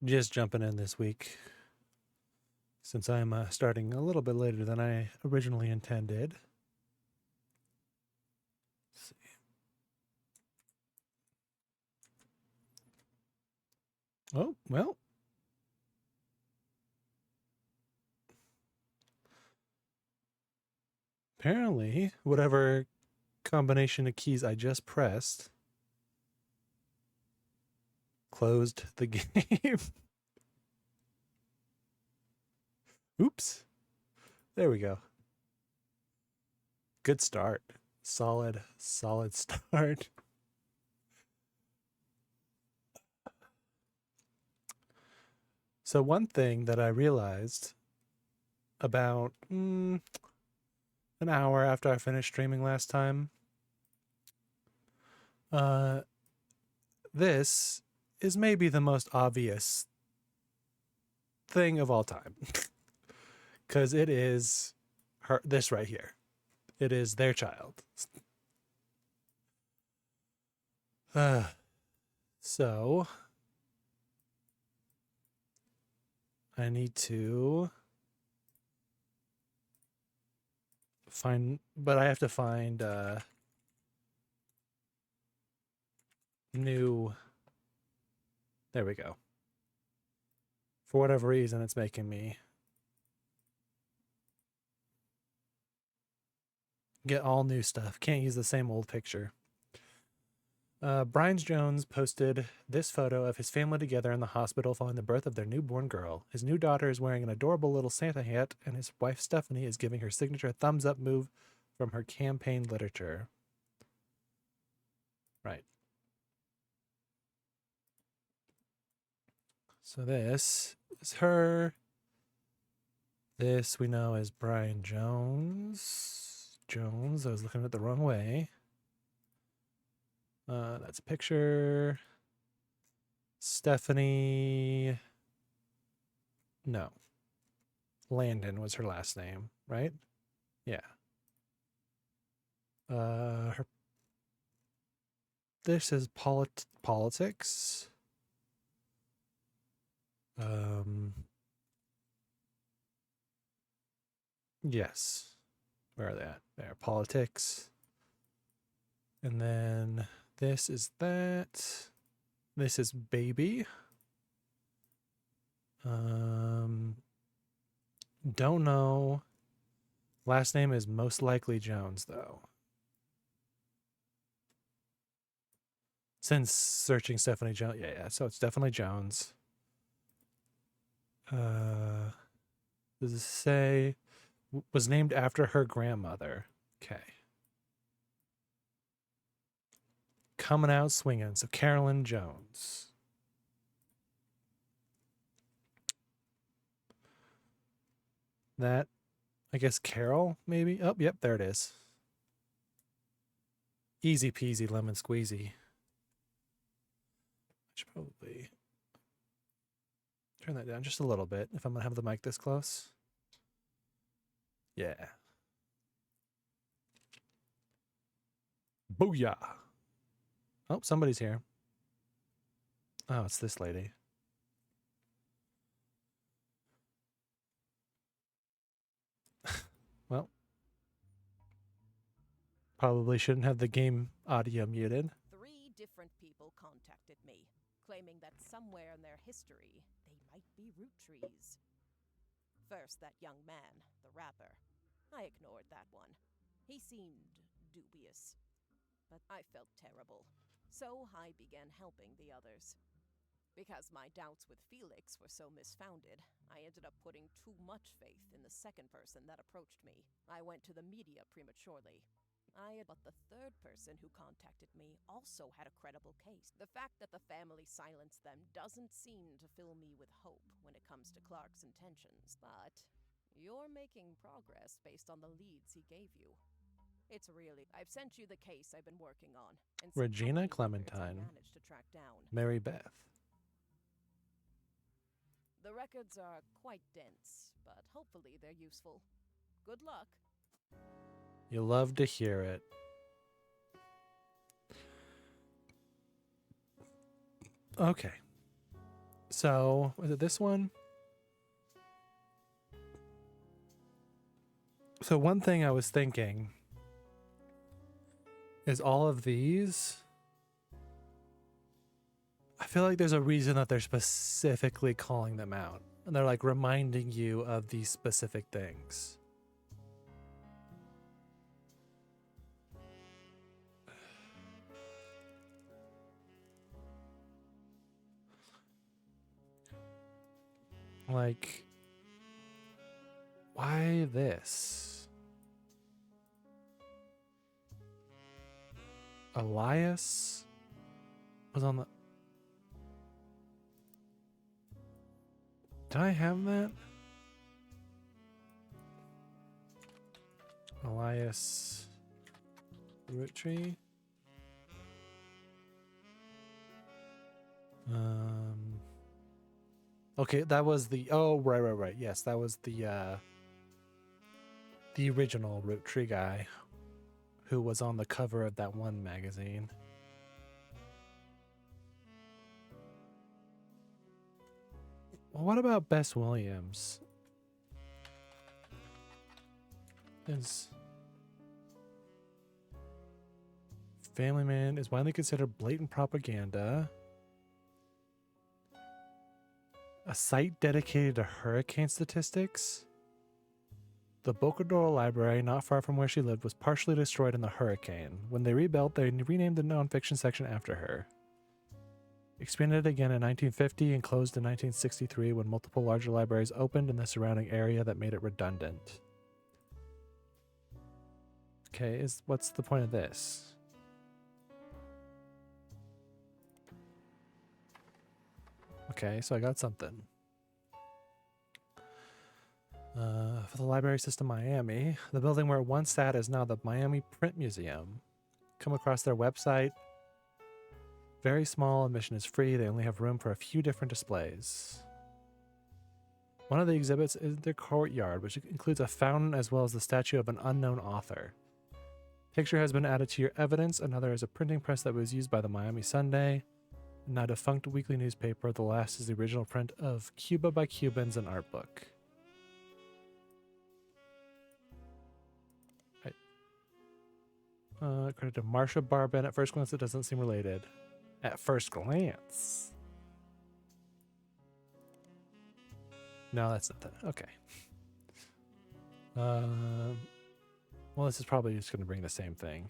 Just jumping in this week since I'm starting a little bit later than I originally intended. Let's see. Oh, well. Apparently, whatever combination of keys I just pressed closed the game. Oops. There we go. Good start. Solid start. So one thing that I realized about an hour after I finished streaming last time, this is maybe the most obvious thing of all time. Because it is this right here. It is their child. So I need to find, but I have to find new. There we go. For whatever reason, it's making me get all new stuff. Can't use the same old picture. Brian Jones posted this photo of his family together in the hospital following the birth of their newborn girl. His new daughter is wearing an adorable little Santa hat, and his wife Stephanie is giving her signature thumbs up move from her campaign literature. Right. So this is her. This we know is Brian Jones. I was looking at it the wrong way. That's a picture. Stephanie. No. Landon was her last name, right? Yeah. Her. This is politics. Yes. Where are they at? There. Politics. And then this is that. This is baby. Don't know. Last name is most likely Jones, though. Since searching Stephanie Jones. Yeah. So it's definitely Jones. Does it say was named after her grandmother? Okay. Coming out swinging. So Carolyn Jones. That, I guess Carol, maybe? Oh, yep, there it is. Easy peasy lemon squeezy. I should probably turn that down just a little bit if I'm going to have the mic this close. Yeah. Booyah. Oh, somebody's here. Oh, it's this lady. Well, probably shouldn't have the game audio muted. 3 different people contacted me, claiming that somewhere in their history, they might be Roottrees. First, that young man, the rapper. I ignored that one. He seemed dubious. But I felt terrible. So I began helping the others. Because my doubts with Felix were so misfounded, I ended up putting too much faith in the second person that approached me. I went to the media prematurely. But the third person who contacted me also had a credible case. The fact that the family silenced them doesn't seem to fill me with hope when it comes to Clark's intentions. But you're making progress based on the leads he gave you. It's really... I've sent you the case I've been working on. And Regina Clementine. managed to track down. Mary Beth. The records are quite dense, but hopefully they're useful. Good luck. You love to hear it. Okay. So, was it this one? So one thing I was thinking is all of these, I feel like there's a reason that they're specifically calling them out. And they're like reminding you of these specific things. Like, why this? Elias was on the... Did I have that? Elias Roottrees. Okay, that was the... Oh, right. Yes, that was the original Roottrees guy who was on the cover of that one magazine. Well, what about Bess Williams? His Family Man is widely considered blatant propaganda. A site dedicated to hurricane statistics. The Bocador Library, not far from where she lived, was partially destroyed in the hurricane. When they rebuilt, they renamed the nonfiction section after her. Expanded again in 1950 and closed in 1963 when multiple larger libraries opened in the surrounding area that made it redundant. Okay, what's the point of this? Okay, so I got something. For the Library System Miami, the building where it once sat is now the Miami Print Museum. Come across their website. Very small, admission is free. They only have room for a few different displays. One of the exhibits is their courtyard, which includes a fountain as well as the statue of an unknown author. Picture has been added to your evidence. Another is a printing press that was used by the Miami Sunday, a now defunct weekly newspaper. The last is the original print of Cuba by Cubans, an art book. Credit to Marsha Barban. At first glance, it doesn't seem related. At first glance. No, that's not that. Okay. Well, this is probably just going to bring the same thing.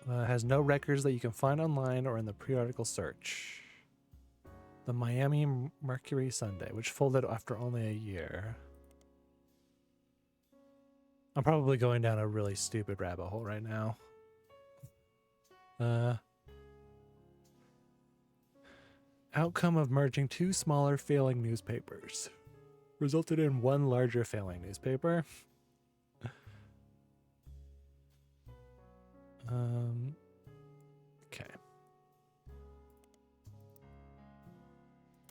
Has no records that you can find online or in the periodical search. The Miami Mercury Sunday, which folded after only a year. I'm probably going down a really stupid rabbit hole right now. Outcome of merging two smaller failing newspapers. Resulted in one larger failing newspaper. Okay.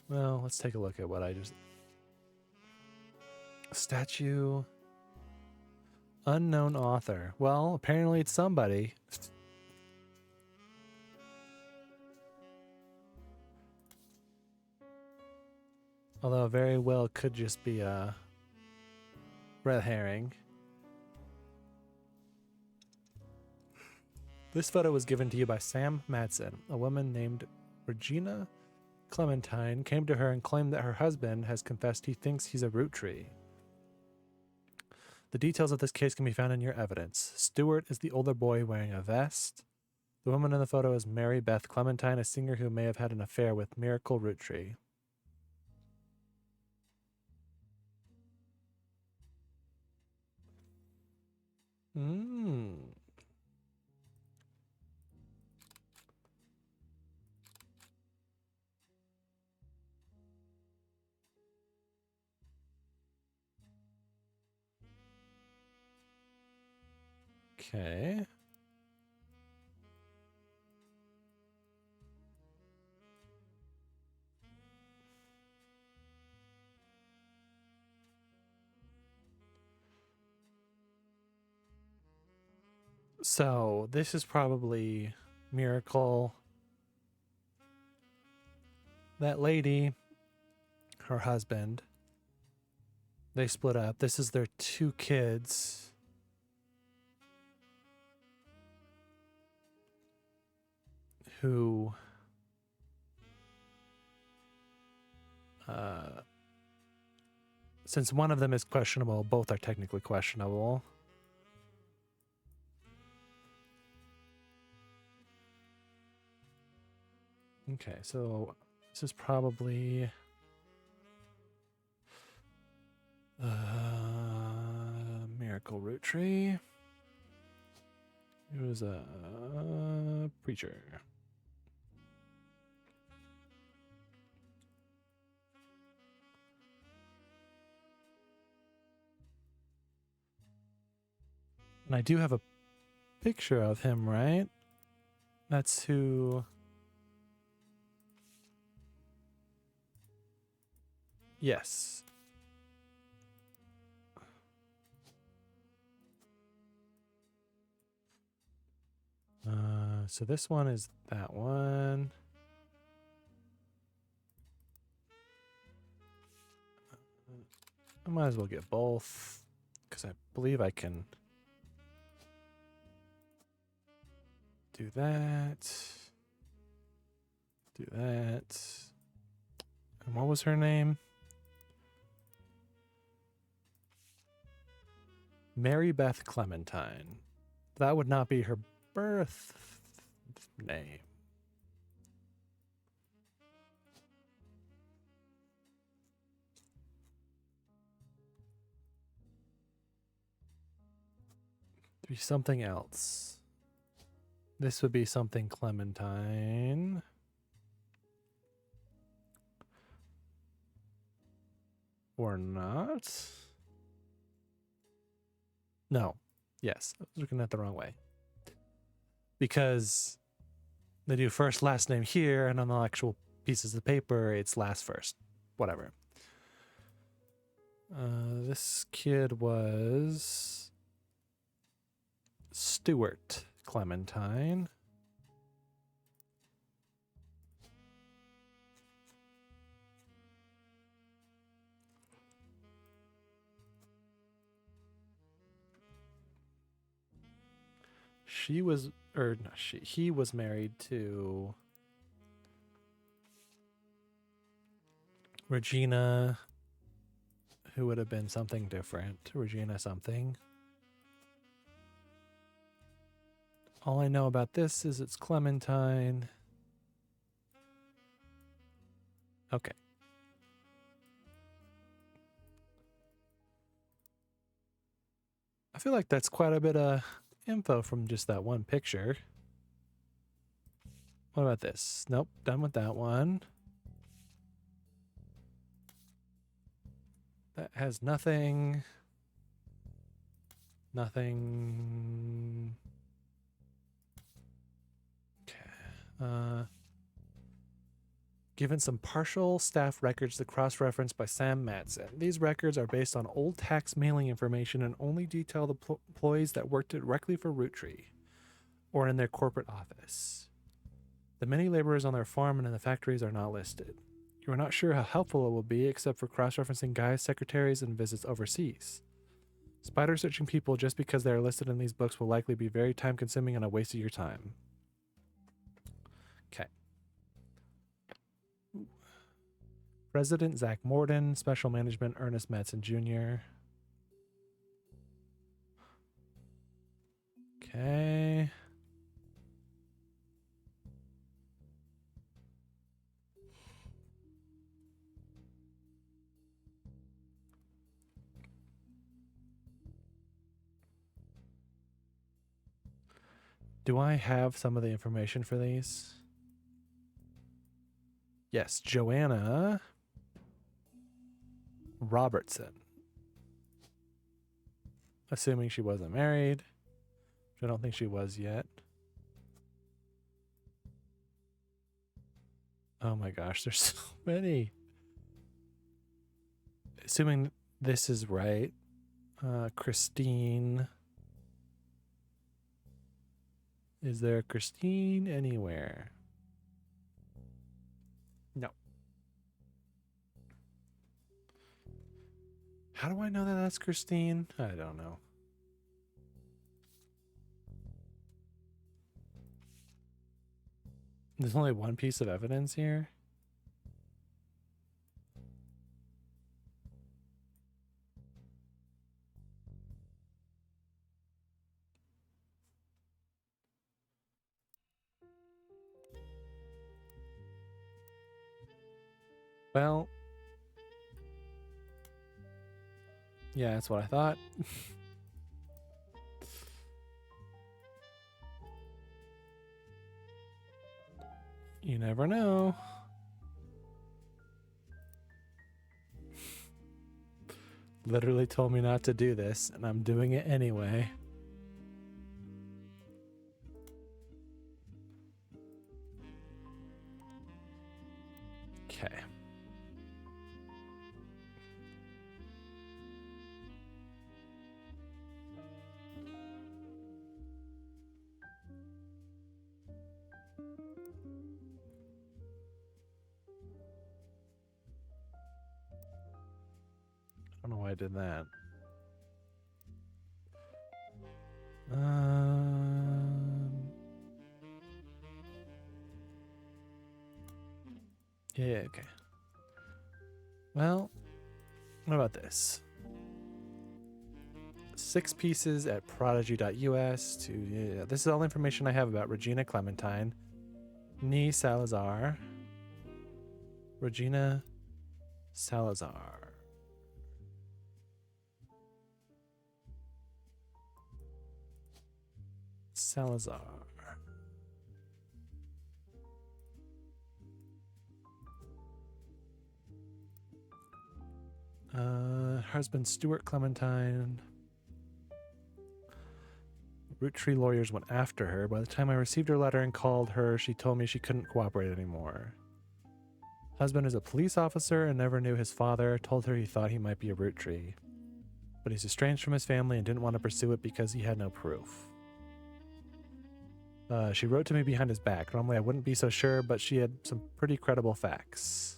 Well, let's take a look at what I just... Statue... Unknown author. Well, apparently it's somebody. Although very well could just be a red herring. This photo was given to you by Sam Madsen. A woman named Regina Clementine came to her and claimed that her husband has confessed he thinks he's a Roottrees. The details of this case can be found in your evidence. Stuart is the older boy wearing a vest. The woman in the photo is Mary Beth Clementine, a singer who may have had an affair with Miracle Roottrees. Okay. So this is probably Miracle. That lady, her husband, they split up. This is their 2 kids. Who since one of them is questionable, both are technically questionable. Okay, so this is probably Miracle Root Tree. He was a preacher. And I do have a picture of him, right? That's who... Yes. So this one is that one. I might as well get both, because I believe I can do that. Do that. And what was her name? Mary Beth Clementine. That would not be her birth name. Be something else. This would be something Clementine. Or not. No. Yes. I was looking at the wrong way. Because they do first, last name here, and on the actual pieces of paper, it's last, first. Whatever. This kid was Stuart Clementine. She was, or not she, he was married to Regina, who would have been something different. Regina something. All I know about this is it's Clementine. Okay. I feel like that's quite a bit of info from just that one picture. What about this? Nope, done with that one. That has nothing. Nothing. Okay. Given some partial staff records to cross-reference by Sam Matson. These records are based on old tax mailing information and only detail the employees that worked directly for Roottrees or in their corporate office. The many laborers on their farm and in the factories are not listed. You are not sure how helpful it will be except for cross-referencing guys, secretaries, and visits overseas. Spider searching people just because they are listed in these books will likely be very time-consuming and a waste of your time. Okay. President Zach Morden, Special Management Ernest Madsen Jr. Okay. Do I have some of the information for these? Yes, Joanna Robertson. Assuming she wasn't married, which I don't think she was yet. Oh my gosh, there's so many. Assuming this is right, Christine Is there Christine anywhere? No. How do I know that that's Christine? I don't know. There's only one piece of evidence here. Well, yeah, that's what I thought. You never know. Literally told me not to do this, and I'm doing it anyway. Okay. I don't know why I did that. Yeah, okay. Well, what about this? 6 pieces at prodigy.us to, yeah, this is all information I have about Regina Clementine, Nee Salazar, Regina Salazar. Salazar. Husband Stuart Clementine. Roottrees lawyers went after her. By the time I received her letter and called her, she told me she couldn't cooperate anymore. Husband is a police officer and never knew his father. Told her he thought he might be a Roottrees, but he's estranged from his family and didn't want to pursue it because he had no proof. She wrote to me behind his back. Normally I wouldn't be so sure, but she had some pretty credible facts.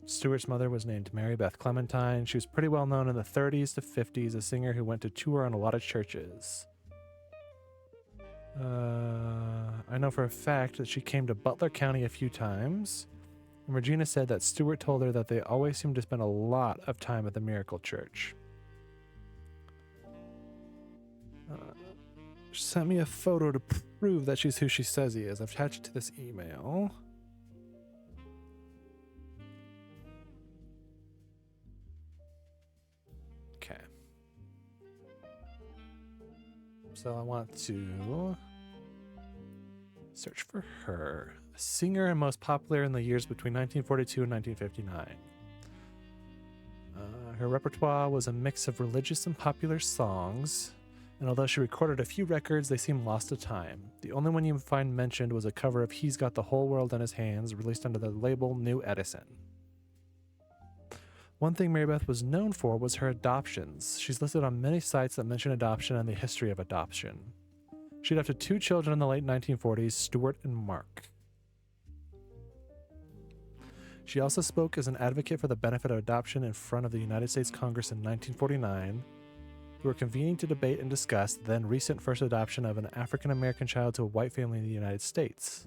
Stuart's mother was named Mary Beth Clementine. She was pretty well known in the 30s to 50s, a singer who went to tour on a lot of churches. I know for a fact that she came to Butler County a few times. And Regina said that Stuart told her that they always seemed to spend a lot of time at the Miracle Church. She sent me a photo to prove that she's who she says he is. I've attached it to this email. Okay. So I want to search for her. A singer and most popular in the years between 1942 and 1959. Her repertoire was a mix of religious and popular songs, and although she recorded a few records, they seem lost to time. The only one you find mentioned was a cover of He's Got the Whole World in His Hands, released under the label New Edison. One thing Mary Beth was known for was her adoptions. She's listed on many sites that mention adoption and the history of adoption. She adopted 2 children in the late 1940s, Stuart and Mark. She also spoke as an advocate for the benefit of adoption in front of the United States Congress in 1949, who were convening to debate and discuss the then recent first adoption of an African American child to a white family in the United States.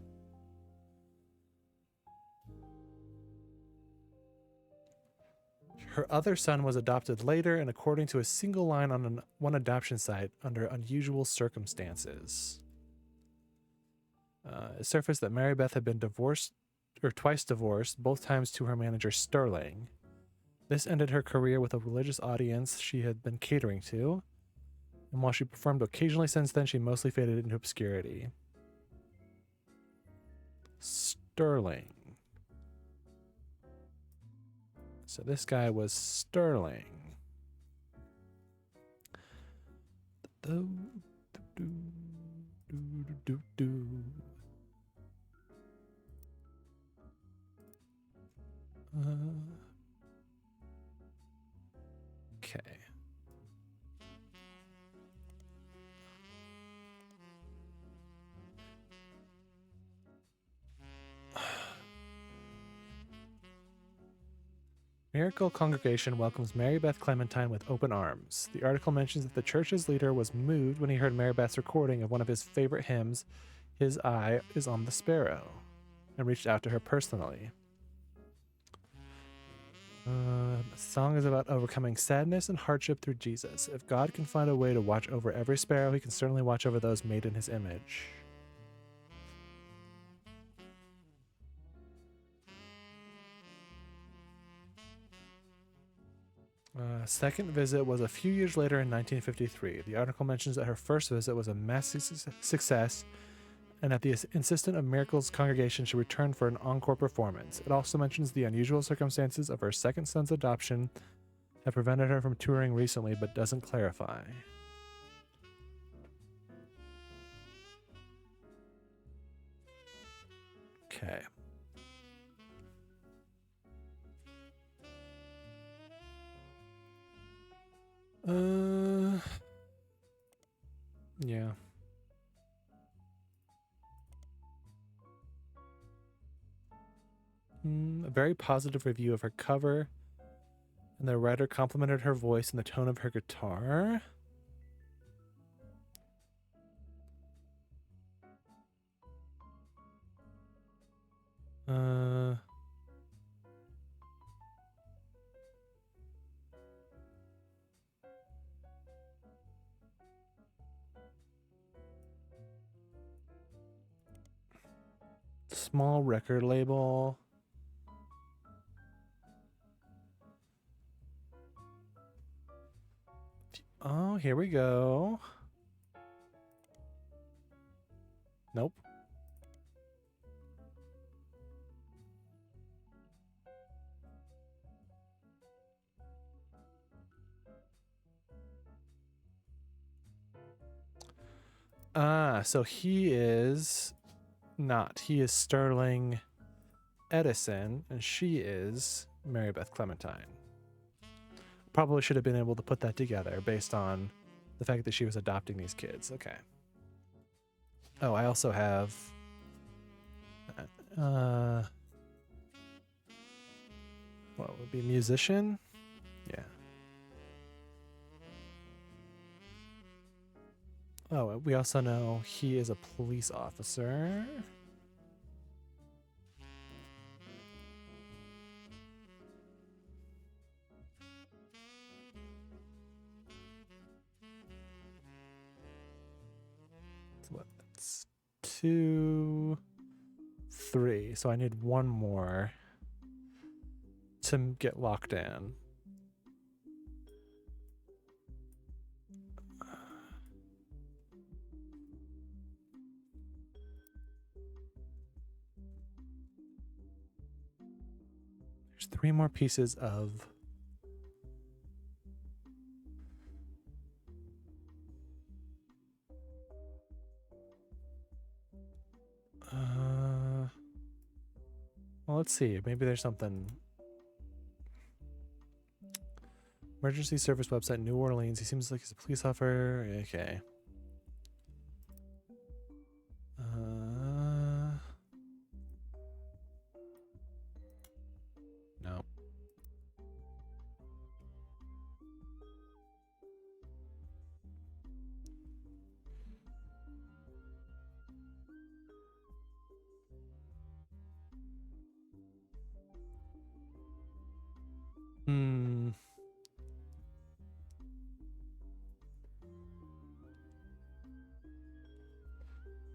Her other son was adopted later, and according to a single line on one adoption site, under unusual circumstances. It surfaced that Mary Beth had been twice divorced, both times to her manager Sterling. This ended her career with a religious audience she had been catering to, and while she performed occasionally since then, she mostly faded into obscurity. Sterling. So this guy was Sterling. Okay. Miracle Congregation welcomes Mary Beth Clementine with open arms. The article mentions that the church's leader was moved when he heard Mary Beth's recording of one of his favorite hymns, His Eye is on the Sparrow, and reached out to her personally. The song is about overcoming sadness and hardship through Jesus. If God can find a way to watch over every sparrow, he can certainly watch over those made in his image. Second visit was a few years later in 1953. The article mentions that her first visit was a massive success and that the insistent of Miracle's congregation should return for an encore performance. It also mentions the unusual circumstances of her second son's adoption have prevented her from touring recently, but doesn't clarify. Okay. Yeah. A very positive review of her cover, and the writer complimented her voice and the tone of her guitar. Small record label. Oh, here we go. Nope. So he is not. He is Sterling Edison, and she is Mary Beth Clementine. Probably should have been able to put that together based on the fact that she was adopting these kids. Okay. Oh, I also have what would be musician? Yeah. Oh, we also know he is a police officer. So what? That's 2, 3. So I need one more to get locked in. There's 3 more pieces of well, let's see. Maybe there's something. Emergency service website, New Orleans. He seems like he's a police officer. Okay. No.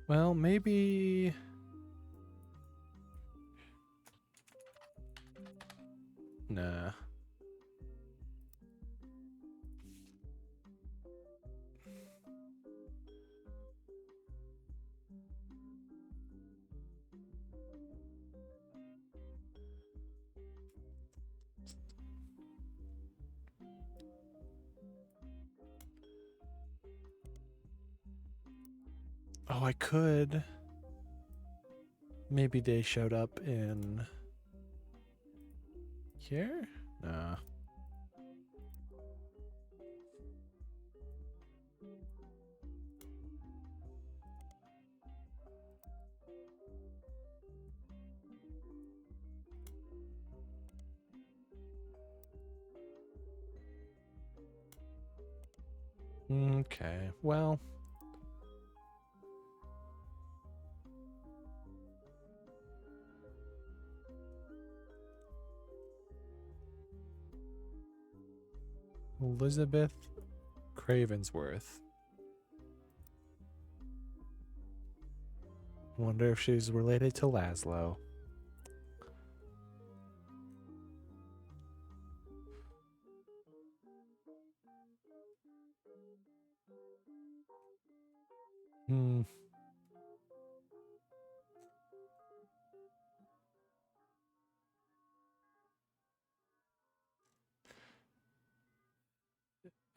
Well, maybe. Nah. Oh, I could. Maybe they showed up in here? Nah. Okay, well. Elizabeth Cravensworth. Wonder if she's related to Laszlo. Hmm.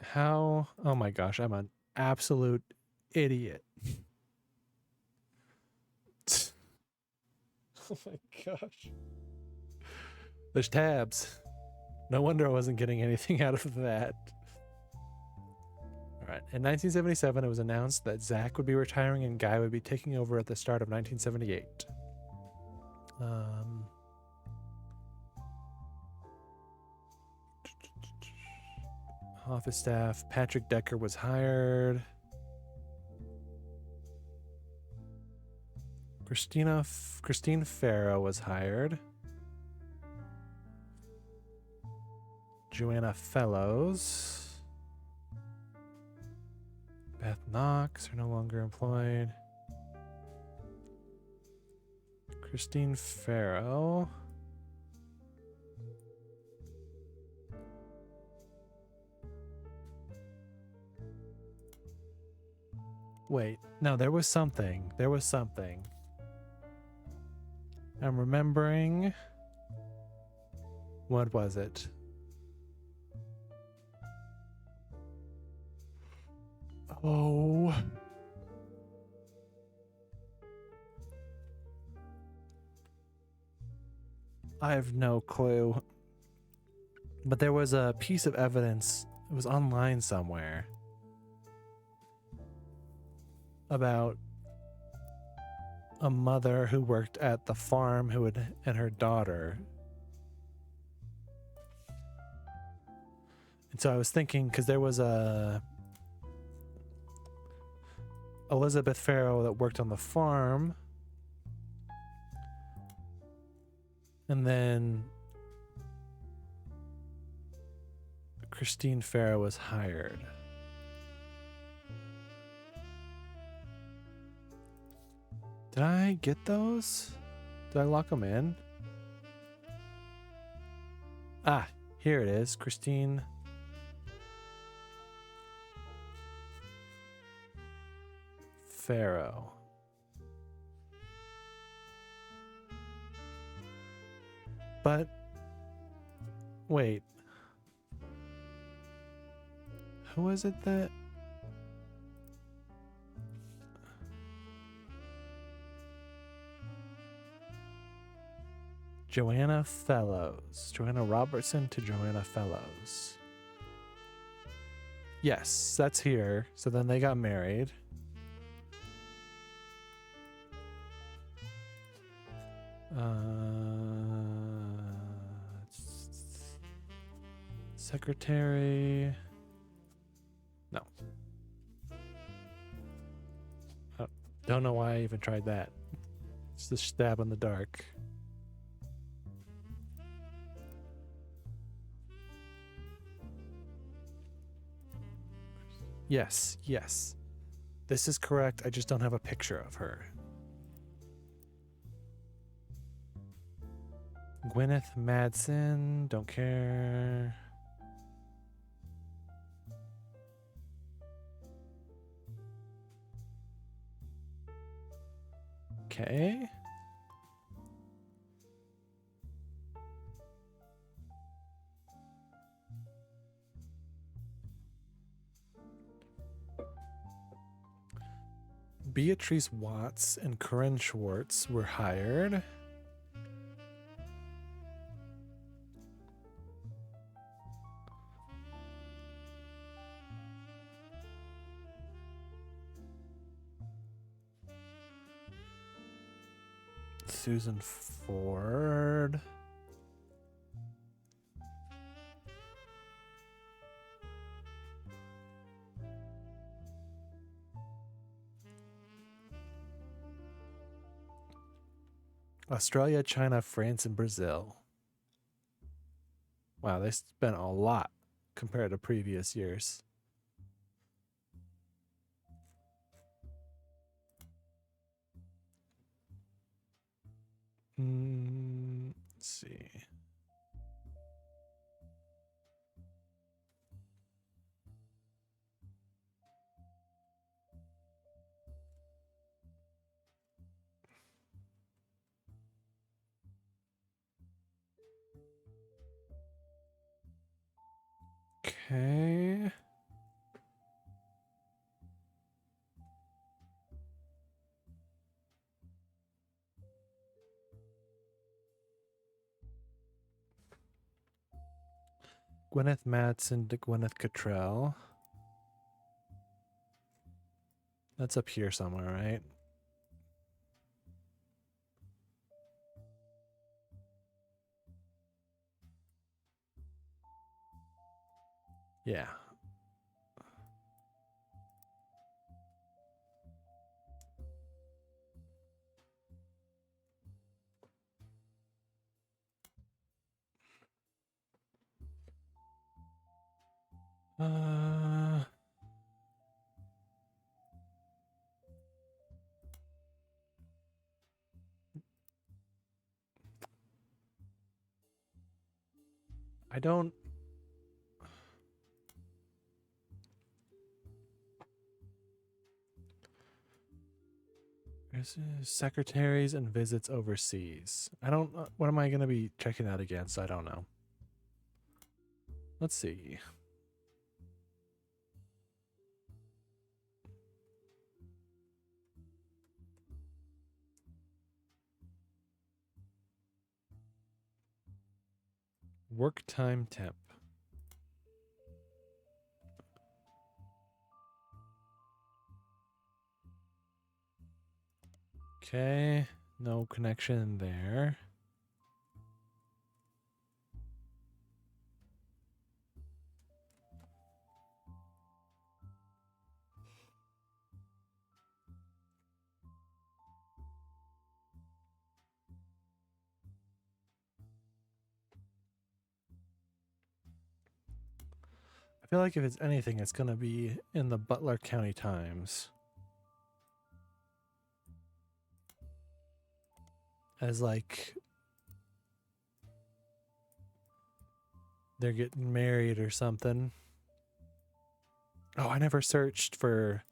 How? Oh my gosh, I'm an absolute idiot. Oh my gosh. There's tabs. No wonder I wasn't getting anything out of that. All right. In 1977, it was announced that Zach would be retiring and Guy would be taking over at the start of 1978. Office staff. Patrick Decker was hired. Christine Farrow was hired. Joanna Fellows. Beth Knox are no longer employed. Christine Farrow. Wait, no, there was something. There was something. I'm remembering. What was it? Oh. I have no clue. But there was a piece of evidence, it was online somewhere, about a mother who worked at the farm and her daughter. And so I was thinking, because there was a Elizabeth Farrow that worked on the farm, and then Christine Farrow was hired. Did I get those? Did I lock them in? Ah, here it is. Christine Farrow. But wait. Who is it that? Joanna Fellows. Joanna Robertson to Joanna Fellows. Yes, that's here. So then they got married. Secretary. No. Oh, don't know why I even tried that. It's the stab in the dark. Yes, yes. This is correct. I just don't have a picture of her. Gwyneth Madsen, don't care. Okay. Beatrice Watts and Corinne Schwartz were hired. Susan Ford. Australia, China, France, and Brazil. Wow, they spent a lot compared to previous years. Let's see. Okay. Gwyneth Madsen to Gwyneth Cottrell. That's up here somewhere, right? Yeah. I don't. Secretaries and visits overseas. I don't. What am I going to be checking that against? I don't know. Let's see. Work time temp. Okay, no connection there. I feel like if it's anything, it's going to be in the Butler County Times. As like they're getting married or something. Oh, I never searched for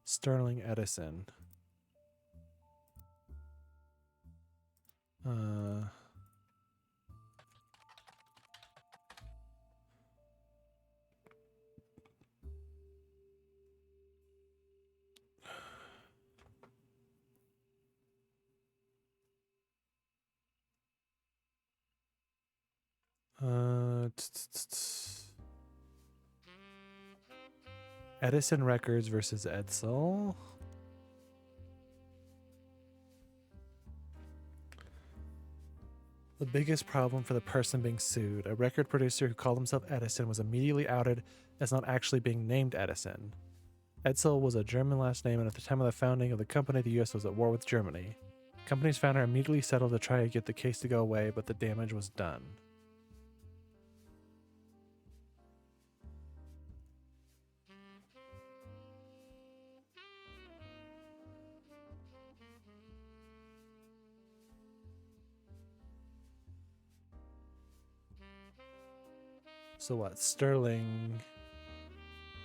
Sterling Edison. Edison Records versus Edsel. The biggest problem for the person being sued, a record producer who called himself Edison, was immediately outed as not actually being named Edison. Edsel was a German last name, and at the time of the founding of the company, the US was at war with Germany. The company's founder immediately settled to try to get the case to go away, but the damage was done. So what? Sterling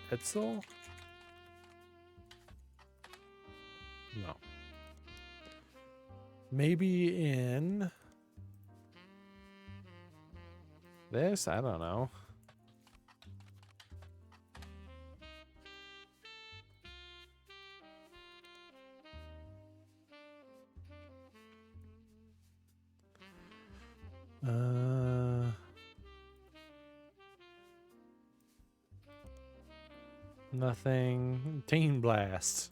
Edsel? No. Maybe in this? I don't know. Nothing. Teen Blast.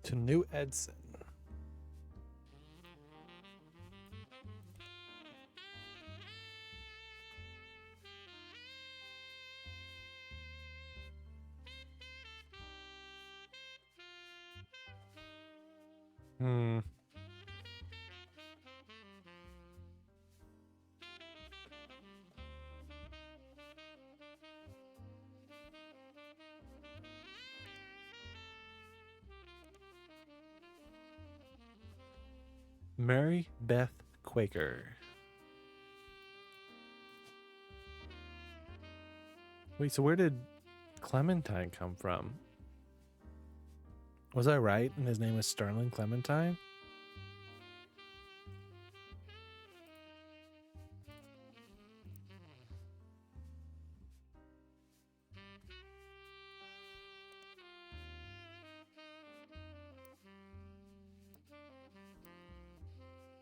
To New Edson. Hmm. Mary Beth Quaker. Wait, so where did Clementine come from? Was I right? And his name was Sterling Clementine?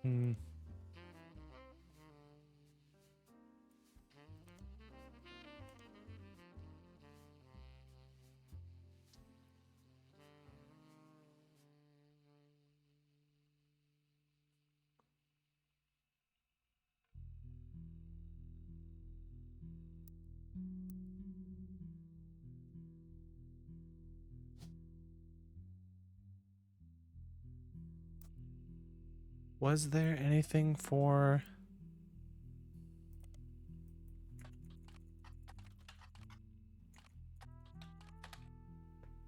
Hmm. Was there anything for...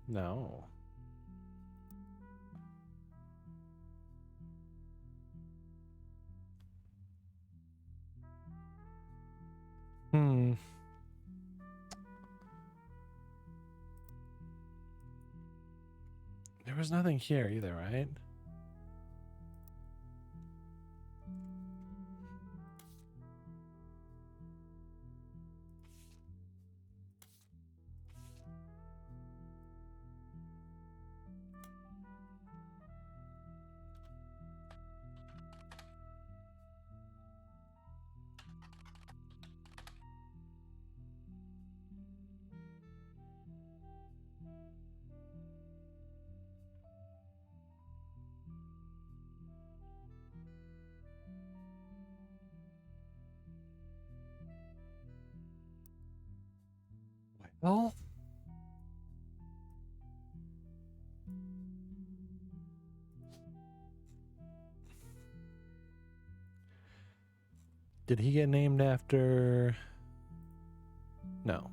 No. Hmm. There was nothing here either, right? Well, did he get named after... No.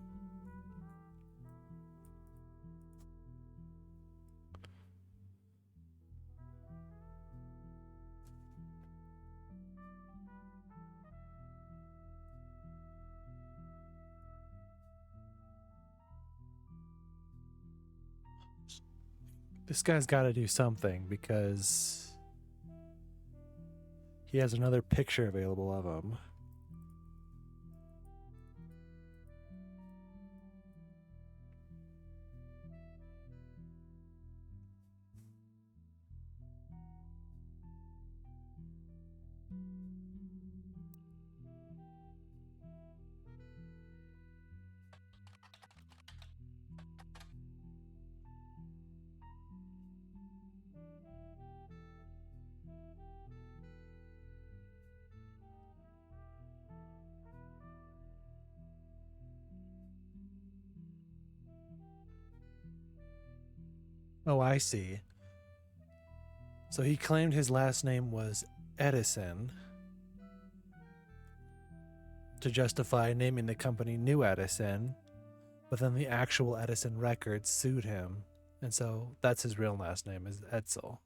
This guy's got to do something because he has another picture available of him. Oh, I see. So he claimed his last name was Edison to justify naming the company New Edison, but then the actual Edison records sued him, and so that's his real last name is Edsel.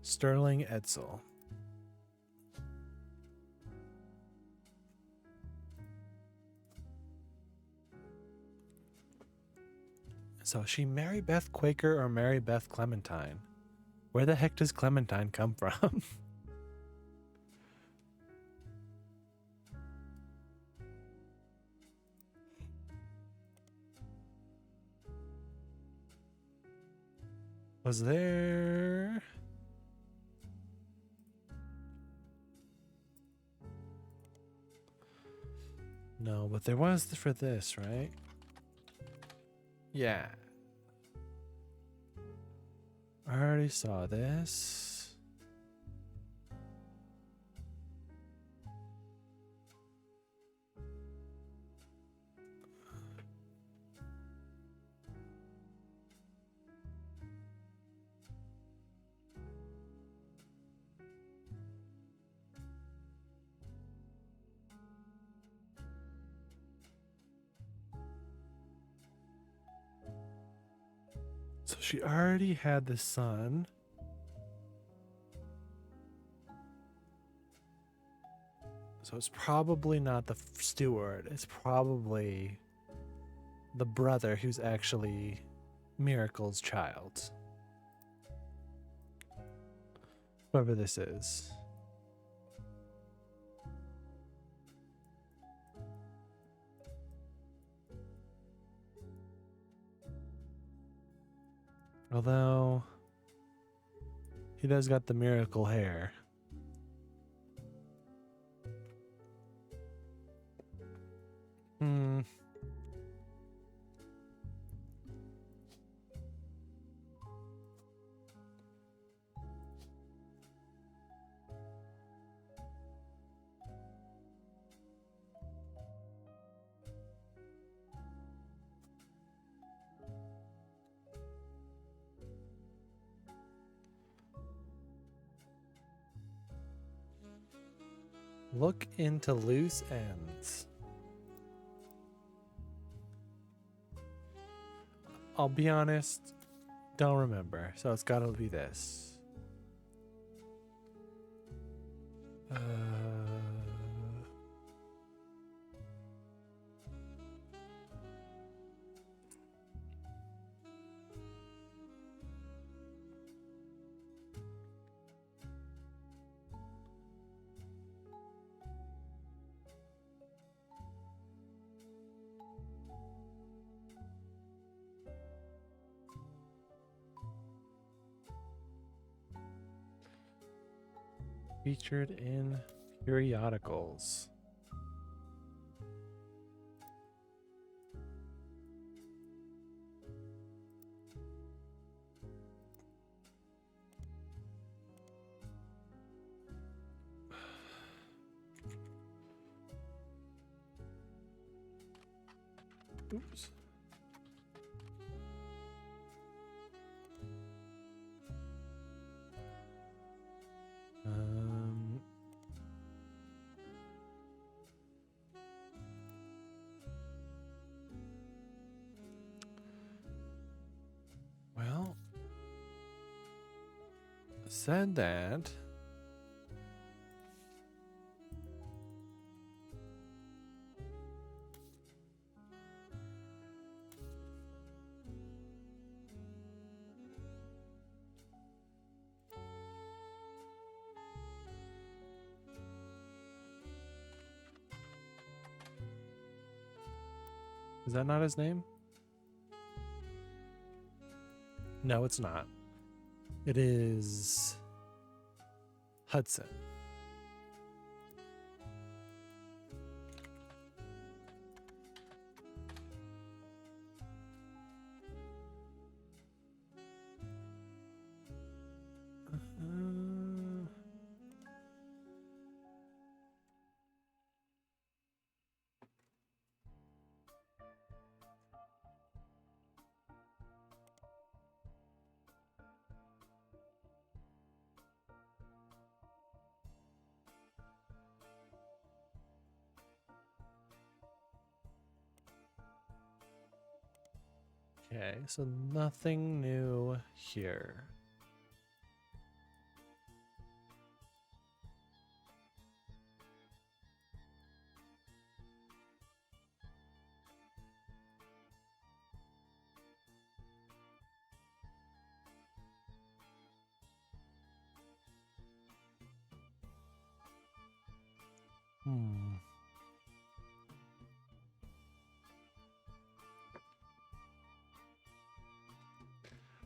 Sterling Edsel. So is she Mary Beth Quaker or Mary Beth Clementine? Where the heck does Clementine come from? Was there... No, but there was for this, right? Yeah. I already saw this. She already had the son. So it's probably not the steward. It's probably the brother who's actually Miracle's child. Whoever this is. Although he does got the miracle hair. Hmm. Look into loose ends. I'll be honest, don't remember, so it's gotta be this. Featured in periodicals. Oops. Well, said that. Is that not his name? No, it's not. It is Hudson. Okay, so nothing new here.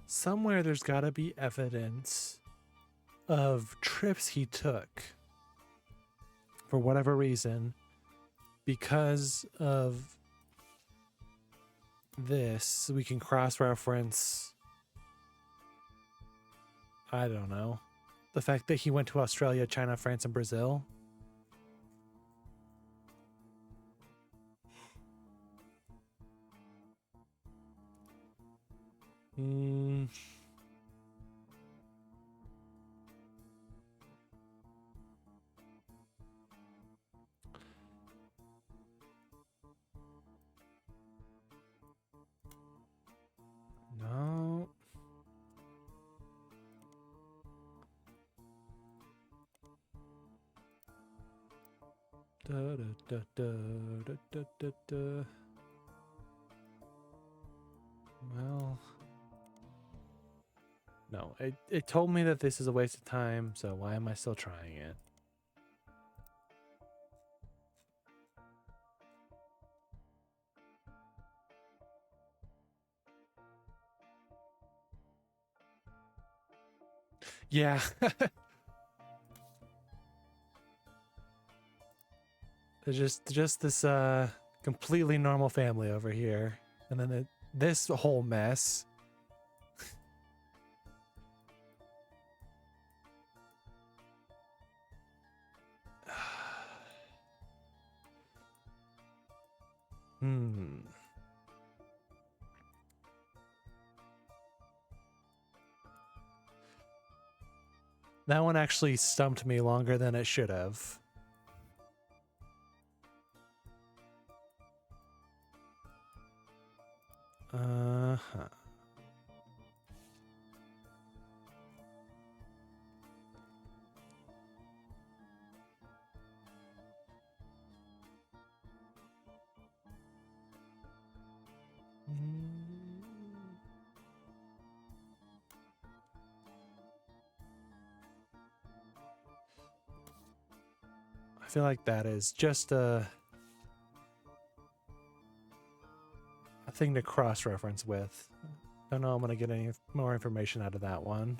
Somewhere there's got to be evidence of trips he took for whatever reason because of this. We can cross-reference, I don't know, the fact that he went to Australia, China, France, and Brazil. No. Da, da, da, da, da, da, da, da. Well, no, it told me that this is a waste of time, so why am I still trying it? Yeah. There's just this completely normal family over here, and then this whole mess. Hmm. That one actually stumped me longer than it should have. Uh-huh. I feel like that is just a thing to cross-reference with. Don't know I'm gonna get any more information out of that one.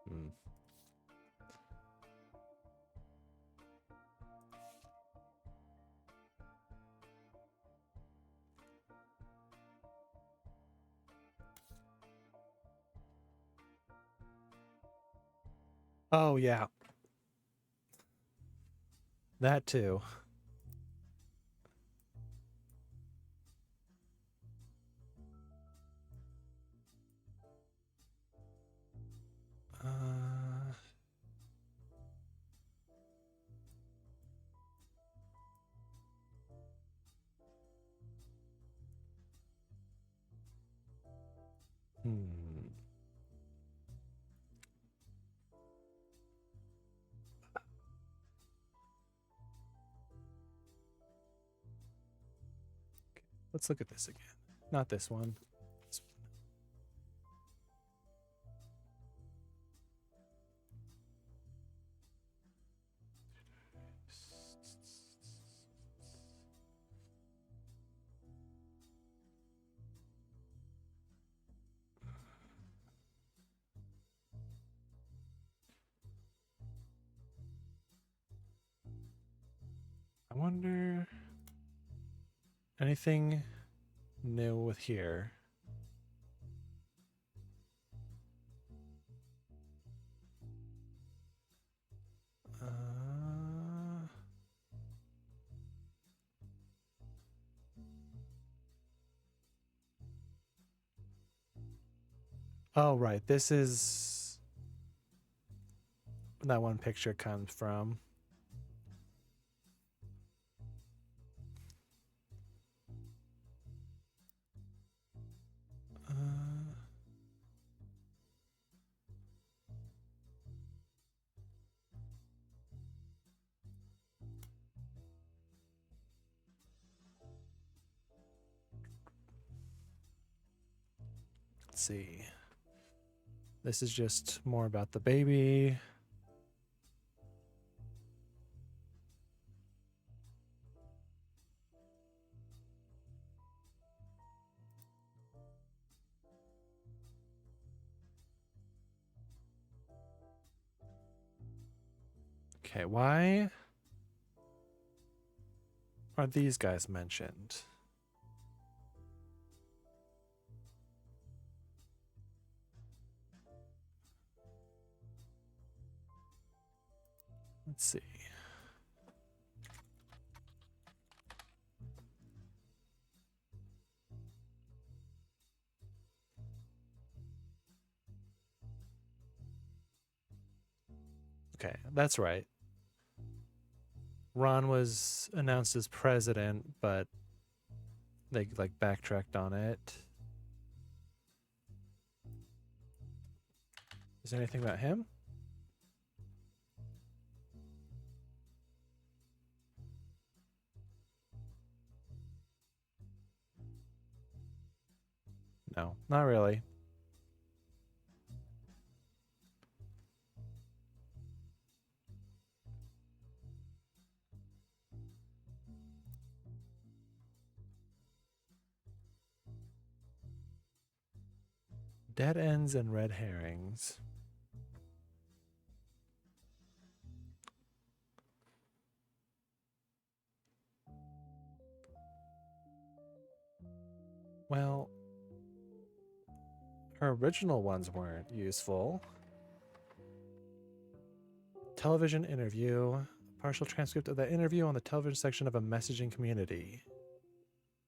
Hmm. Oh yeah, that too. Uh, hmm. Let's look at this again. Not this one. This one. I wonder anything new with here. Uh, oh right, this is that one picture comes from. Uh, let's see. This is just more about the baby. Okay, why are these guys mentioned? Let's see. Okay, that's right. Ron was announced as president, but They like backtracked on it. Is there anything about him? No, not really. Dead ends and red herrings. Well, her original ones weren't useful. Television interview. Partial transcript of that interview on the television section of a messaging community.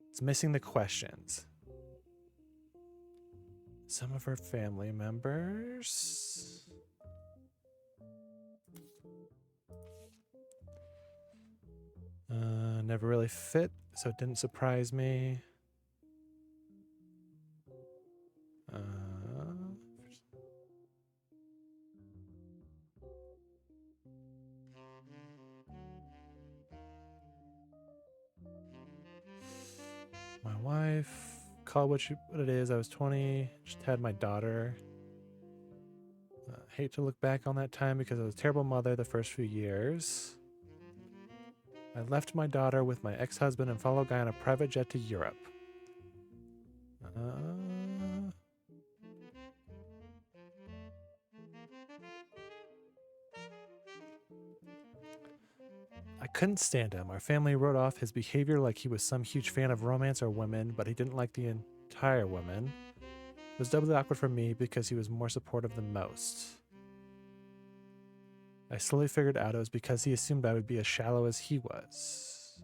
It's missing the questions. Some of her family members. Never really fit, so it didn't surprise me. My wife, call what it is. I was 20, just had my daughter. Hate to look back on that time because I was a terrible mother the first few years. I left my daughter with my ex-husband and fellow guy on a private jet to Europe. I couldn't stand him. Our family wrote off his behavior like he was some huge fan of romance or women, but he didn't like the entire women. It was doubly awkward for me because he was more supportive than most. I slowly figured out it was because he assumed I would be as shallow as he was.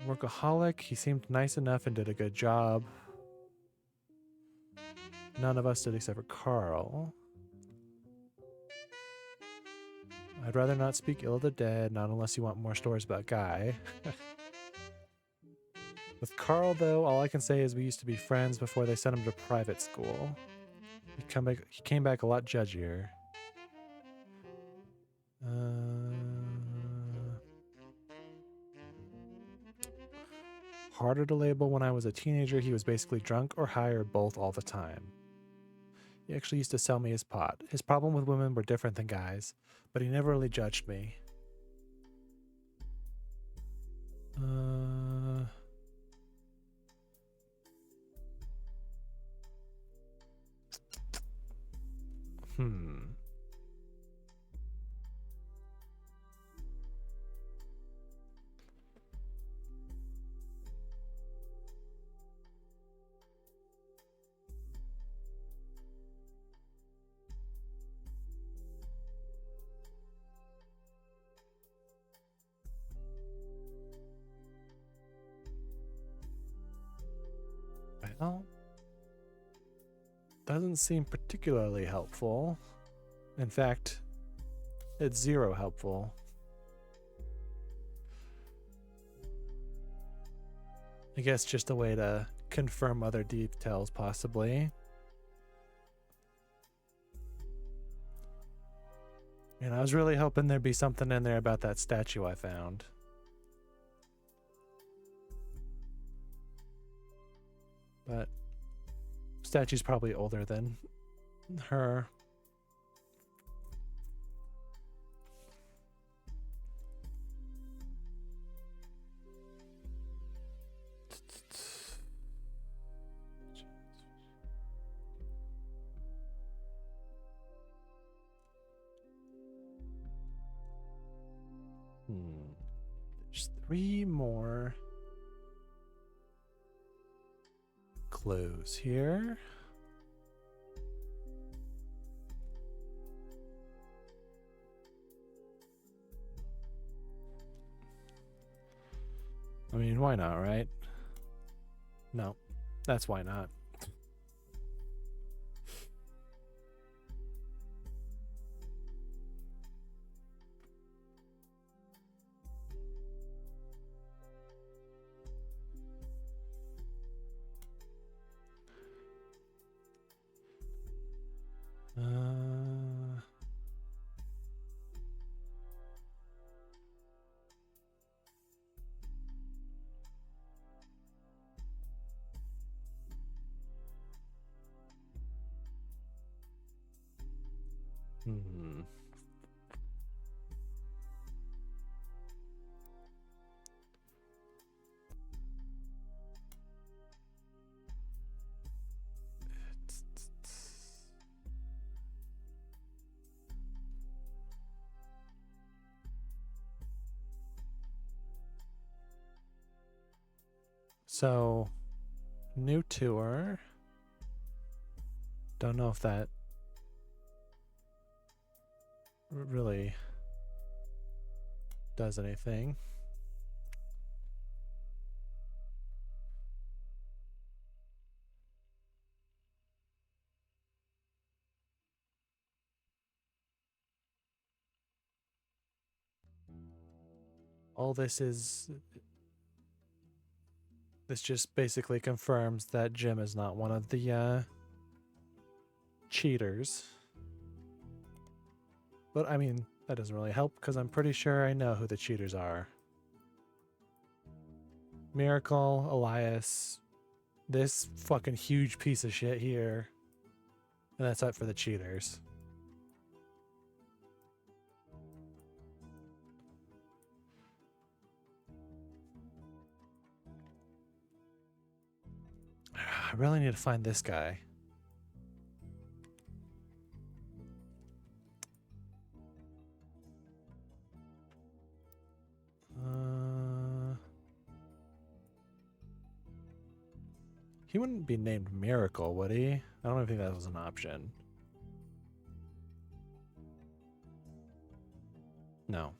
Workaholic, he seemed nice enough and did a good job. None of us did except for Carl. I'd rather not speak ill of the dead, not unless you want more stories about Guy. With Carl, though, all I can say is we used to be friends before they sent him to private school. He came back a lot judgier. Harder to label. When I was a teenager, he was basically drunk or high or both all the time. He actually used to sell me his pot. His problem with women were different than guys, but he never really judged me. Well, doesn't seem particularly helpful. In fact, it's zero helpful. I guess just a way to confirm other details, possibly. And I was really hoping there'd be something in there about that statue I found. But statue's probably older than her. There's 3 more clues here. I mean, why not, right? No, that's why not. Hmm. So, new tour. Don't know if that really does anything. All this just basically confirms that Jim is not one of the cheaters. But I mean, that doesn't really help because I'm pretty sure I know who the cheaters are. Miracle, Elias, this fucking huge piece of shit here. And that's it for the cheaters. I really need to find this guy. He wouldn't be named Miracle, would he? I don't even think that was an option. No.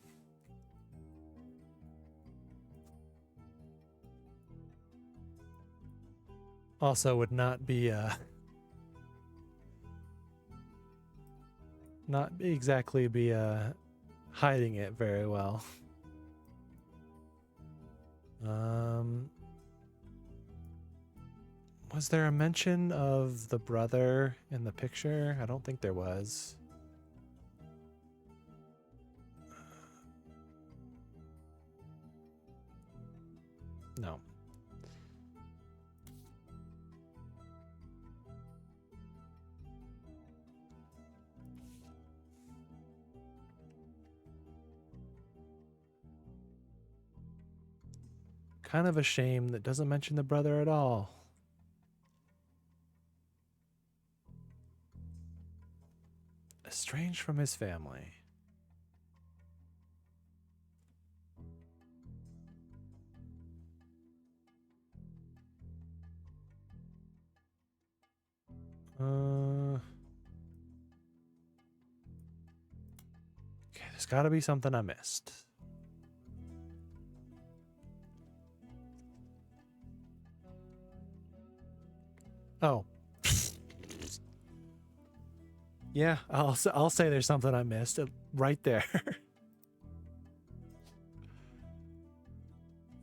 Also would not be not exactly be hiding it very well. Was there a mention of the brother in the picture? I don't think there was. No. Kind of a shame that doesn't mention the brother at all. Estranged from his family. Okay, there's got to be something I missed. Oh. Yeah, I'll say there's something I missed right there.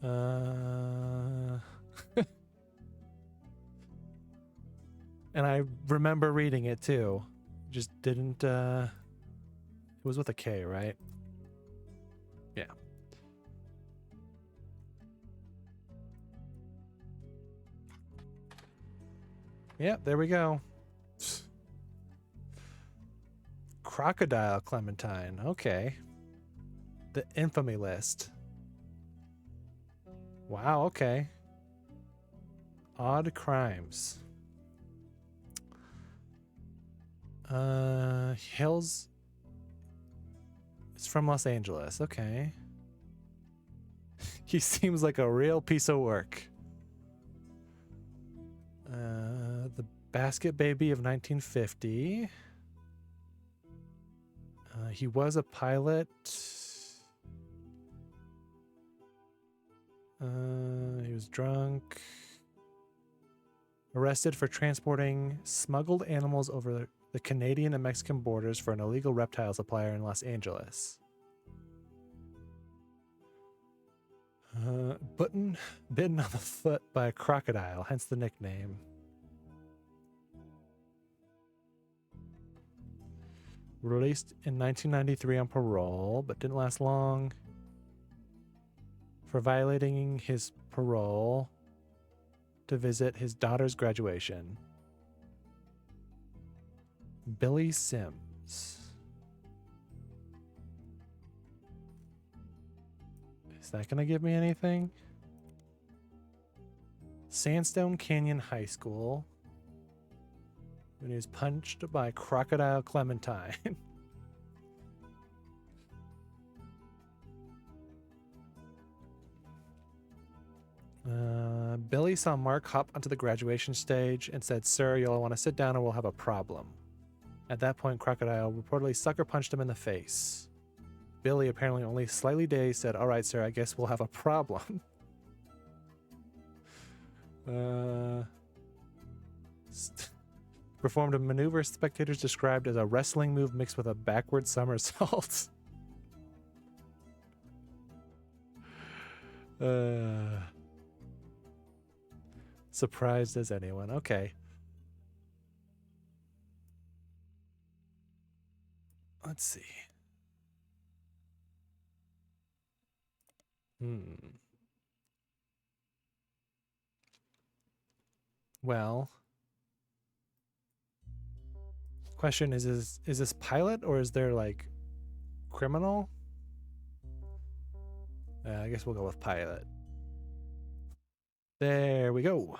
And I remember reading it too. Just didn't it was with a K, right? Yeah. Yeah, there we go. Crocodile Clementine. Okay. The infamy list. Wow, okay. Odd crimes. Hills. It's from Los Angeles. Okay. He seems like a real piece of work. The Basket Baby of 1950. He was a pilot. He was drunk. Arrested for transporting smuggled animals over the Canadian and Mexican borders for an illegal reptile supplier in Los Angeles. Bitten on the foot by a crocodile, hence the nickname. Released in 1993 on parole, but didn't last long. For violating his parole to visit his daughter's graduation. Billy Sims. Is that going to give me anything? Sandstone Canyon High School. When he was punched by Crocodile Clementine. Billy saw Mark hop onto the graduation stage and said, "Sir, you'll want to sit down or we'll have a problem." At that point, Crocodile reportedly sucker punched him in the face. Billy, apparently only slightly dazed, said, "All right, sir, I guess we'll have a problem." Performed a maneuver spectators described as a wrestling move mixed with a backward somersault. Surprised as anyone. Okay. Let's see. Well, question is this pilot or is there like criminal? I guess we'll go with pilot. There we go.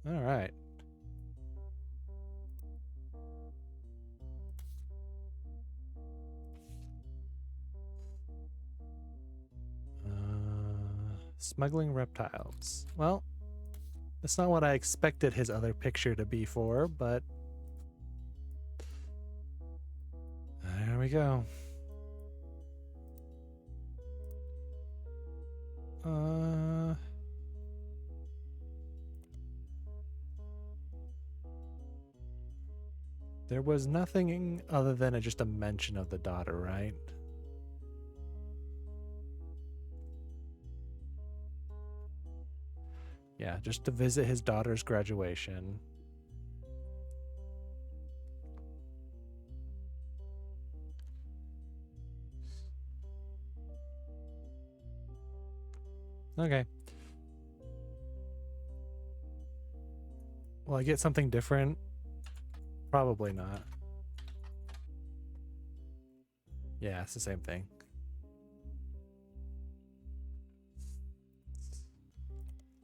All right. Smuggling reptiles. Well, that's not what I expected his other picture to be for, but there we go. There was nothing other than just a mention of the daughter, right? Yeah, just to visit his daughter's graduation. Okay. Will I get something different? Probably not. Yeah, it's the same thing.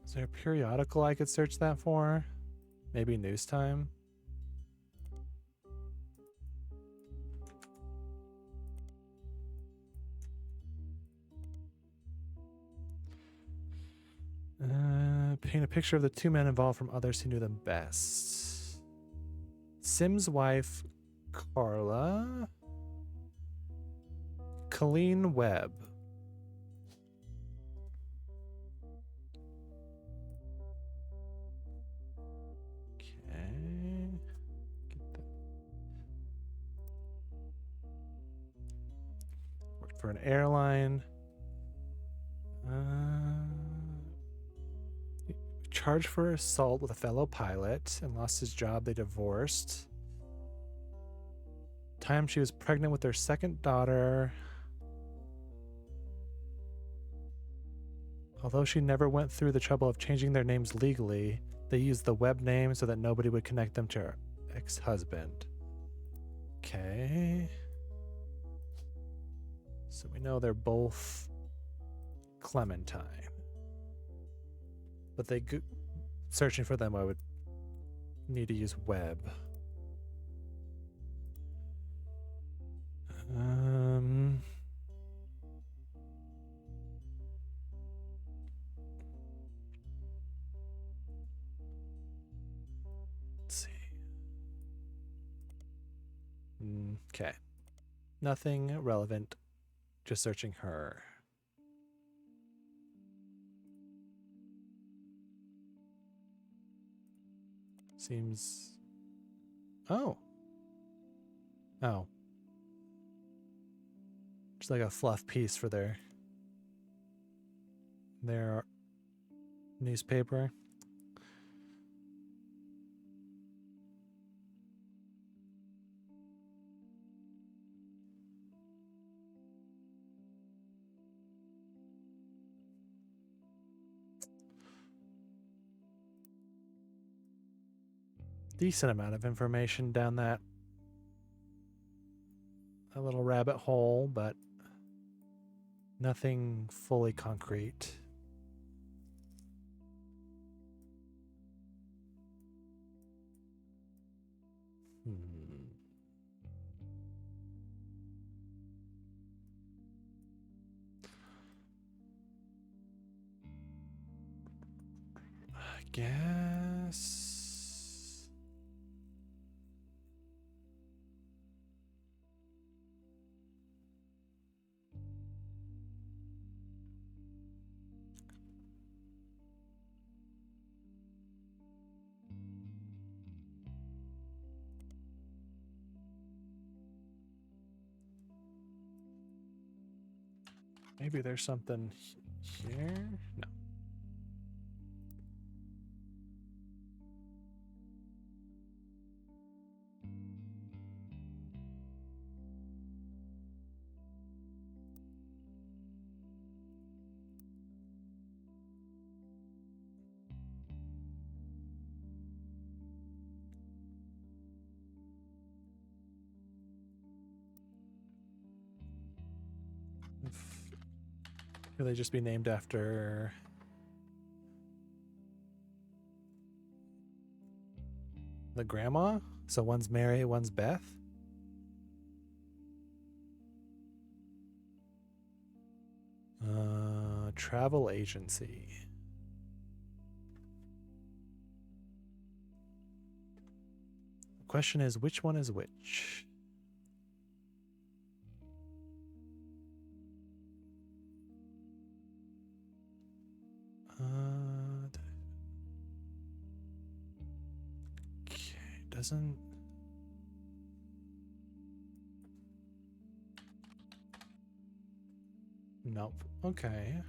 Is there a periodical I could search that for? Maybe News Time? Paint a picture of the two men involved from others who knew them best. Sim's wife, Carla. Colleen Webb. Okay. Get that. Worked for an airline. Charged for assault with a fellow pilot and lost his job. They divorced. Time she was pregnant with their second daughter. Although she never went through the trouble of changing their names legally, they used the web name so that nobody would connect them to her ex-husband. Okay. So we know they're both Clementine. But searching for them, I would need to use web. Let's see. Okay. Nothing relevant. Just searching her. Seems... Oh. Oh. Just like a fluff piece for their newspaper. decent amount of information down that a little rabbit hole, but nothing fully concrete. I guess. Maybe there's something here? No. Could they just be named after the grandma? So one's Mary, one's Beth? Travel agency. The question is, which one is which? Okay, doesn't... Nope. Okay.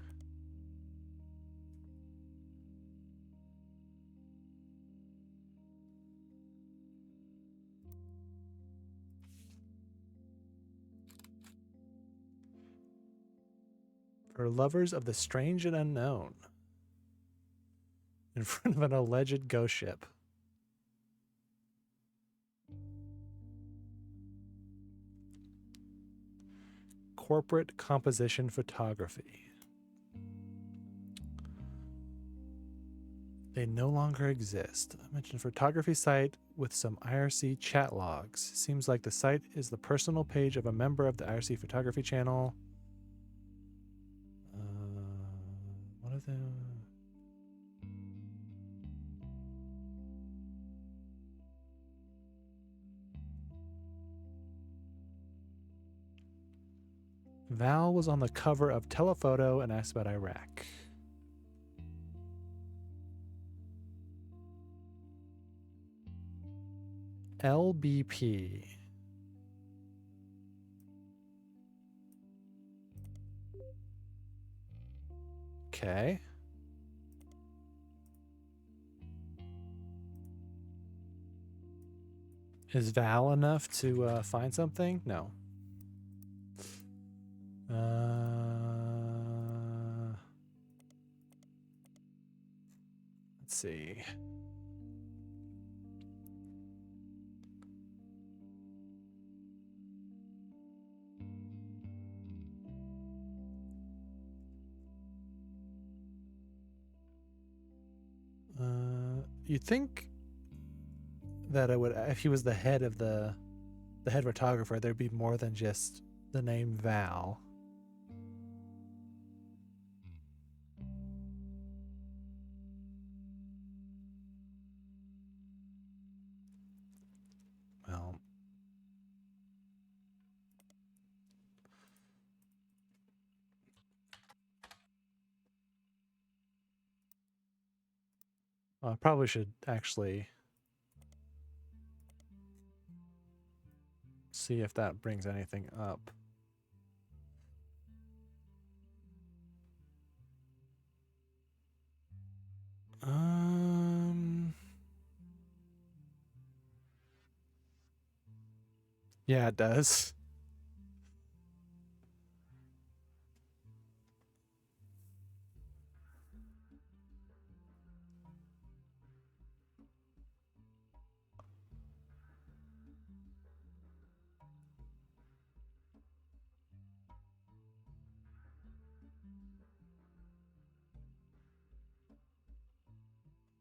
For lovers of the strange and unknown. In front of an alleged ghost ship. Corporate composition photography. They no longer exist. I mentioned a photography site with some IRC chat logs. Seems like the site is the personal page of a member of the IRC photography channel. What are the... Val was on the cover of Telephoto and asked about Iraq. LBP. Okay. Is Val enough to find something? No. Let's see. You'd think that it would, if he was the head of the head photographer, there'd be more than just the name Val. Well, I probably should actually see if that brings anything up. Yeah, it does.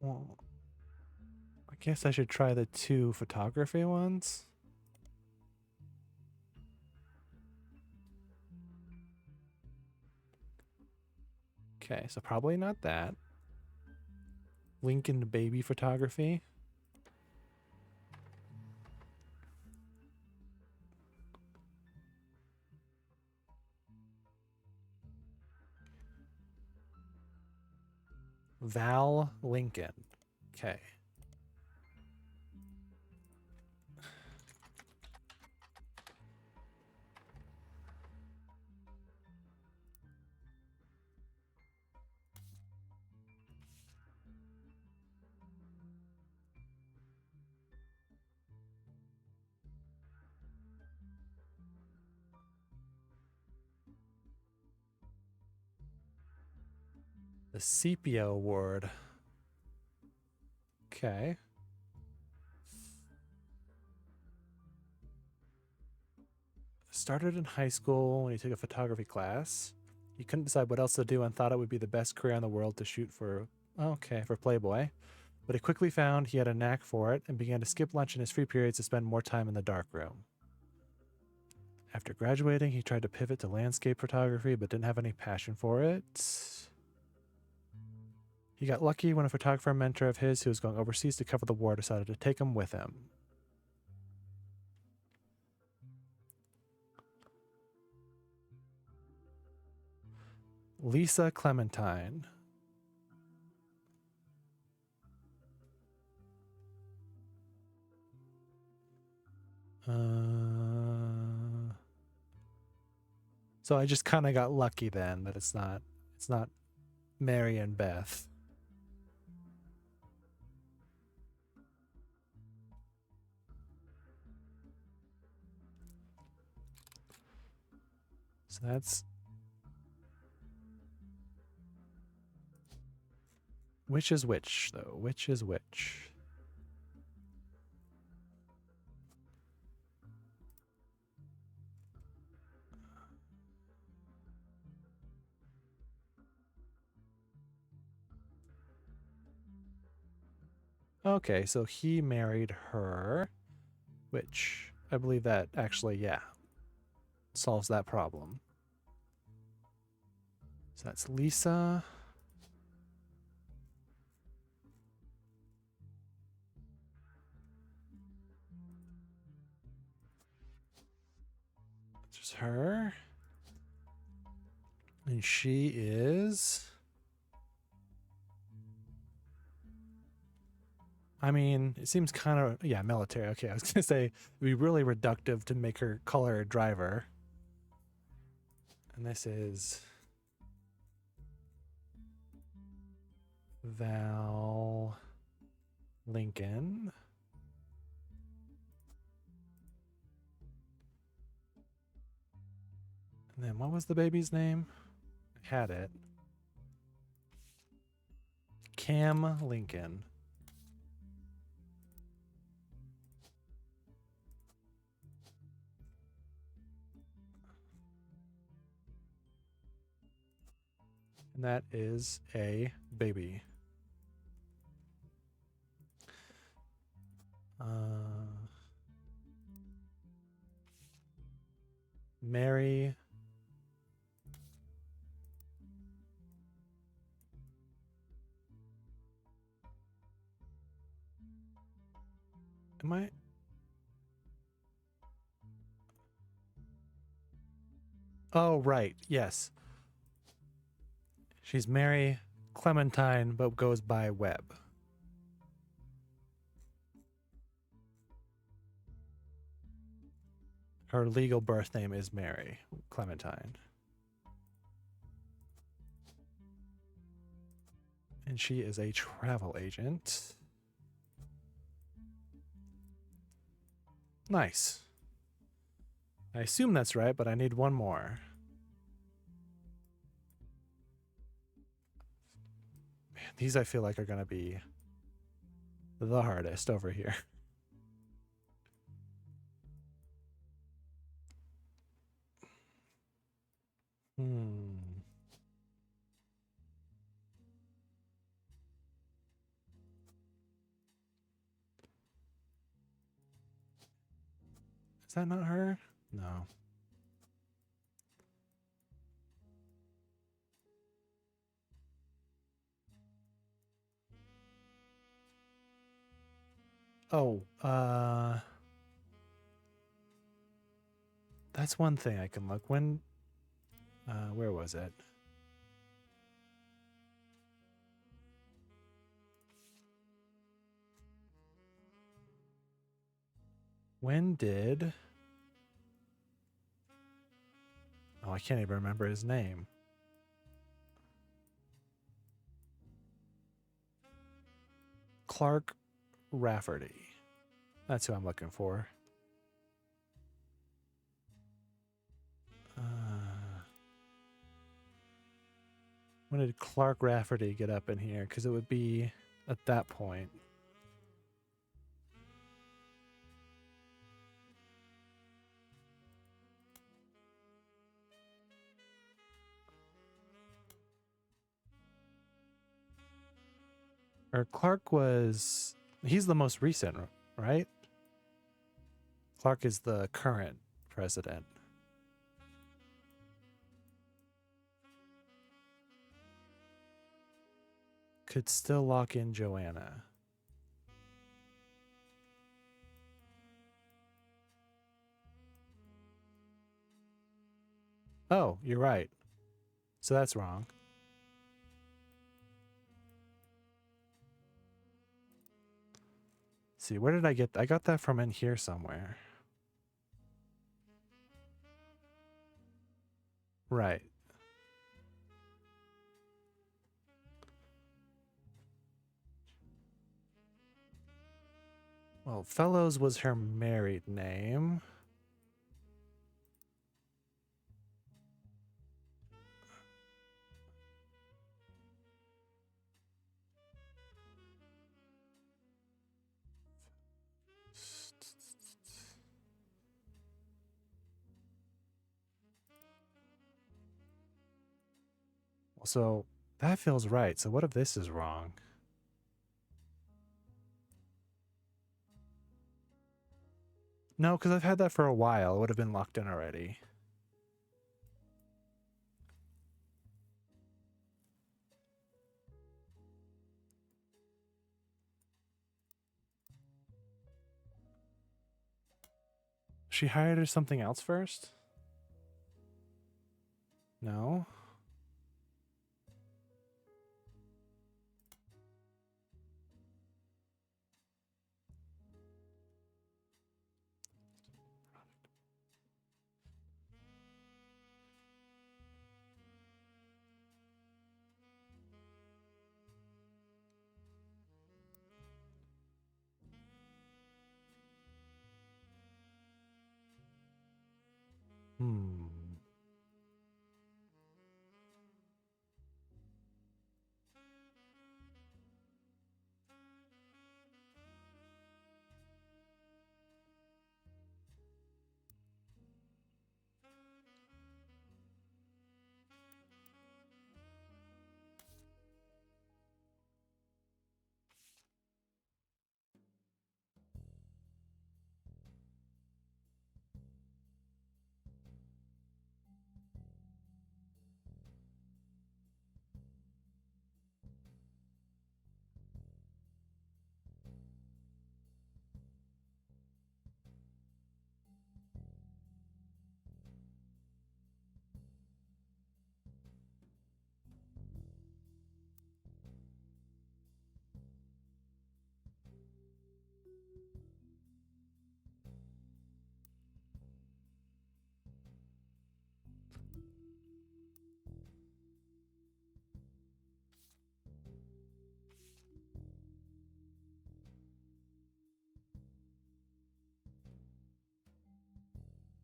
Well, I guess I should try the 2 photography ones. Okay, so probably not that. Lincoln baby photography. Val Lincoln. Okay. The Sepia Award. Okay. Started in high school when he took a photography class. He couldn't decide what else to do and thought it would be the best career in the world to shoot for, for Playboy. But he quickly found he had a knack for it and began to skip lunch in his free periods to spend more time in the darkroom. After graduating, he tried to pivot to landscape photography but didn't have any passion for it. He got lucky when a photographer mentor of his who was going overseas to cover the war decided to take him with him. Lisa Clementine. So I just kind of got lucky then that it's not Mary and Beth. So that's which is which though? Which is which? Okay, so he married her, which I believe that actually, yeah, solves that problem. So that's Lisa. There's her. And she is... I mean, it seems kind of, yeah, military. Okay, I was going to say, it'd be really reductive to make her call her a driver. And this is Val Lincoln. And then what was the baby's name? I had it. Cam Lincoln. And that is a baby. Mary. Am I? Oh, right. Yes. She's Mary Clementine, but goes by Webb. Her legal birth name is Mary Clementine. And she is a travel agent. Nice. I assume that's right, but I need one more. Man, these I feel like are going to be the hardest over here. Is that not her? No. Oh, that's one thing I can look. When, where was it? When did... Oh, I can't even remember his name. Clark Rafferty. That's who I'm looking for. When did Clark Rafferty get up in here? Because it would be at that point. Or Clark was... He's the most recent, right? Clark is the current president. Could still lock in Joanna. Oh, you're right. So that's wrong. Let's see, where did I get... I got that from in here somewhere. Right. Well, Fellows was her married name. So that feels right. So what if this is wrong? No, because I've had that for a while. It would have been locked in already. She hired her something else first? No. Hmm.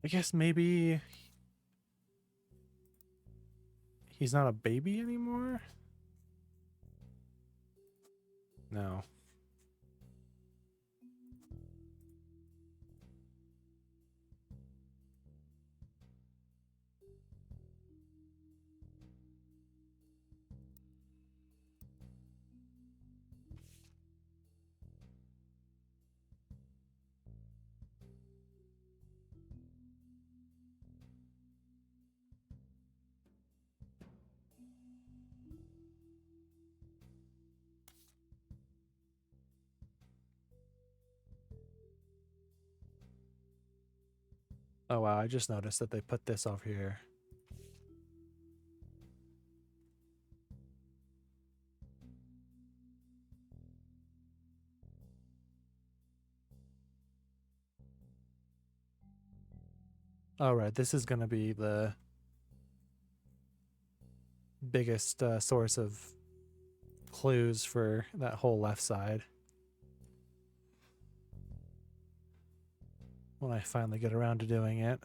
I guess maybe he's not a baby anymore? No. Oh wow, I just noticed that they put this over here. All right, this is going to be the biggest source of clues for that whole left side. When I finally get around to doing it.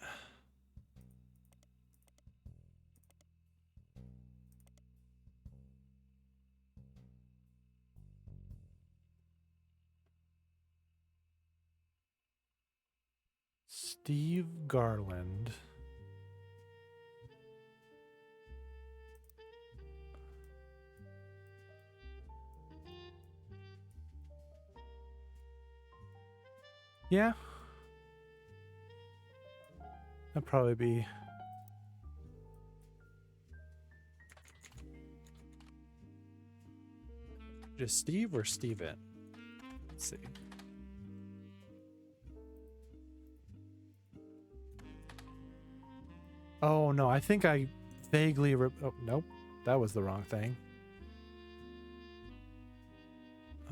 Steve Garland. Yeah. That'd probably be... Just Steve or Steven? Let's see. Oh, no, I think I vaguely... oh, nope. That was the wrong thing.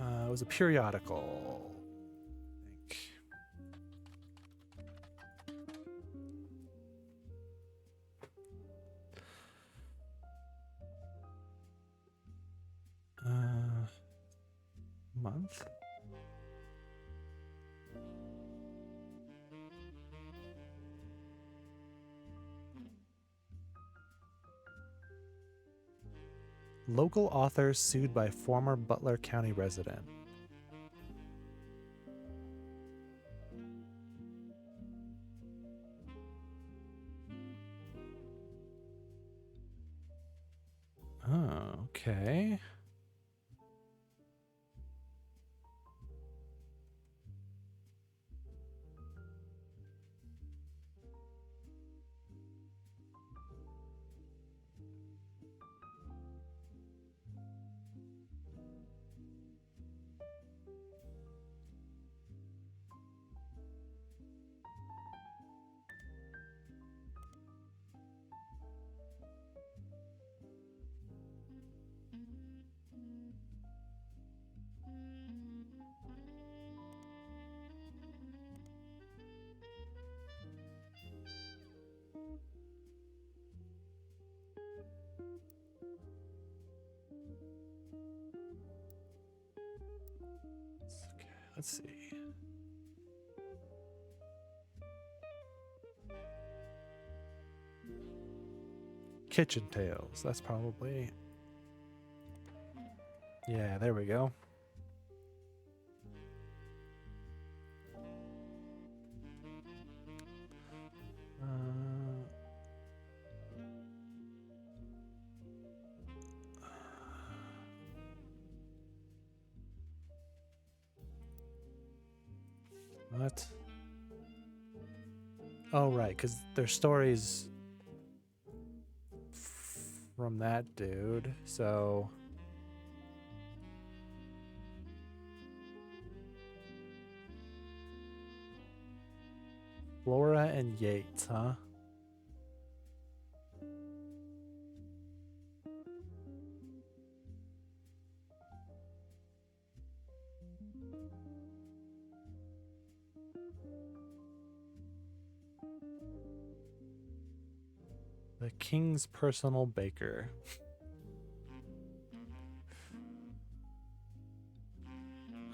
It was a periodical. I think. Month? Local author sued by former Butler County resident. Oh, okay. Let's see. Kitchen Tales. That's probably... Yeah, there we go. What? Oh, right, because there's stories from that dude, so... Flora and Yates, huh? The King's Personal Baker.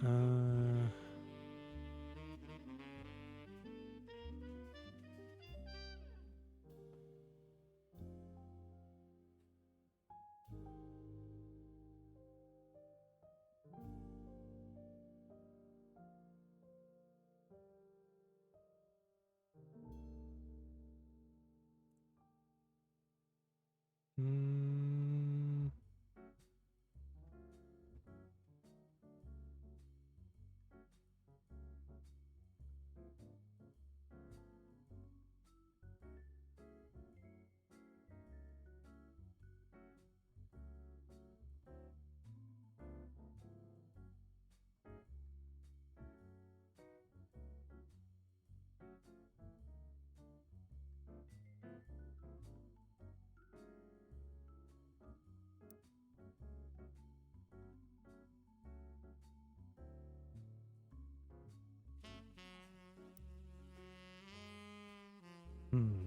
Uh... Mm, Hmm.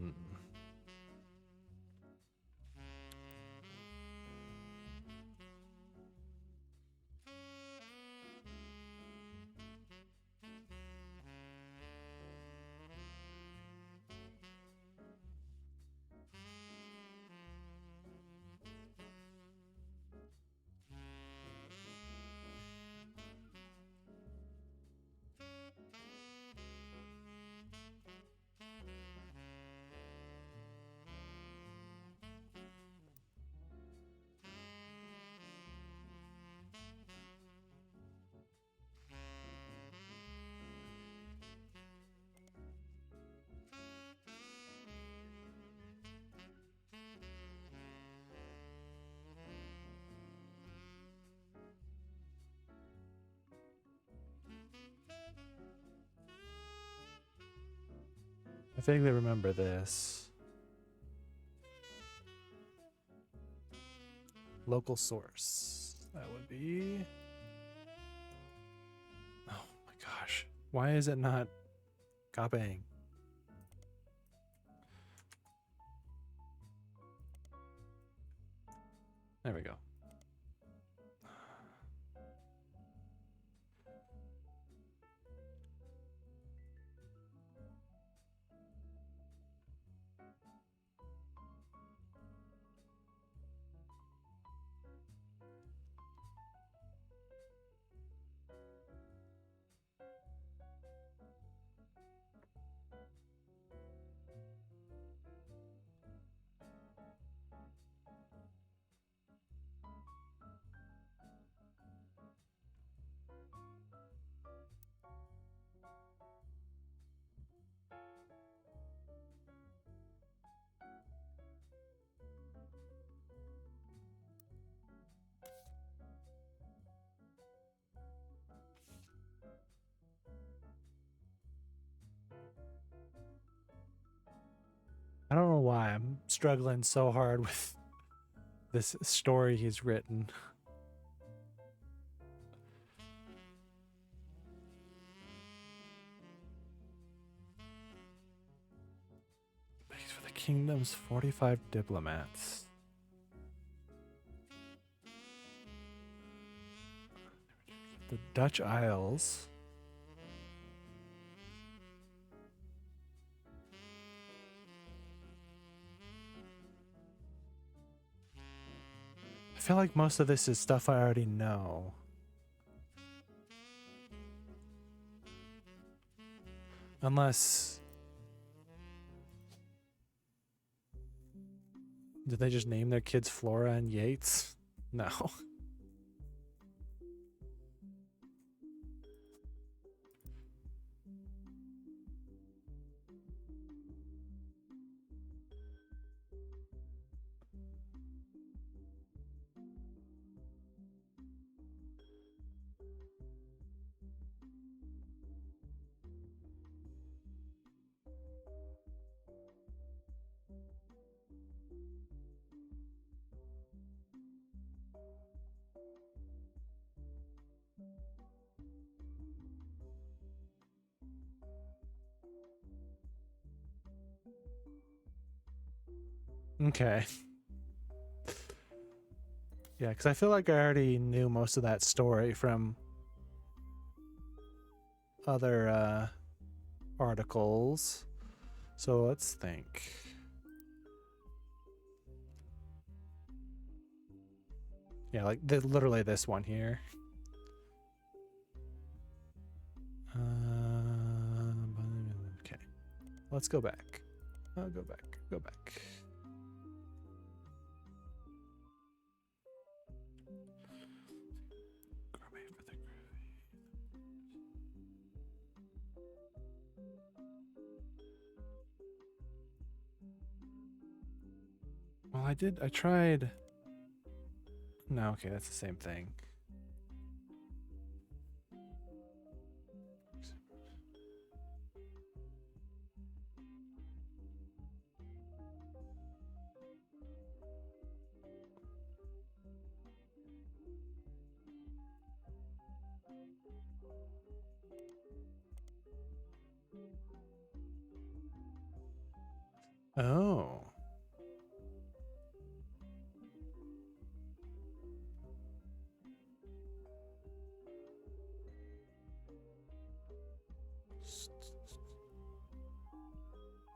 I vaguely remember this. Local source. That would be... Oh my gosh. Why is it not copying? There we go. I don't know why I'm struggling so hard with this story he's written. Thanks for the kingdom's 45 diplomats. The Dutch Isles. I feel like most of this is stuff I already know. Unless... Did they just name their kids Flora and Yates? No. Okay. Yeah, because I feel like I already knew most of that story from other articles. So let's think. Yeah, like literally this one here. Okay. Let's go back. I'll go back. Go back. Well, I tried. No, okay, that's the same thing. Oh.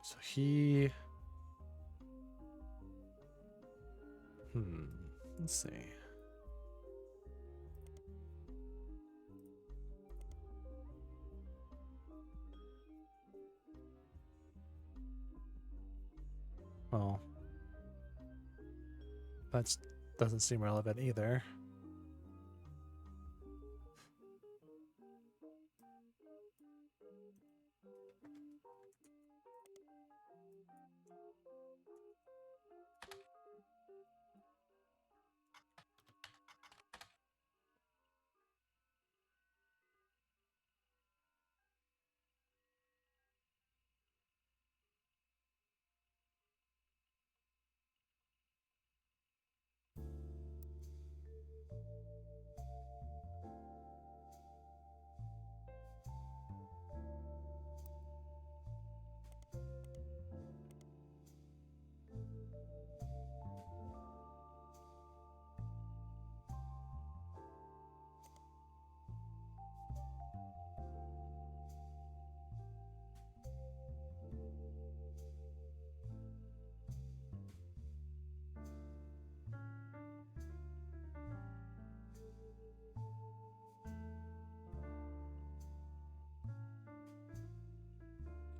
So he... Let's see. Well, that doesn't seem relevant either.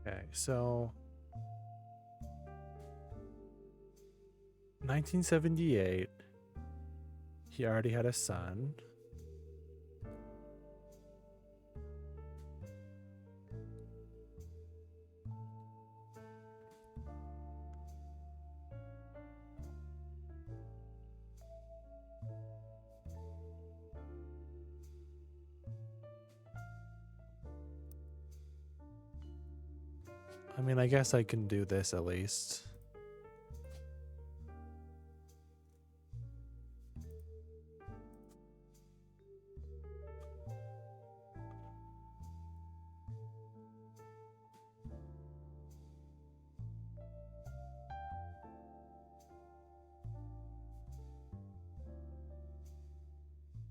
Okay, so 1978, he already had a son. I mean, I guess I can do this at least.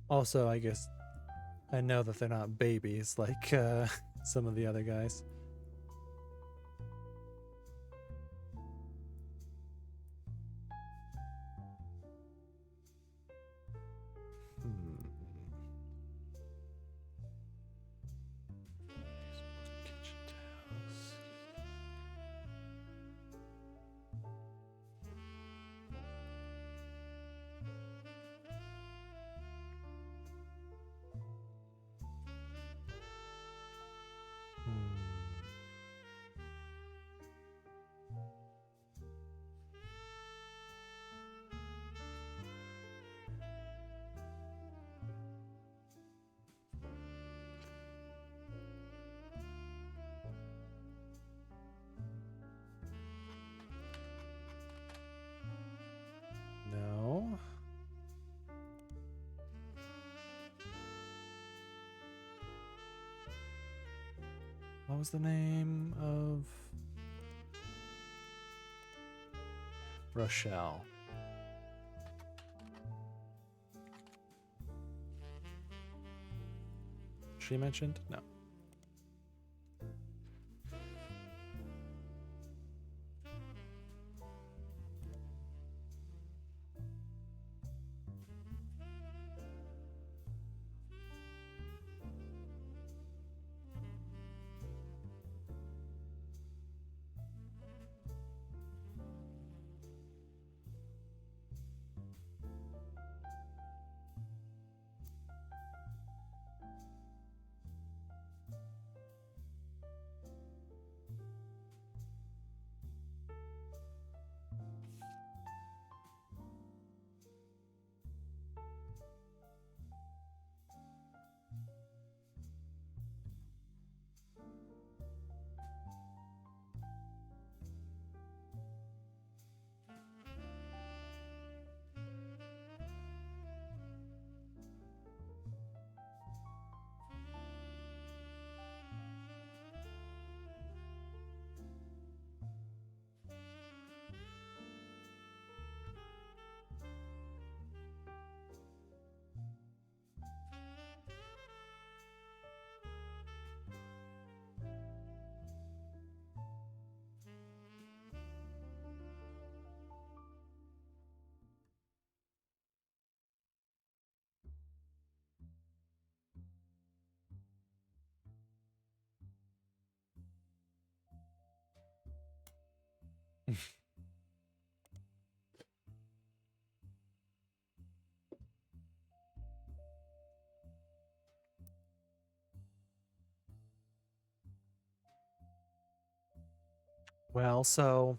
Also, I guess I know that they're not babies like some of the other guys. Hmm. Kitchen towels. No. What was the name of Rochelle? She mentioned? No. Well, so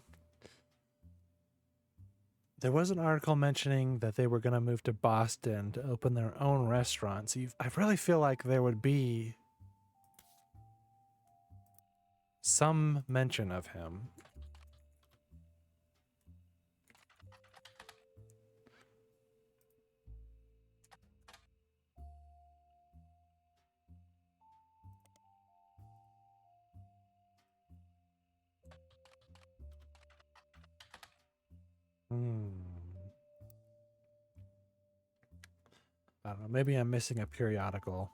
there was an article mentioning that they were going to move to Boston to open their own restaurants. I really feel like there would be some mention of him. I don't know. Maybe I'm missing a periodical.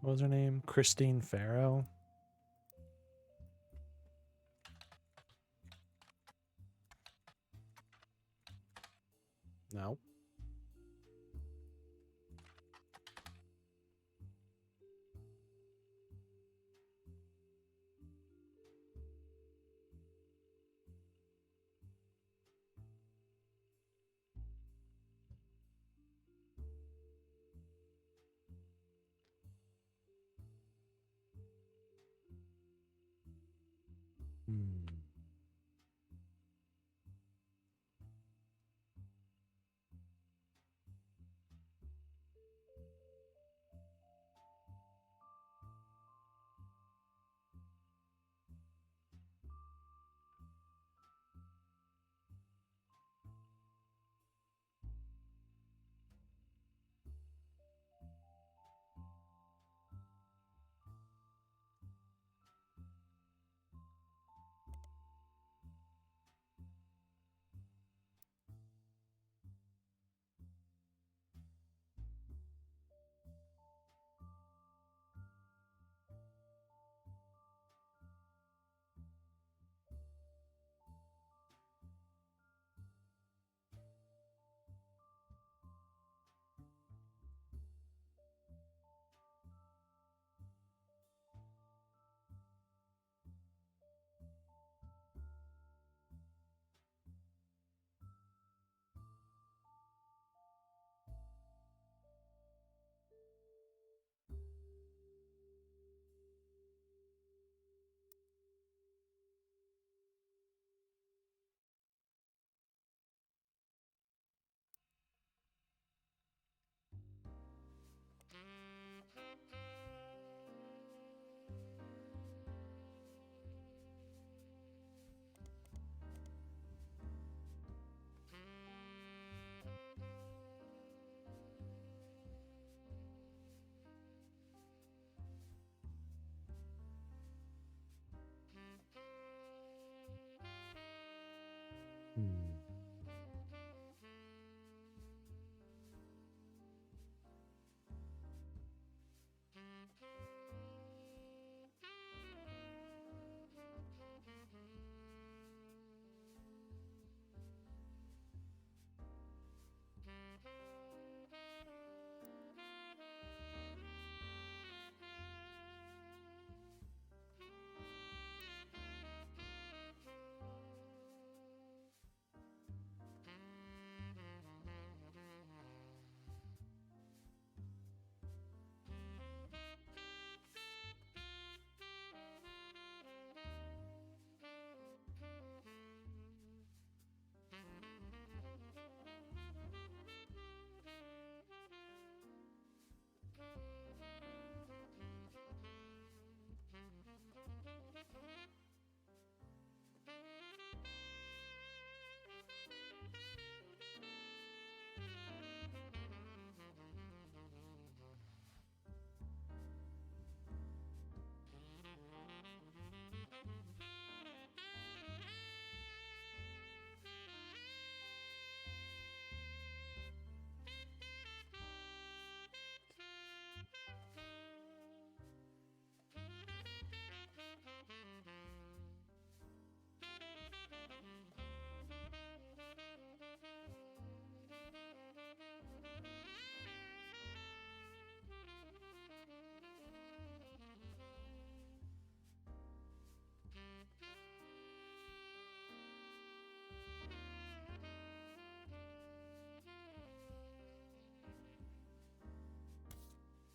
What was her name? Christine Farrow? No. Hmm.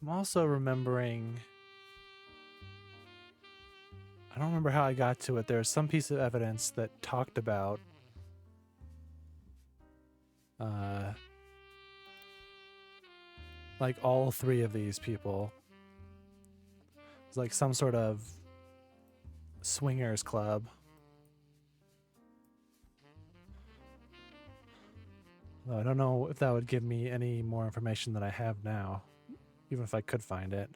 I'm also remembering... I don't remember how I got to it. There's some piece of evidence that talked about like all three of these people. It's like some sort of swingers club. Though I don't know if that would give me any more information than I have now, even if I could find it.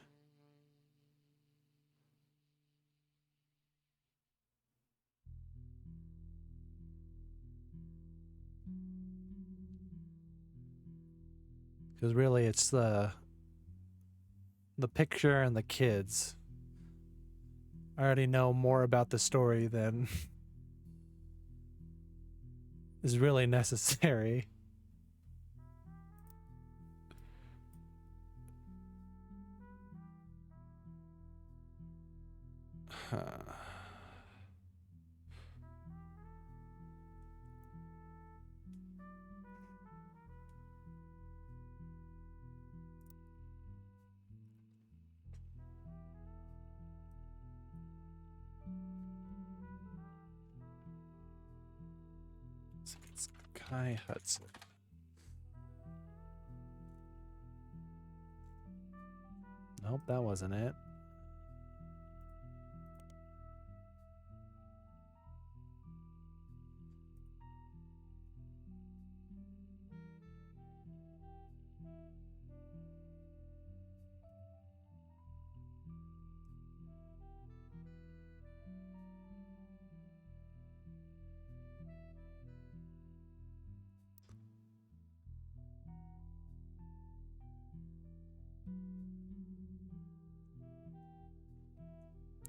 Because really it's the picture and the kids. I already know more about the story than is really necessary. It's Kai Hudson. Nope, that wasn't it.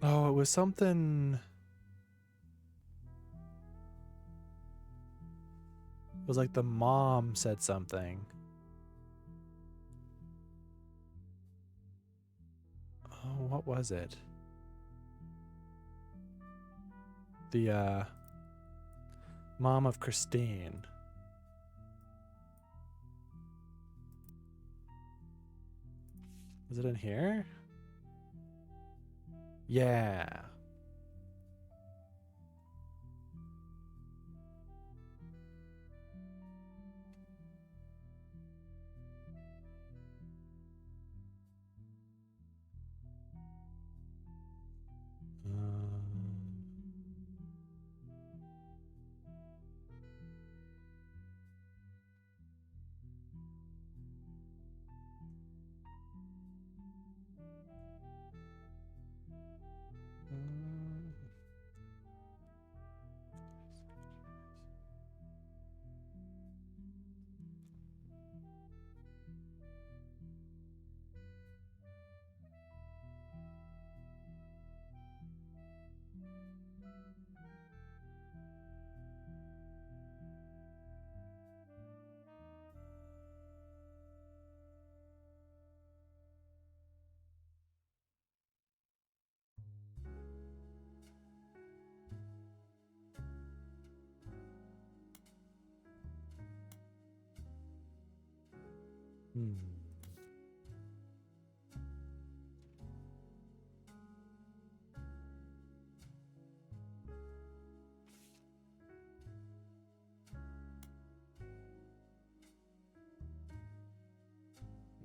Oh, it was something... It was like the mom said something. Oh, what was it? The mom of Christine. Is it in here? Yeah.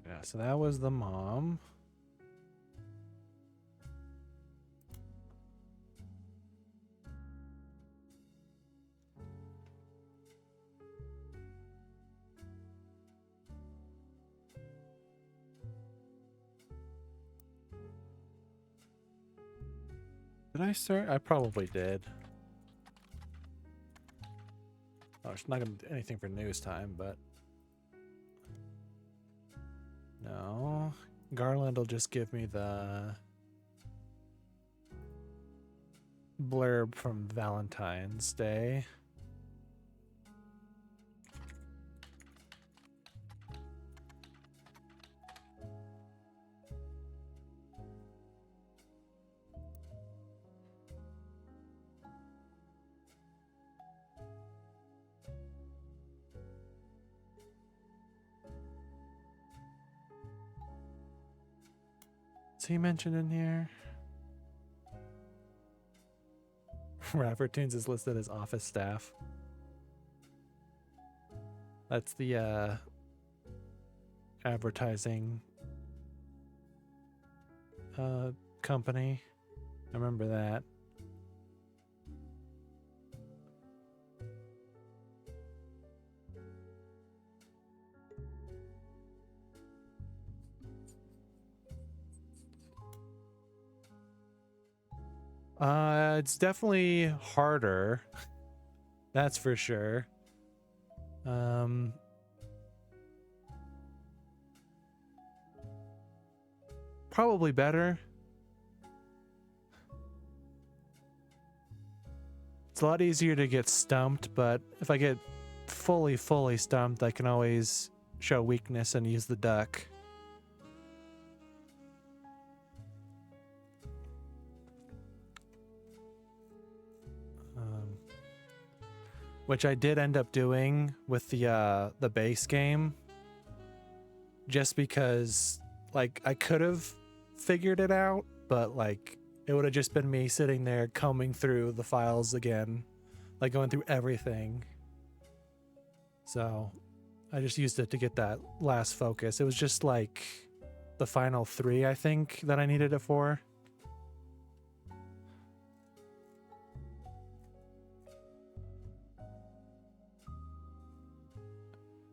Yeah, so that was the mom. Did I start? I probably did. Oh, it's not going to do anything for news time, but... No. Garland will just give me the blurb from Valentine's Day. What's he mentioned in here? Raffertoons is listed as office staff. That's the advertising company. I remember that. It's definitely harder. That's for sure. Probably better. It's a lot easier to get stumped, but if I get fully stumped, I can always show weakness and use the duck. Which I did end up doing with the base game, just because like I could have figured it out, but like it would have just been me sitting there combing through the files again, like going through everything. So I just used it to get that last focus. It was just like the final 3, I think, that I needed it for.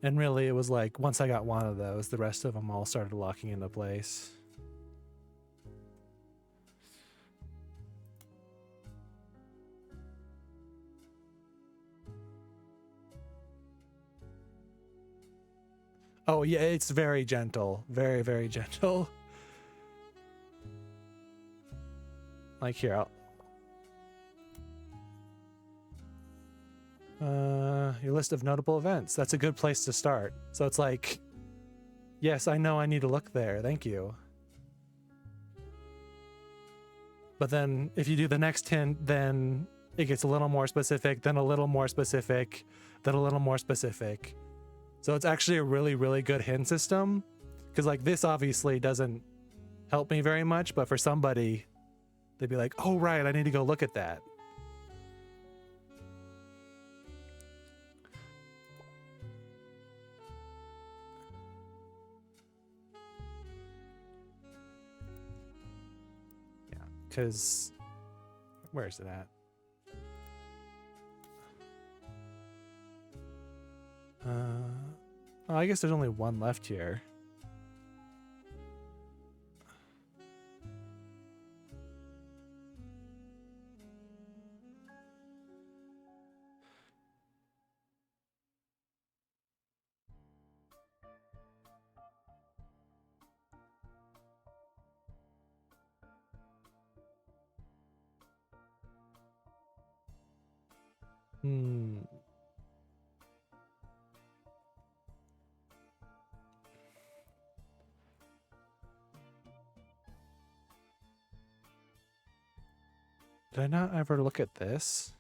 And really, it was like, once I got one of those, the rest of them all started locking into place. Oh, yeah, it's very gentle. Very, very gentle. Like, here, your list of notable events. That's a good place to start. So it's like, yes, I know I need to look there. Thank you. But then if you do the next hint, then it gets a little more specific, then a little more specific, then a little more specific. So it's actually a really, really good hint system. Because like this obviously doesn't help me very much, but for somebody, they'd be like, oh, right, I need to go look at that. Because where is it at? Oh, I guess there's only one left here. Did I not ever look at this?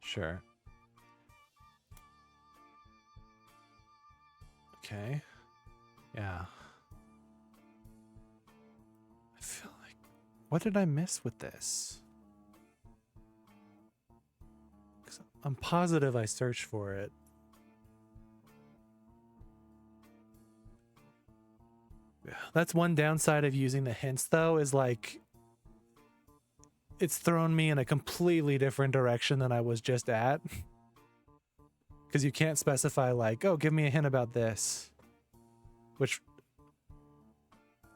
Sure. Okay. Yeah. I feel like... What did I miss with this? 'Cause I'm positive I searched for it. That's one downside of using the hints, though, is like... It's thrown me in a completely different direction than I was just at. Because you can't specify like, oh, give me a hint about this. Which,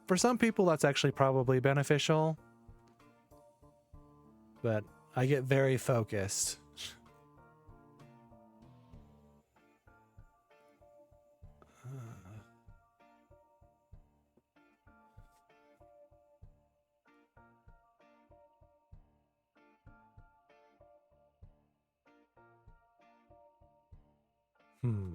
for some people, that's actually probably beneficial. But I get very focused. Hmm.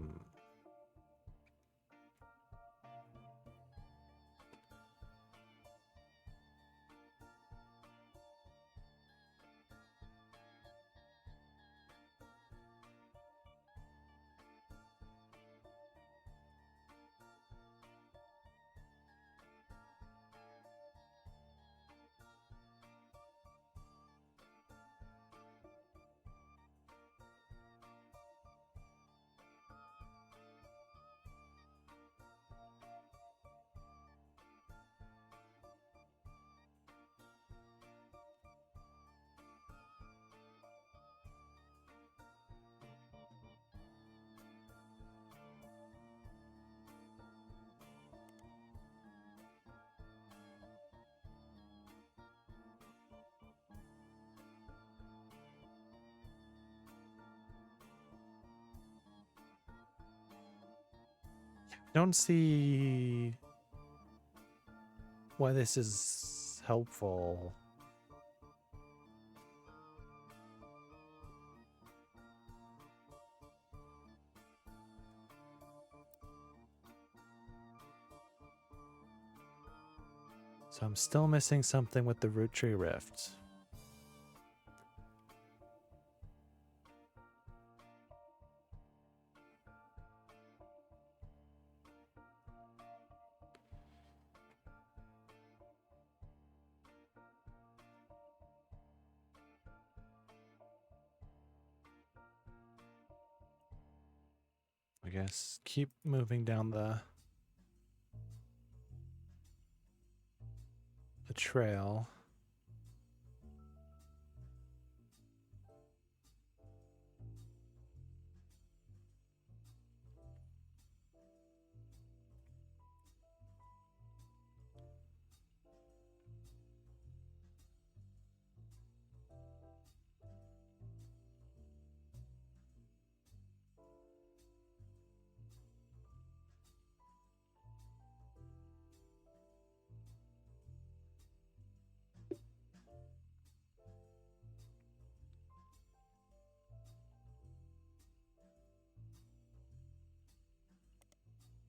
Don't see why this is helpful. So I'm still missing something with the root tree rift. I guess keep moving down the trail.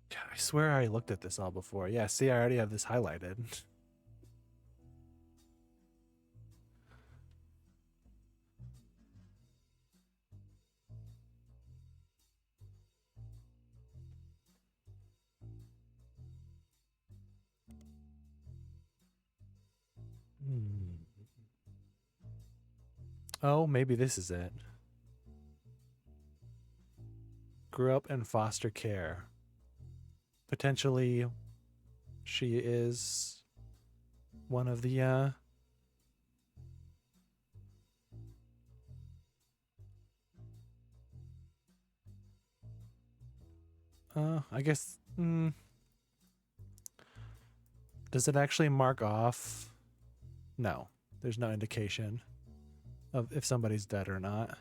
God, I swear I looked at this all before. Yeah, see, I already have this highlighted. Hmm. Oh, maybe this is it. Grew up in foster care. Potentially, she is one of the, I guess, does it actually mark off? No, there's no indication of if somebody's dead or not.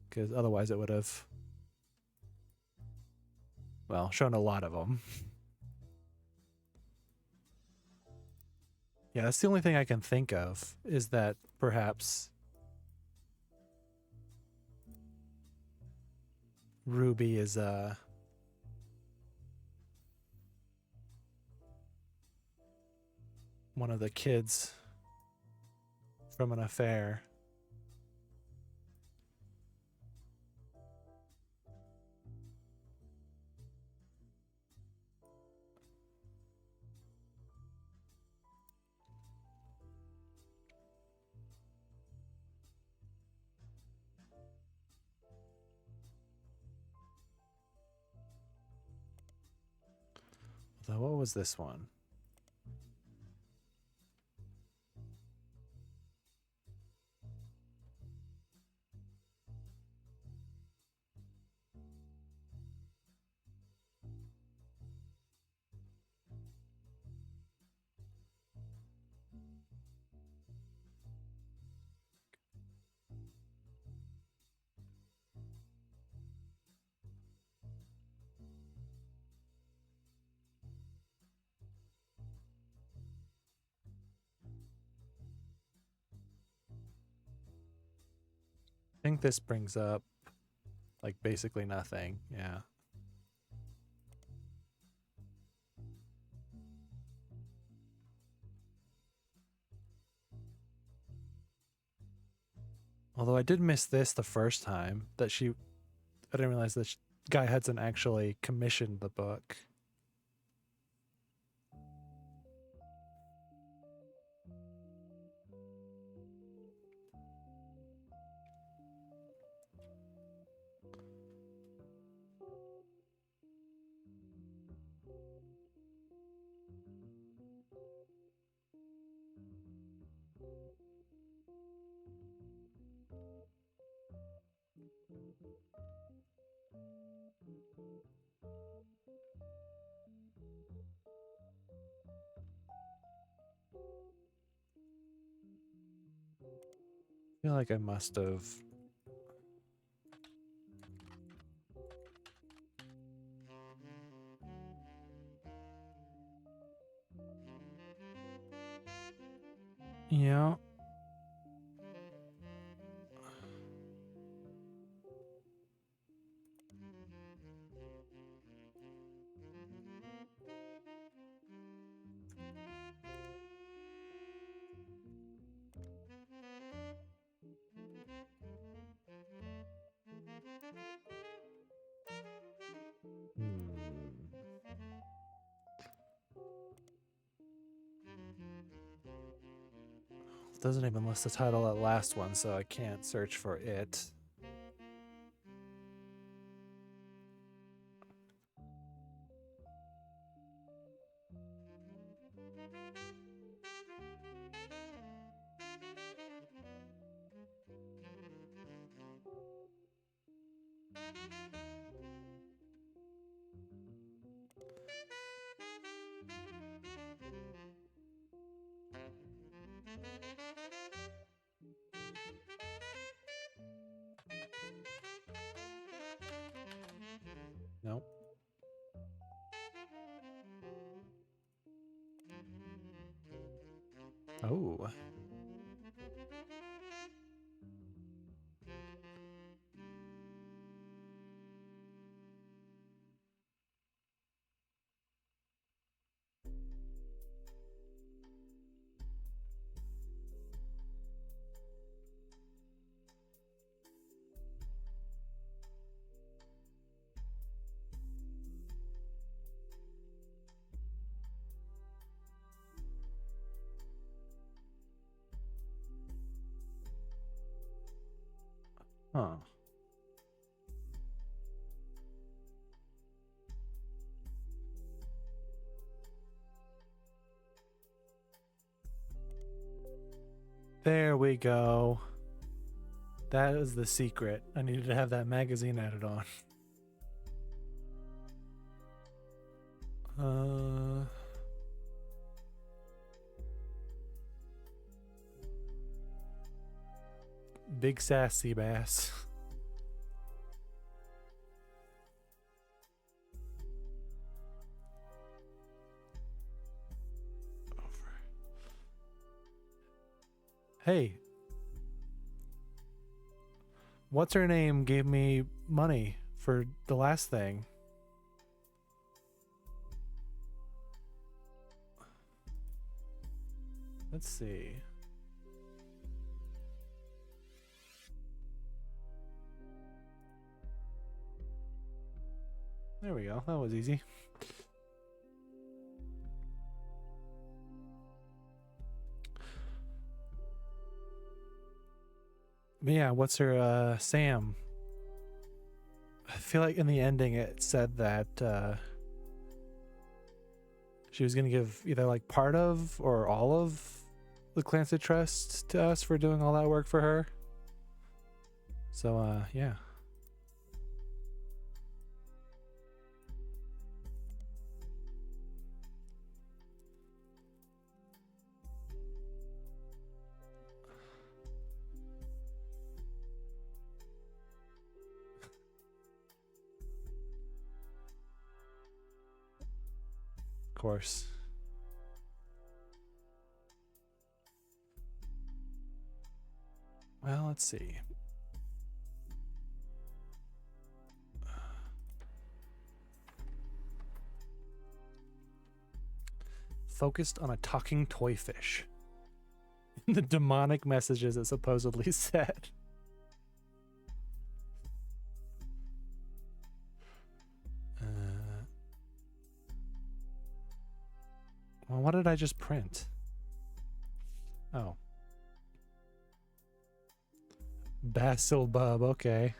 Because otherwise it would have, well, shown a lot of them. Yeah, that's the only thing I can think of, is that perhaps Ruby is one of the kids from an affair. So what was this one? I think this brings up Like basically nothing. Yeah. Although I did miss this the first time that I didn't realize that Guy Hudson actually commissioned the book. I feel like I must have. Yeah. It doesn't even list the title of that last one, so I can't search for it. Nope. Oh. Huh. There we go. That is the secret. I needed to have that magazine added on. Big sass sea bass. Hey, what's her name gave me money for the last thing? Let's see. There we go. That was easy. But yeah, what's her Sam? I feel like in the ending it said that she was gonna give either like part of or all of the Clancy Trust to us for doing all that work for her. So yeah. Of course. Well, let's see. focused on a talking toy fish. The demonic messages it supposedly said. Well, what did I just print? Oh. Basil Bub, okay.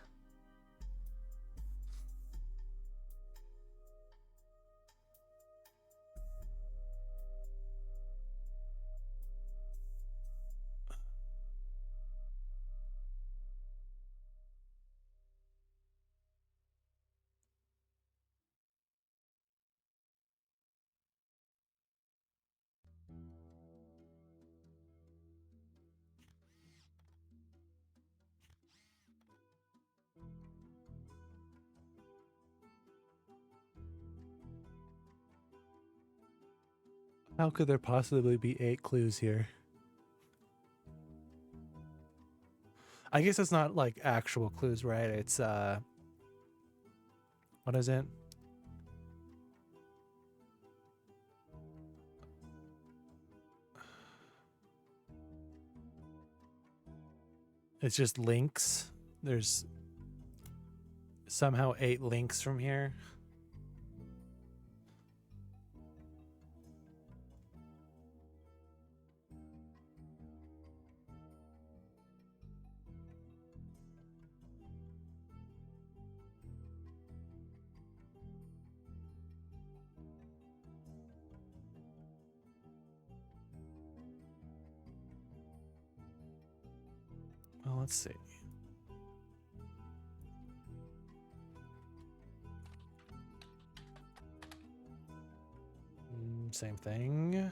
How could there possibly be 8 clues here? I guess it's not like actual clues, right? It's what is it? It's just links. There's somehow 8 links from here. Well, let's see. Same thing.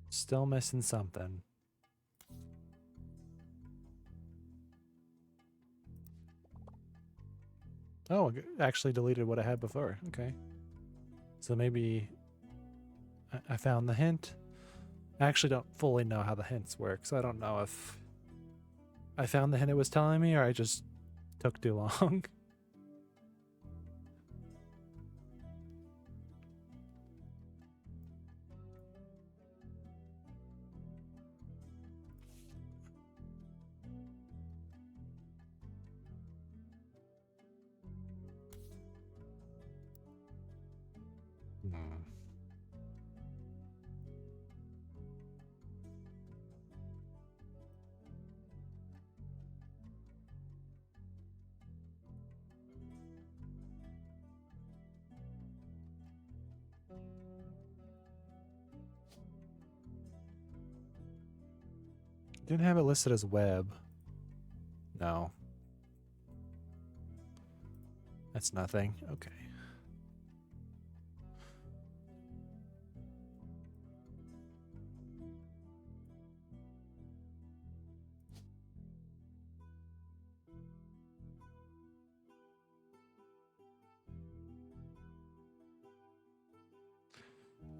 Still missing something. Oh, it actually deleted what I had before. Okay. So maybe I found the hint. I actually don't fully know how the hints work, so I don't know if I found the hint it was telling me or I just took too long. Didn't have it listed as web. No. That's nothing. Okay.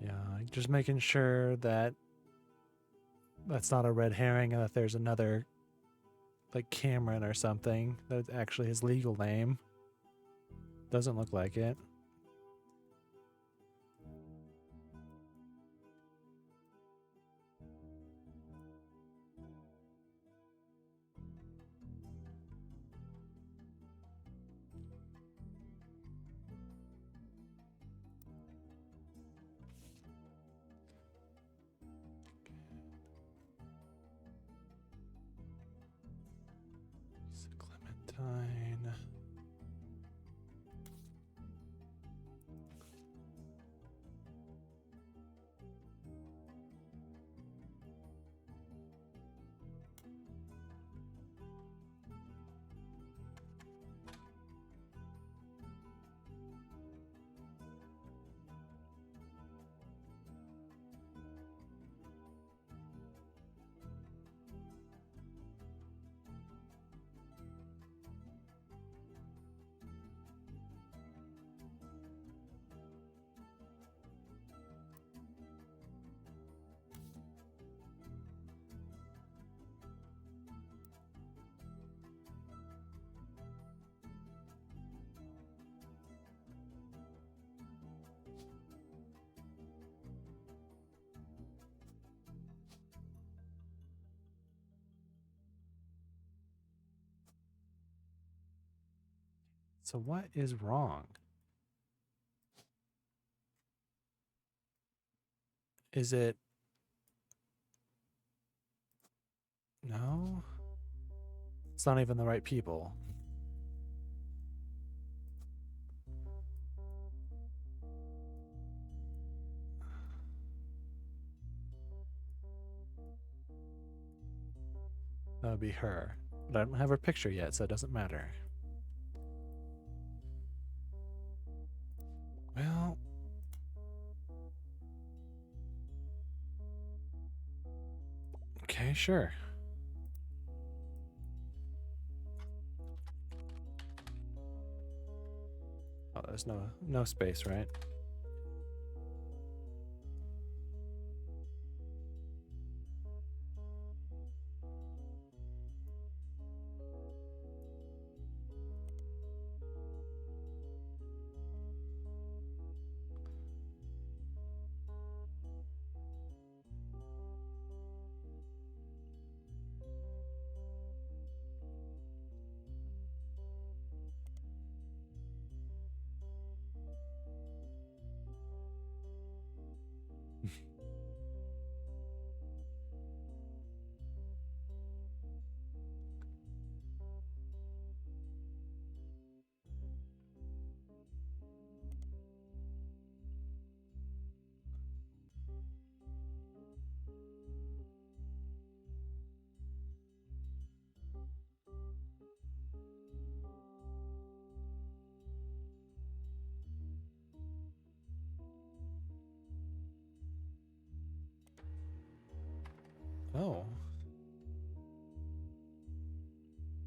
Yeah, just making sure that that's not a red herring and that there's another, like, Cameron or something. That's actually his legal name. Doesn't look like it. Clementine. So what is wrong? Is it... No? It's not even the right people. That would be her. But I don't have her picture yet, so it doesn't matter. Well... Okay, sure. Oh, there's no space, right? Oh.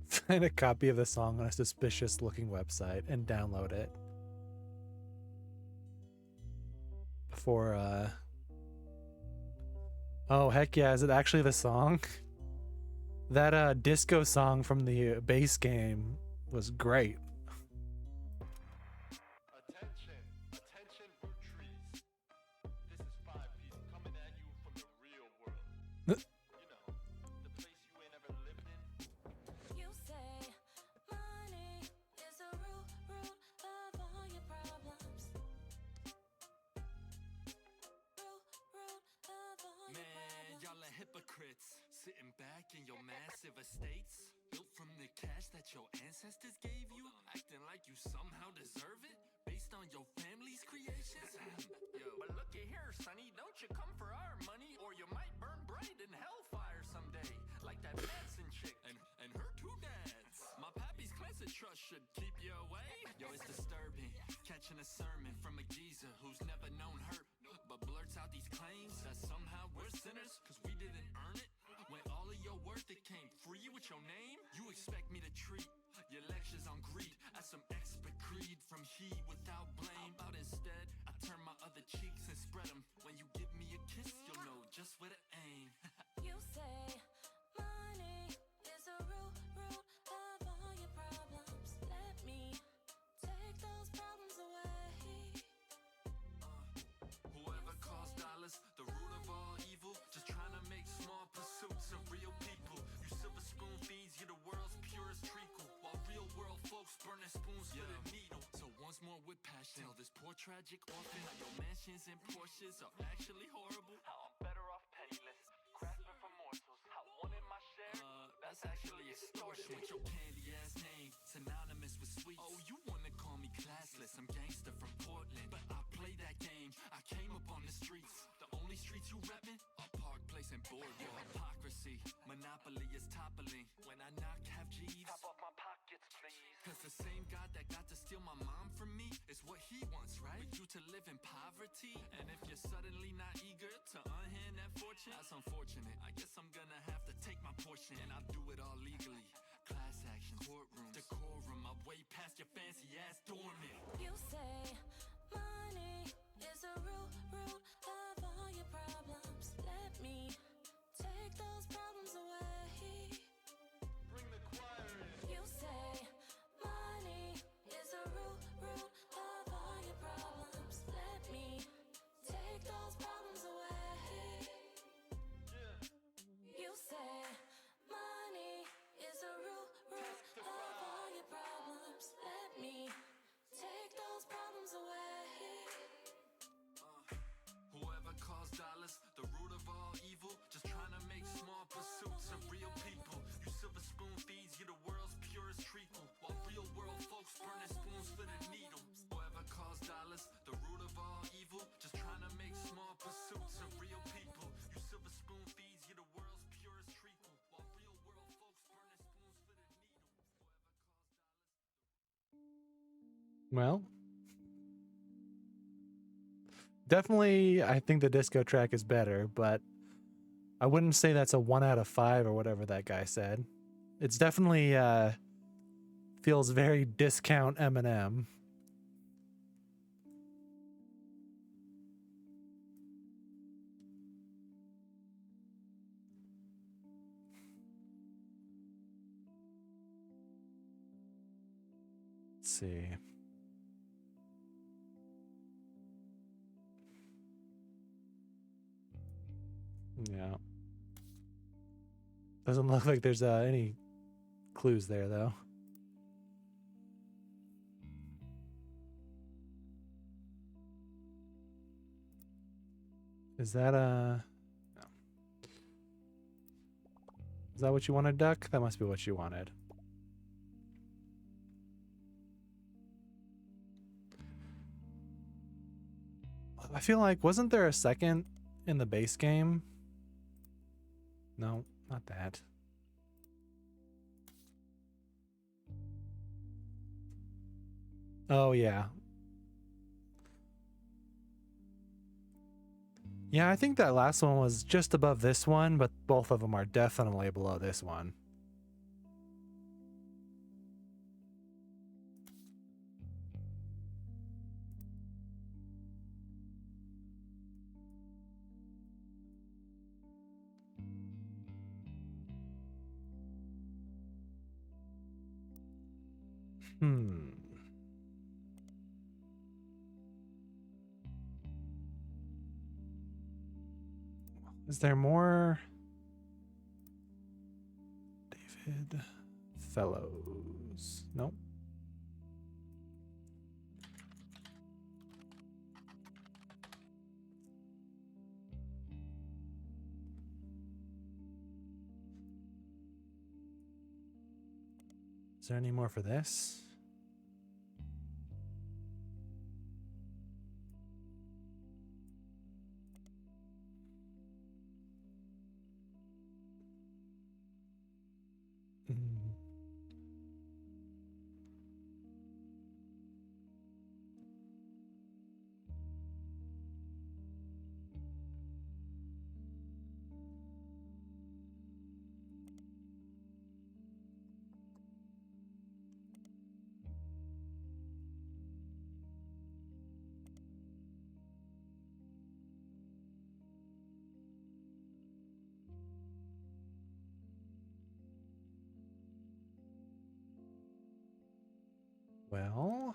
Find a copy of the song on a suspicious looking website and download it. Before, Oh, heck yeah, is it actually the song? That, disco song from the base game was great. Attention, attention, Roottrees. This is 5-piece coming at you from the real world. You know, the place you ain't ever lived in. You say money is the root of all your problems. Root of all your Man, problems. y'all are hypocrites. Sitting back in your massive estates, built from the cash that your ancestors gave you, acting like you somehow deserve it, based on your family's creations. Yo. But looky here, sonny, don't you come for our money, or you might burn bright in hellfire someday, like that Manson chick. And her two dads. My pappy's cleansing trust should keep you away. Yo, it's disturbing, catching a sermon from a geezer who's never known hurt, but blurts out these claims that somehow we're sinners cause we didn't earn it. When all of your worth it came free with your name, you expect me to treat your lectures on greed as some expert creed from he without blame. How about instead I turn my other cheeks and spread them? When you give me a kiss, you'll know just where to aim. You say money is the root of all your problems. Let me take those problems away. Whoever calls dollars the root of all evil, just trying to make small pursuits of real people. You silver spoon fiends, you're the world's purest treacle, while real world folks burning spoons for the needle. So once more with passion, tell this poor tragic orphan how your mansions and Porsches are actually horrible. How I'm better off penniless, grasping for morsels. How wanting my share, That's actually extortion. With your candy ass name, synonymous with sweets. Oh, you wanna call me classless? I'm gangster from Portland, but I play that game. I came up on the streets. The only streets you reppin' are Park Place and Boardwalk. Hypocrisy, monopoly is toppling. When I knock, have G's. top off my pockets, please. Cause the same God that got to steal my mom from me is what he wants, right? With you to live in poverty. And if you're suddenly not eager to unhand that fortune, that's unfortunate. I guess I'm gonna have to take my portion, and I'll do it all legally. Class action, courtrooms, decorum. I'm way past your fancy ass dormant. You say money is the root of all your problems. Let me take those problems away. Bring the choir in. You say money is the root of all your problems. Let me take those problems away. You say money is the root of all your problems. Let me Well, definitely, I think the disco track is better, but I wouldn't say that's a 1 out of 5 or whatever that guy said. It's definitely feels very discount Eminem. Let's see. Yeah. Doesn't look like there's any clues there, though. Is that no. Is that what you wanted, Duck? That must be what you wanted. I feel like, wasn't there a second in the base game? No, not that. Oh, yeah. Yeah, I think that last one was just above this one, but both of them are definitely below this one. Is there more? David Fellows. Nope. Is there any more for this? Mm. Well,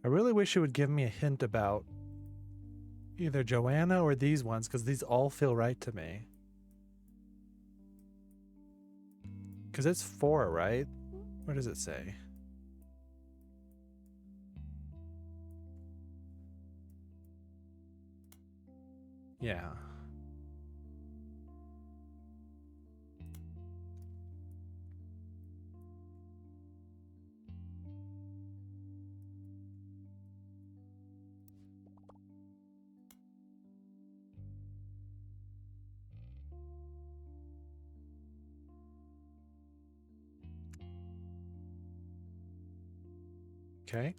I really wish it would give me a hint about either Joanna or these ones, because these all feel right to me. Because it's 4, right? What does it say? Yeah. Okay.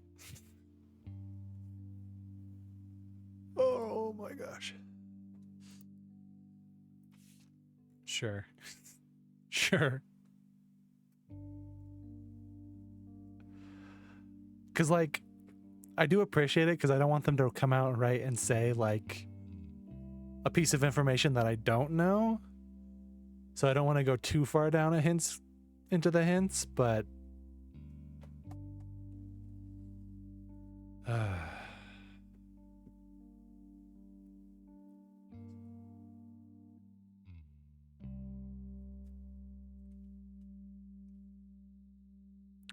Oh my gosh. Sure. Sure. Because, like, I do appreciate it because I don't want them to come out right and say, like, a piece of information that I don't know. So I don't want to go too far down into the hints, but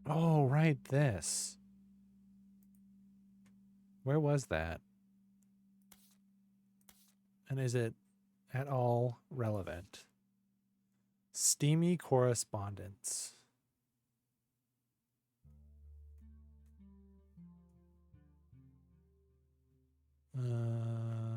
oh, right, this. Where was that? And is it at all relevant. Steamy correspondence. Hmm.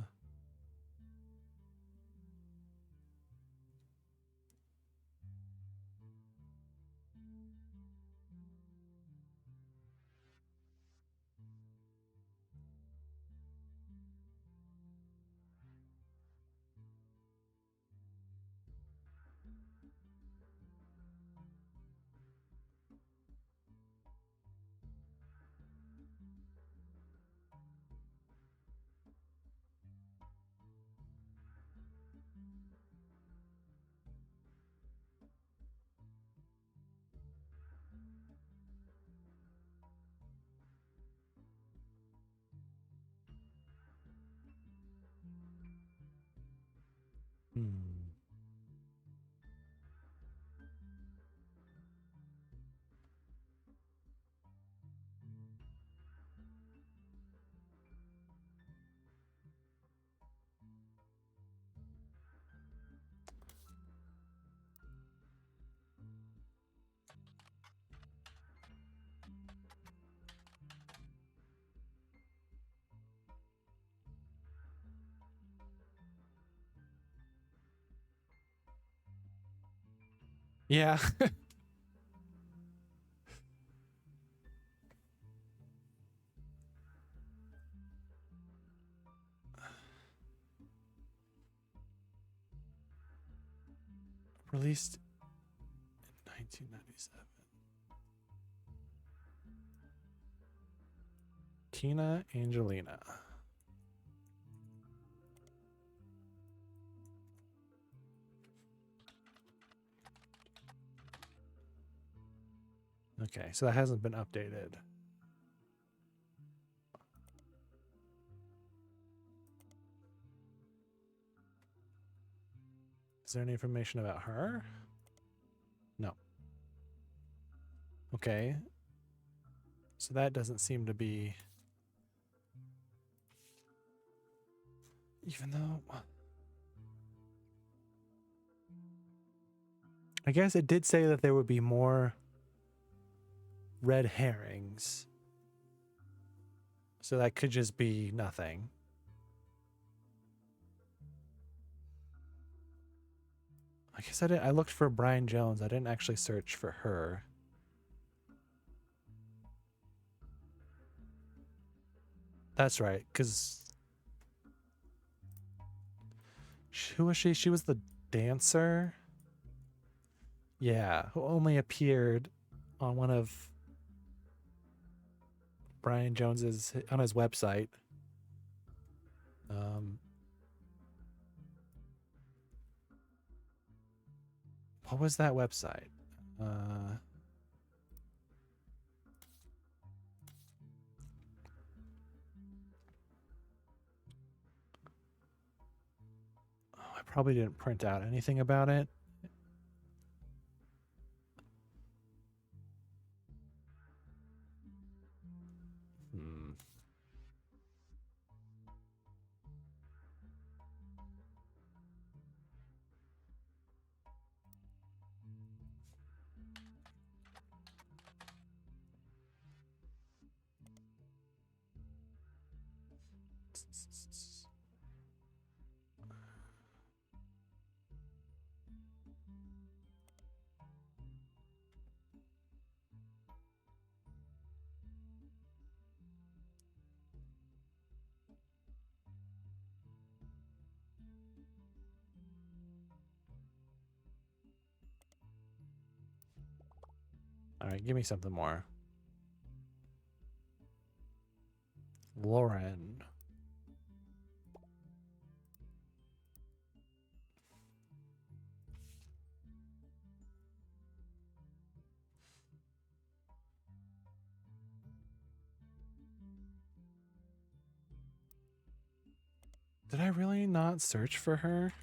Yeah. Released in 1997. Tina Angelina. Okay, so that hasn't been updated. Is there any information about her? No. Okay. So that doesn't seem to be... Even though... I guess it did say that there would be more red herrings. So that could just be nothing. I guess I looked for Brian Jones. I didn't actually search for her. That's right, because... Who was she? She was the dancer? Yeah, who only appeared on one of Brian Jones's... on his website. What was that website? Oh, I probably didn't print out anything about it. Hmm. All right, give me something more. Lauren. Did I really not search for her?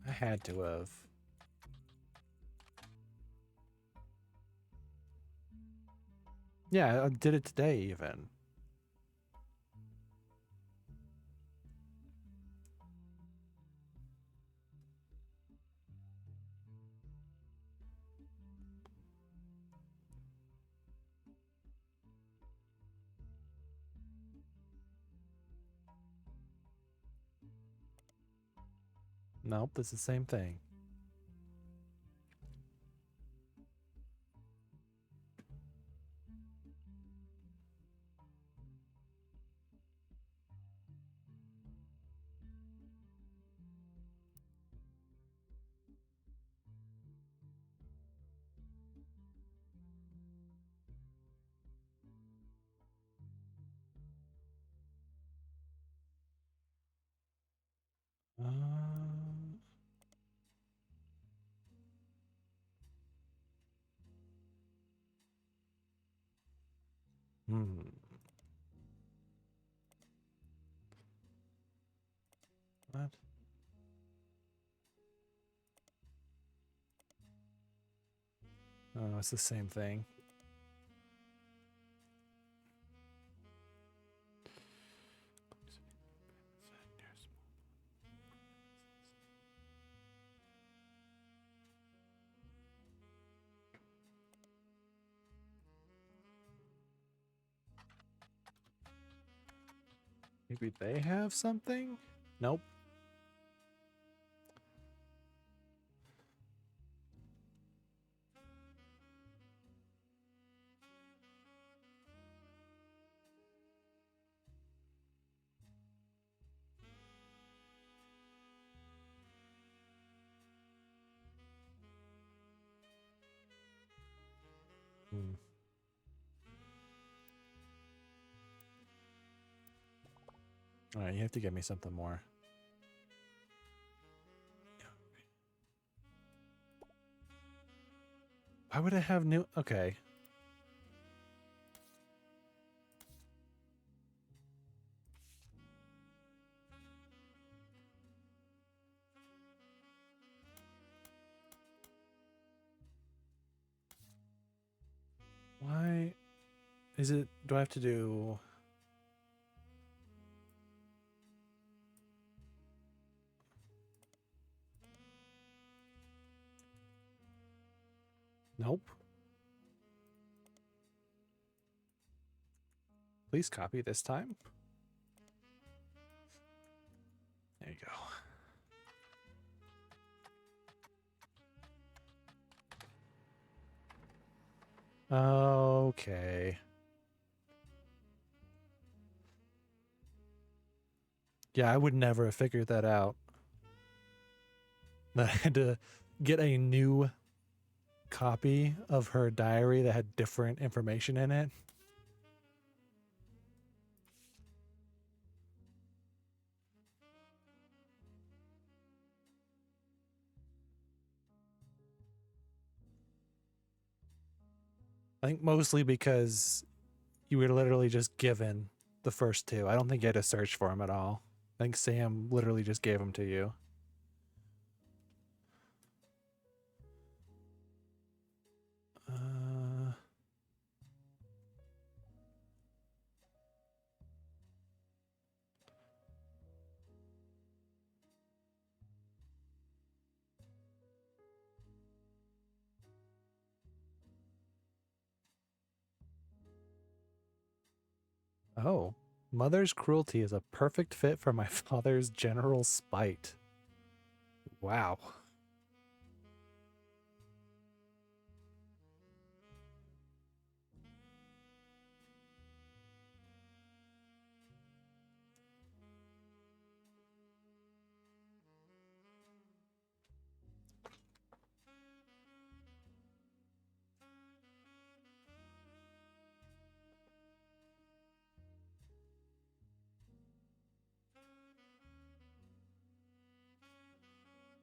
I had to have. Yeah, I did it today even. Nope, that's the same thing. Hmm. What? Oh, it's the same thing. Maybe they have something? Nope. Hmm. All right, you have to get me something more. Why would I have new? Okay. Why is it? Do I have to do? Nope. Please copy this time. There you go. Okay. Yeah, I would never have figured that out. That I had to get a new copy of her diary that had different information in it. I think mostly because you were literally just given the first two. I don't think you had to search for them at all. I think Sam literally just gave them to you. Uh, oh. Mother's cruelty is a perfect fit for my father's general spite. Wow.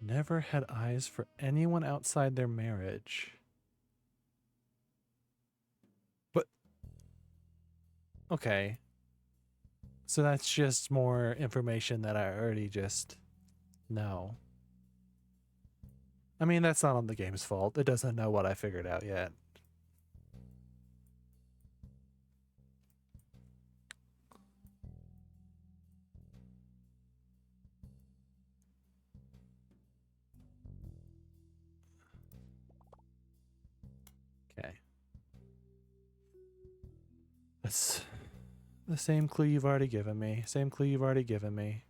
Never had eyes for anyone outside their marriage. But, okay. So that's just more information that I already just know. I mean, that's not on the game's fault. It doesn't know what I figured out yet. Okay. That's the same clue you've already given me. Same clue you've already given me.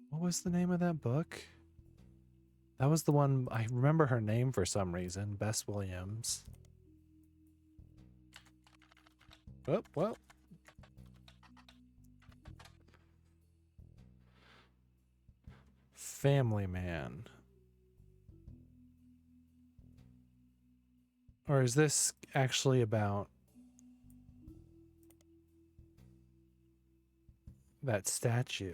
What was the name of that book? That was the one, I remember her name for some reason, Bess Williams. Oh, well. Family Man. Or is this actually about that statue?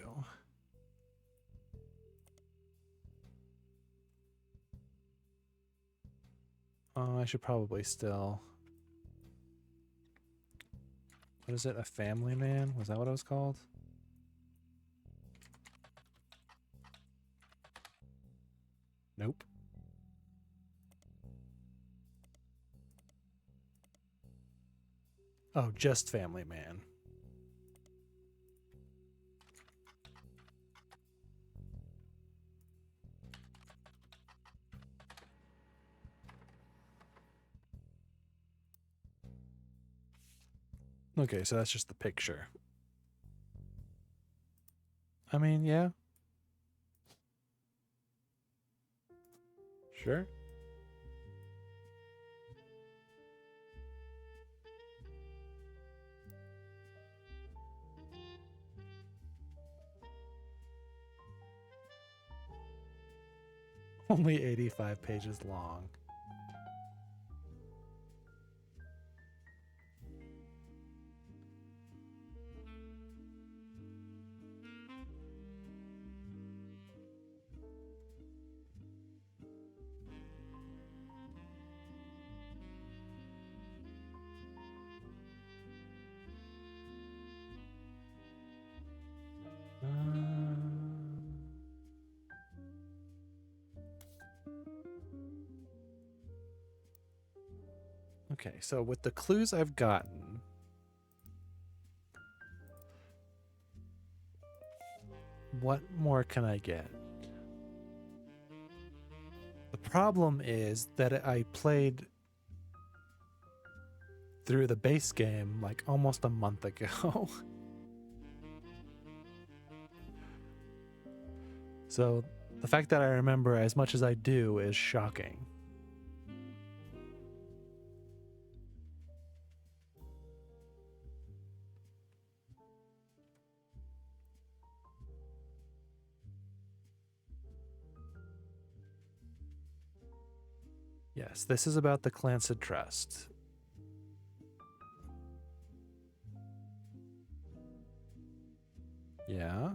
Oh, I should probably still... What is it? A Family Man? Was that what it was called? Nope. Oh, just Family Man. Okay, so that's just the picture. I mean, yeah. Sure. Only 85 pages long. Okay, so with the clues I've gotten, what more can I get? The problem is that I played through the base game like almost a month ago. So the fact that I remember as much as I do is shocking. Yes, this is about the Clancid Trust. Yeah.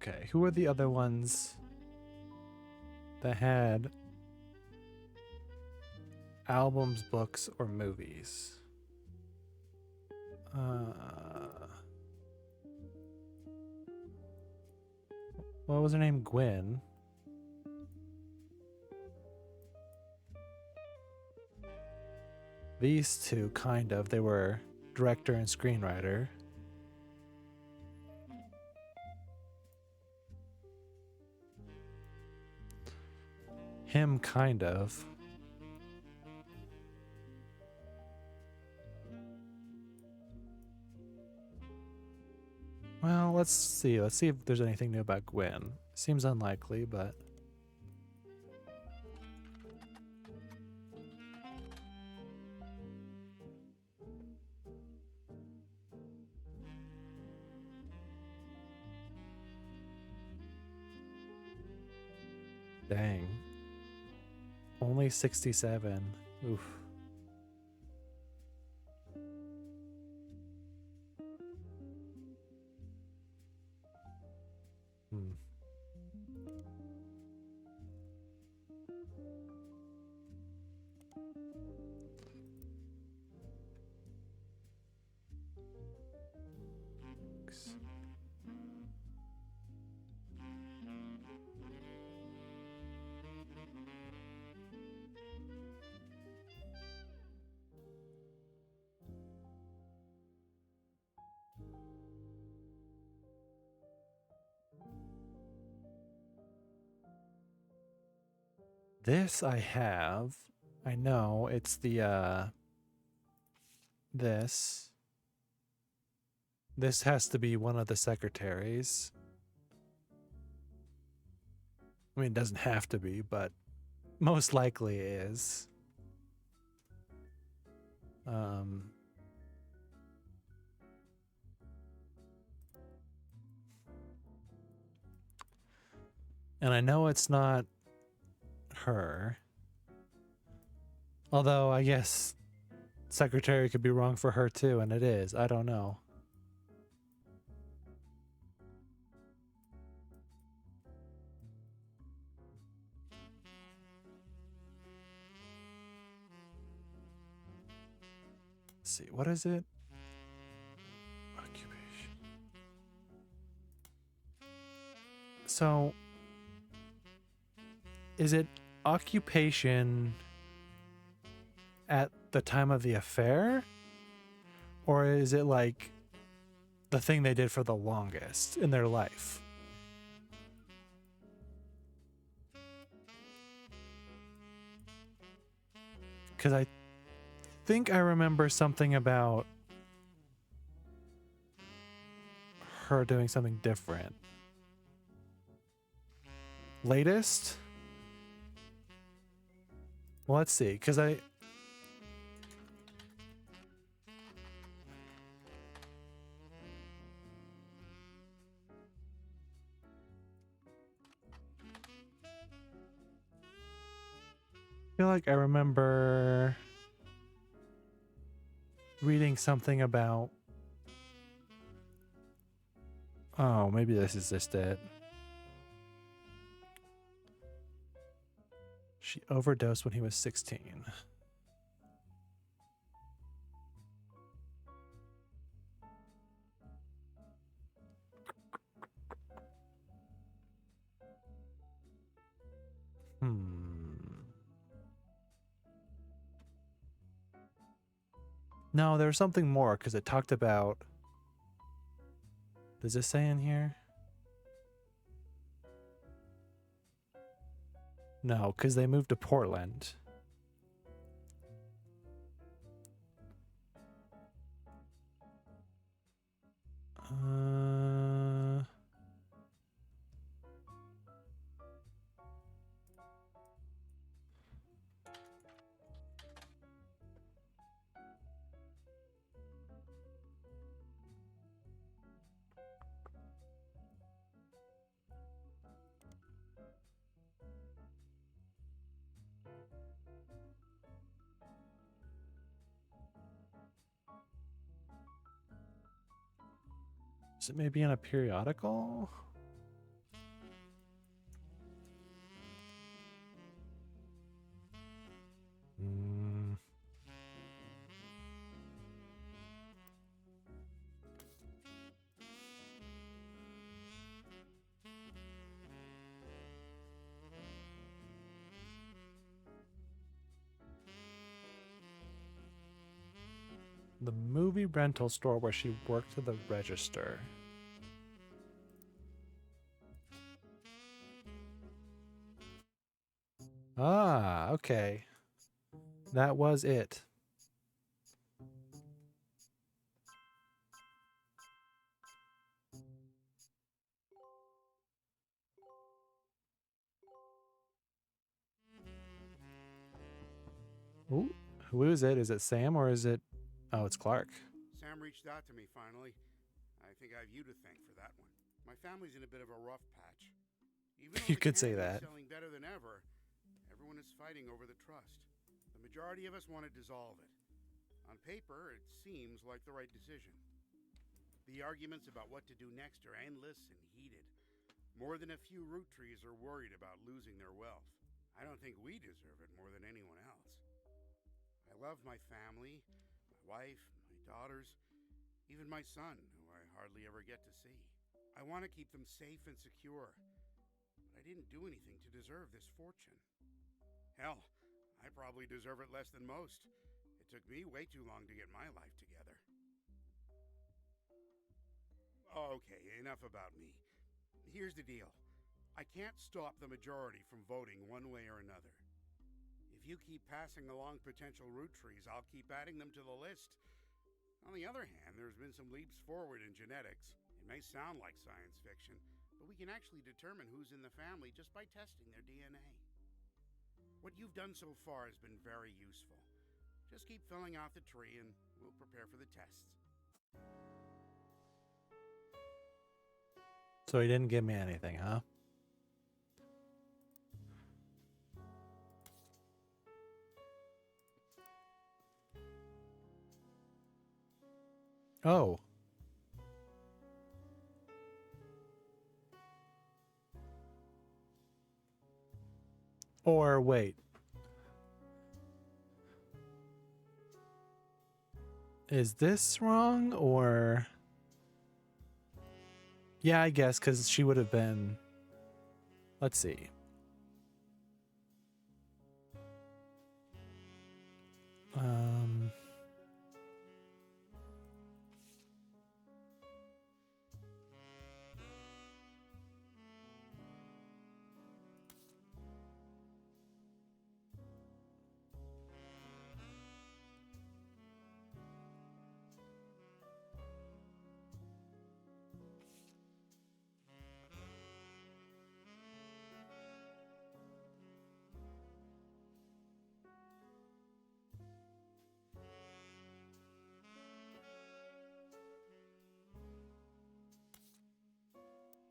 Okay, who are the other ones that had albums, books, or movies? What was her name? Gwen. These two, kind of. They were director and screenwriter. Him, kind of. Well, let's see. Let's see if there's anything new about Gwen. Seems unlikely, but... Dang. Only 67. Oof. Hmm. This I have. I know it's the this. This has to be one of the secretaries. I mean, it doesn't have to be, but most likely is. And I know it's not her. Although I guess secretary could be wrong for her too, and it is. I don't know. Let's see, what is it? Occupation. So, is it occupation at the time of the affair? Or is it like the thing they did for the longest in their life? Because I think I remember something about her doing something different. Latest? Well, let's see, because I feel like I remember reading something about... Oh, maybe this is just it. She overdosed when he was 16. No, there was something more because it talked about... Does this say in here? No, because they moved to Portland. Is it maybe in a periodical? The movie rental store where she worked at the register. Ah, okay. That was it. Ooh, who is it? Is it Sam or is it... Oh, it's Clark. Sam reached out to me finally. I think I have you to thank for that one. My family's in a bit of a rough patch. Even though You the could say candy is that. selling better than ever, everyone is fighting over the trust. The majority of us want to dissolve it. On paper, it seems like the right decision. The arguments about what to do next are endless and heated. More than a few Roottrees are worried about losing their wealth. I don't think we deserve it more than anyone else. I love my family, my wife, my daughters, even my son, who I hardly ever get to see. I want to keep them safe and secure, but I didn't do anything to deserve this fortune. Hell, I probably deserve it less than most. It took me way too long to get my life together. Okay, enough about me. Here's the deal. I can't stop the majority from voting one way or another. you keep passing along potential Roottrees, I'll keep adding them to the list. On the other hand, there's been some leaps forward in genetics. It may sound like science fiction, but we can actually determine who's in the family just by testing their DNA. What you've done so far has been very useful. Just keep filling out the tree and we'll prepare for the tests. So he didn't give me anything, huh? Oh. Or wait. Is this wrong or... Yeah, I guess, because she would have been... Let's see.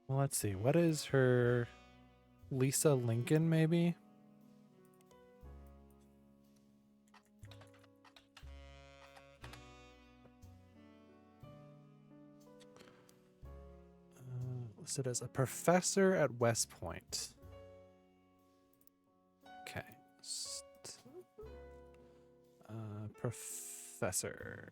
Well, let's see. What is her... Lisa Lincoln, maybe? Listed as a professor at West Point. Okay. Professor.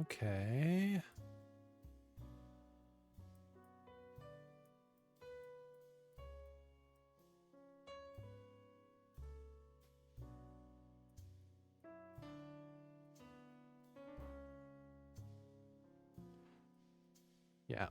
Okay. Yeah.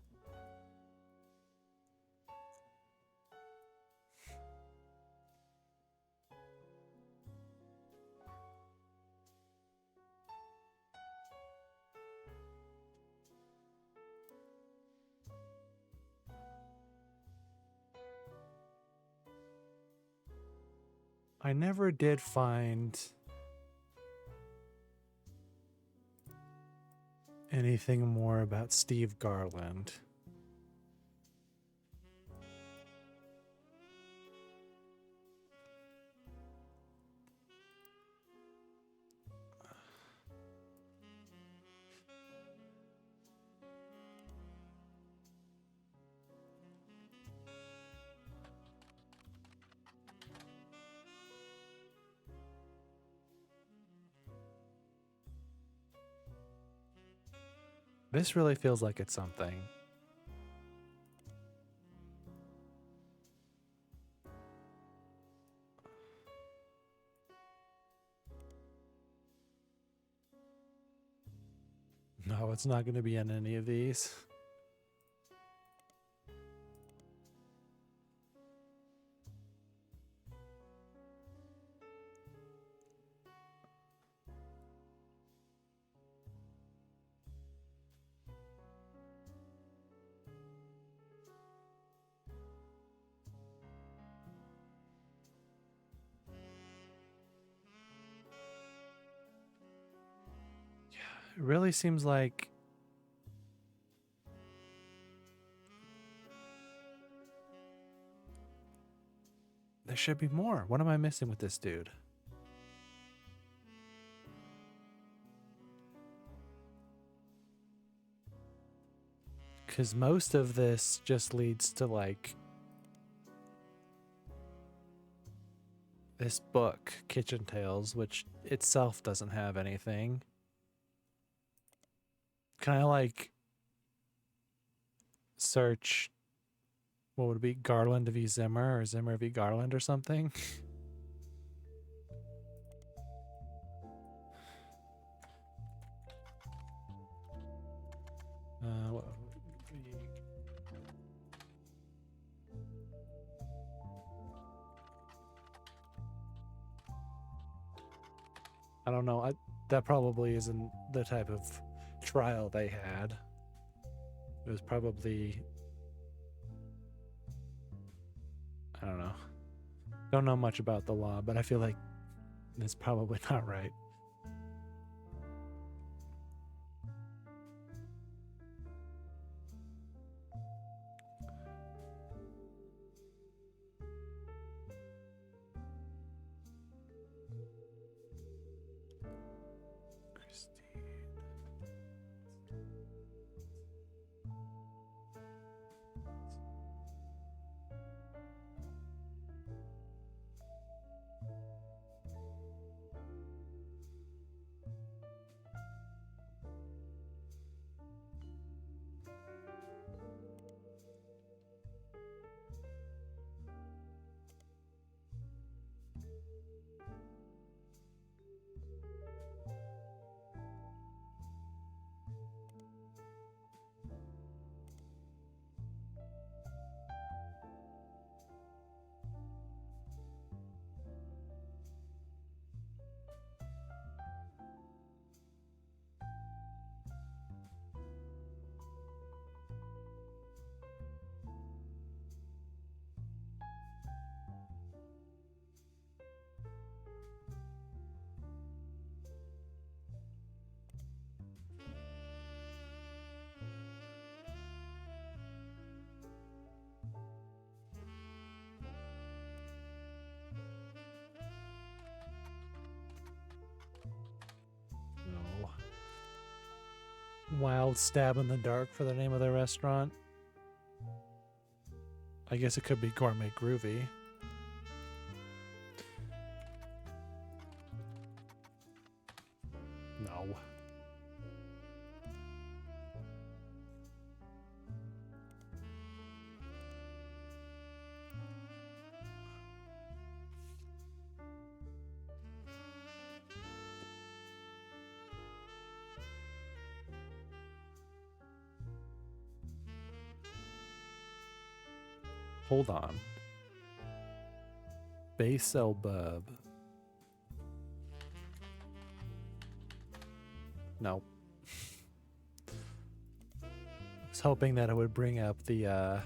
I never did find anything more about Steve Garland. This really feels like it's something. No, it's not going to be in any of these. It really seems like there should be more. What am I missing with this dude? Because most of this just leads to like this book, Kitchen Tales, which itself doesn't have anything. Can I like search, what would it be, Garland v. Zimmer or Zimmer v. Garland or something? I don't know. That probably isn't the type of trial they had. It was probably, I don't know. Don't know much about the law, but I feel like it's probably not right. Christine. No. Wild Stab in the Dark for the name of the restaurant. I guess it could be Gourmet Groovy. No. Hold on. Basil Bub. No. I was hoping that it would bring up the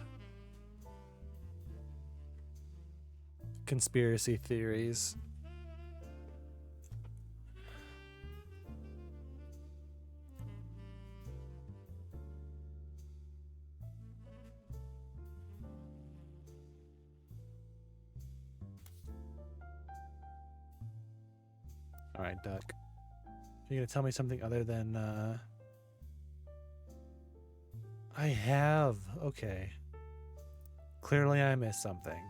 conspiracy theories. All right, Duck. Are you gonna tell me something other than I have. Okay. Clearly I missed something.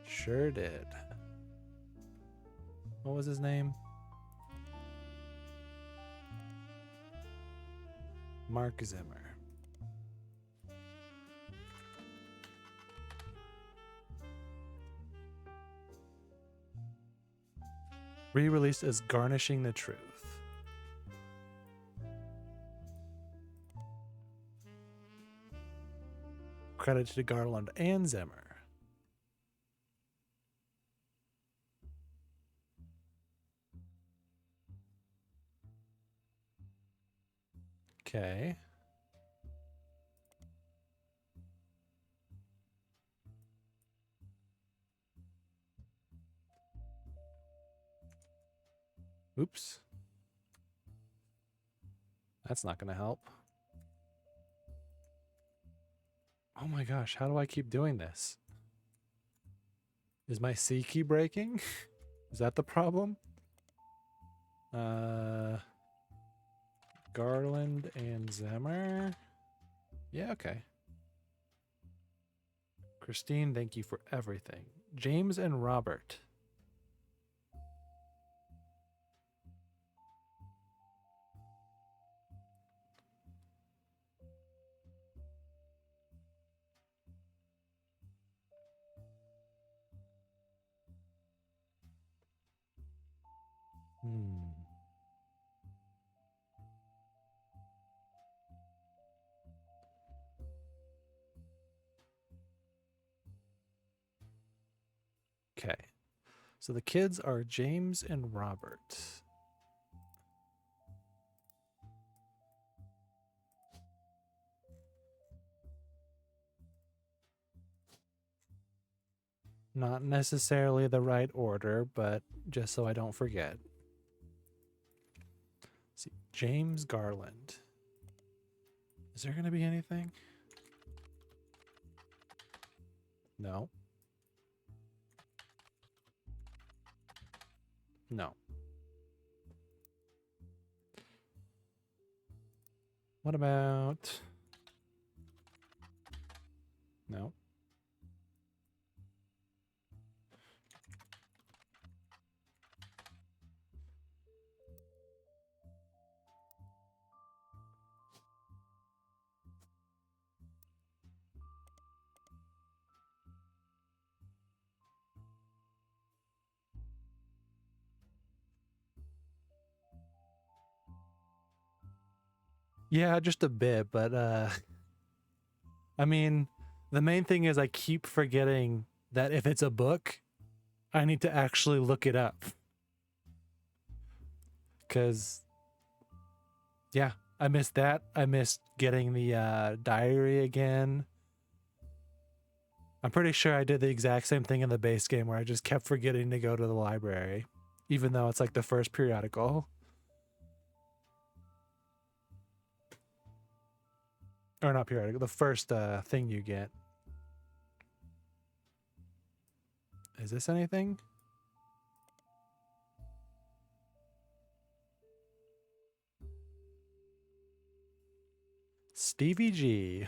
Sure did. What was his name? Mark Zimmer. Re-released as Garnishing the Truth. Credited to Garland and Zimmer. Okay. Oops. That's not going to help. Oh my gosh, how do I keep doing this? Is my C key breaking? Is that the problem? Garland and Zimmer. Yeah, okay. Christine, thank you for everything. James and Robert. Hmm. Okay. So the kids are James and Robert. Not necessarily the right order, but just so I don't forget. Let's see, James Garland. Is there going to be anything? No. No. What about... No. Yeah, just a bit, but I mean, the main thing is I keep forgetting that if it's a book, I need to actually look it up. Cause yeah, I missed that. I missed getting the diary again. I'm pretty sure I did the exact same thing in the base game where I just kept forgetting to go to the library, even though it's like the first periodical. Or not periodical, the first thing you get. Is this anything? Stevie G.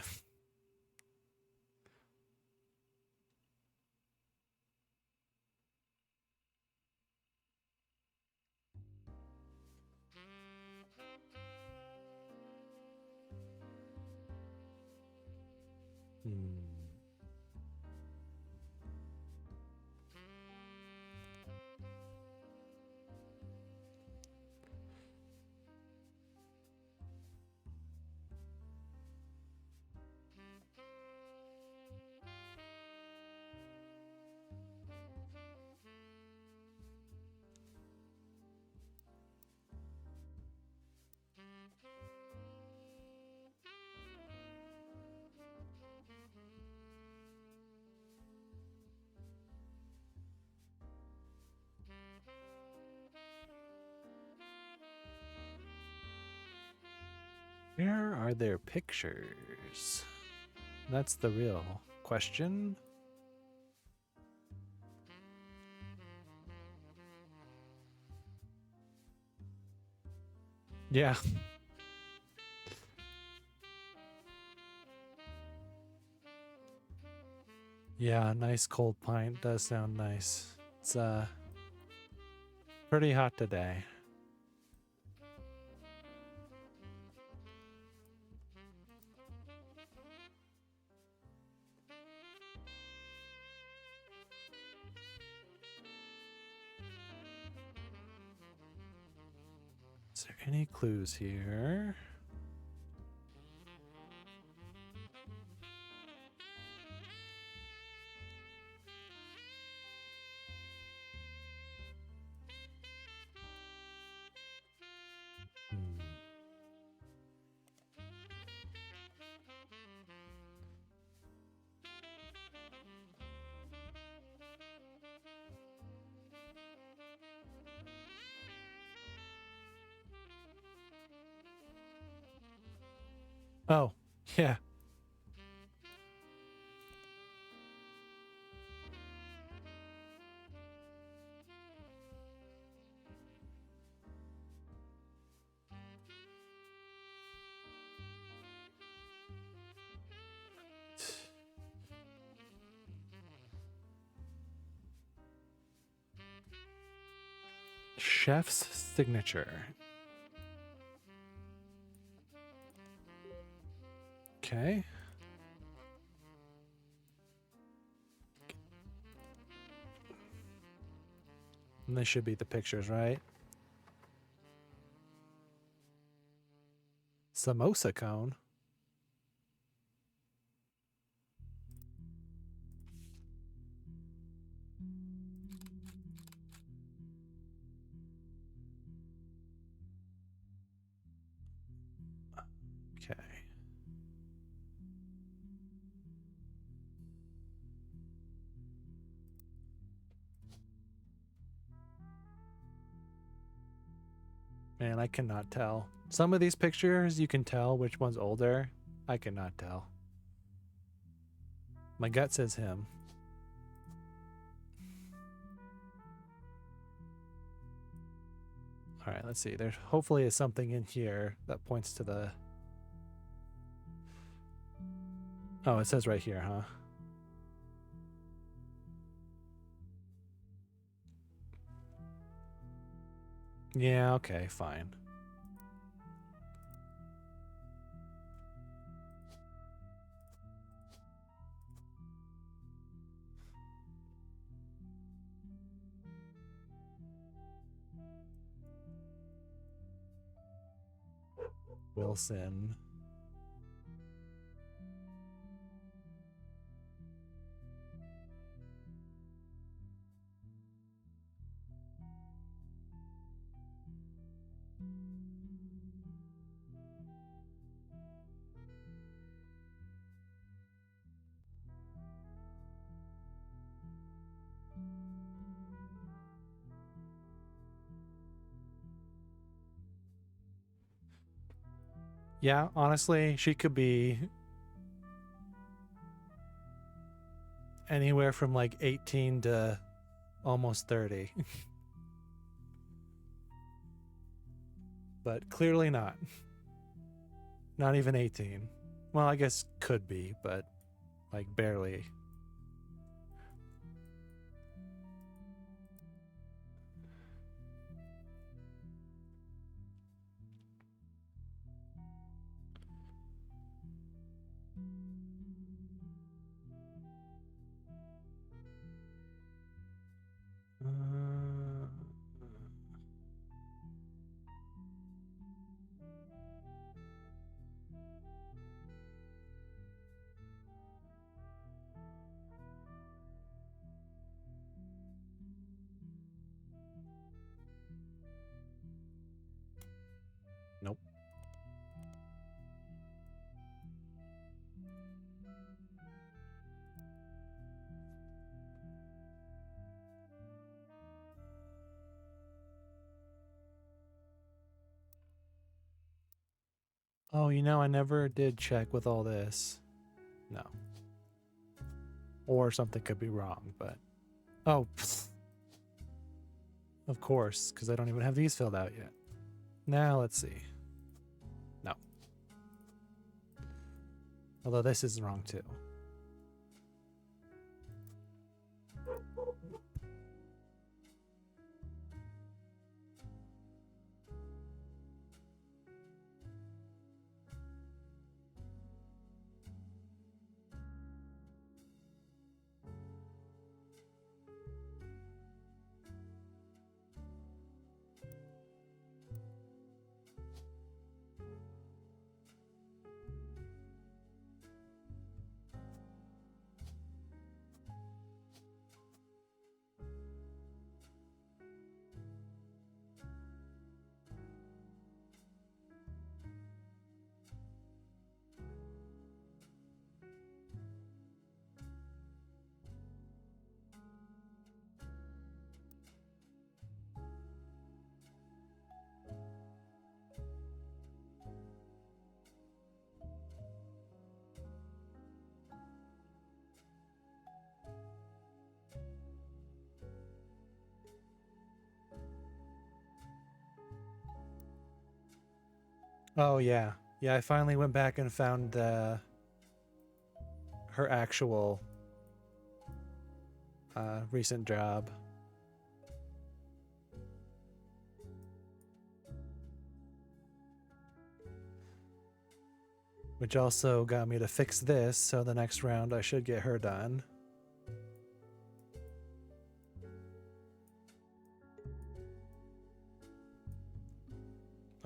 Hmm. Where are their pictures? That's the real question. Yeah. Yeah, nice cold pint does sound nice. It's pretty hot today. Is there any clues here? Hmm. Oh, yeah. Chef's signature. Okay. And this should be the pictures, right? Samosa cone. Okay. Man, I cannot tell. Some of these pictures, you can tell which one's older. I cannot tell. My gut says him. All right, let's see. There's hopefully is something in here that points to the... Oh, it says right here, huh? Yeah, okay, fine. Wilson. Yeah, honestly, she could be anywhere from like 18 to almost 30. But clearly not. Not even 18. Well, I guess could be, but like barely. Uh, nope. Oh, you know, I never did check with all this. No. Or something could be wrong, but... Oh, pfft. Of course, because I don't even have these filled out yet. Now, let's see. No. Although this is wrong, too. Oh, yeah. Yeah, I finally went back and found her actual recent job. Which also got me to fix this, so the next round I should get her done.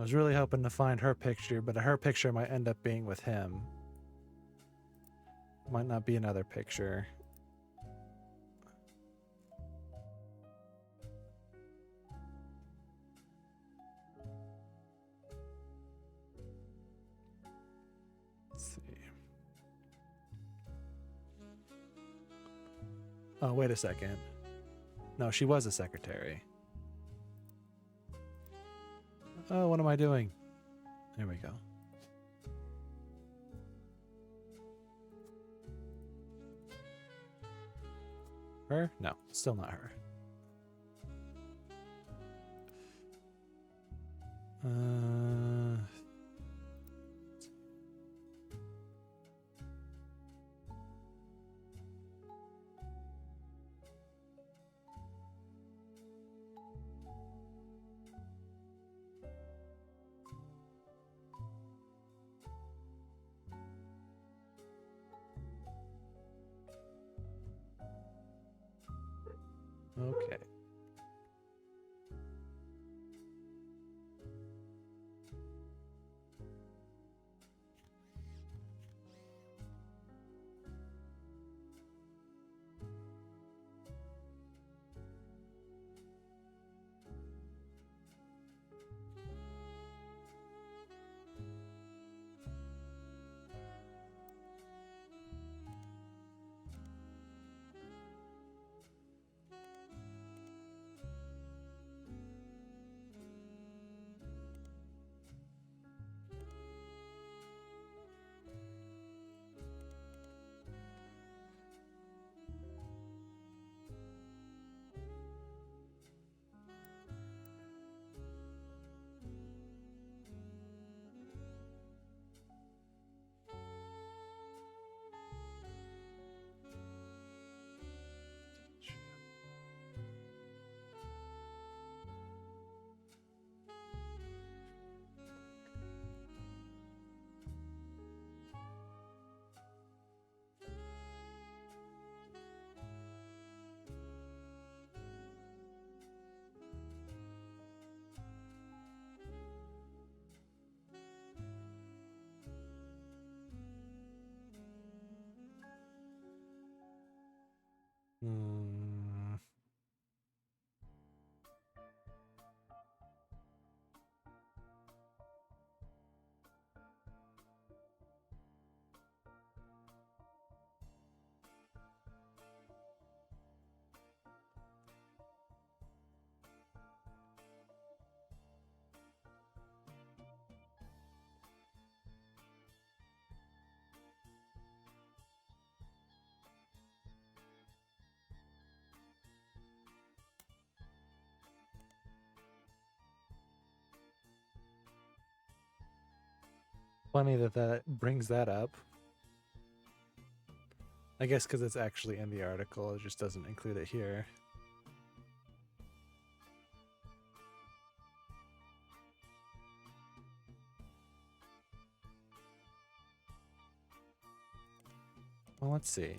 was really hoping to find her picture, but her picture might end up being with him. Might not be another picture. Let's see. Oh, wait a second. No, she was a secretary. Oh, what am I doing? There we go. Her? No, still not her. Okay. Hmm. Funny that that brings that up. I guess because it's actually in the article, it just doesn't include it here. Well, let's see.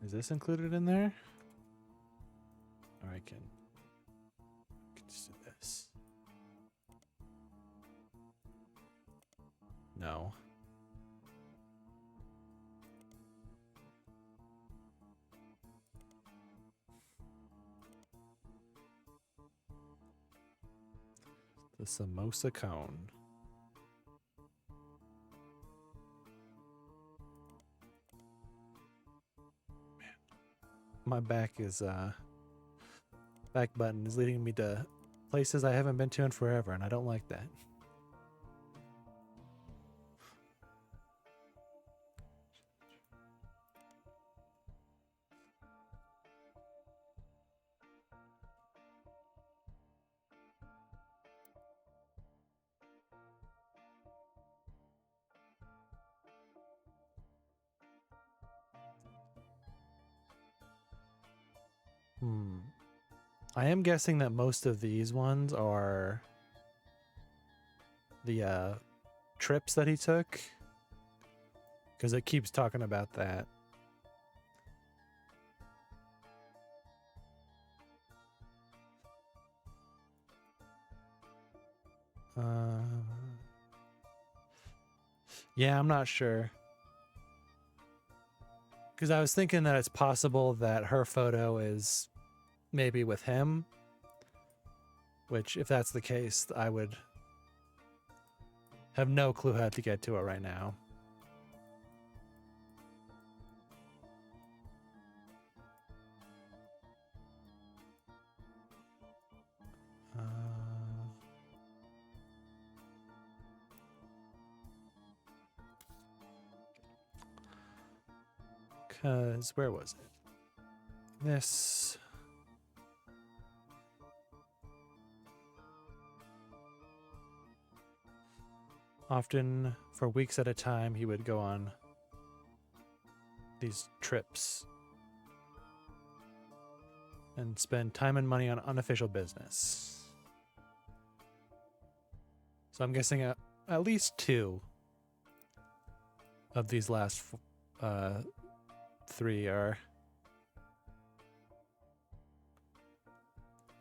Is this included in there? Or I can just do this. No. The samosa cone. My back button is leading me to places I haven't been to in forever, and I don't like that. I am guessing that most of these ones are the trips that he took, because it keeps talking about that. Yeah, I'm not sure. Because I was thinking that it's possible that her photo is maybe with him, which, if that's the case, I would have no clue how to get to it right now. Because, where was it? This. Often, for weeks at a time, he would go on these trips and spend time and money on unofficial business. So I'm guessing at least 2 of these last 3 are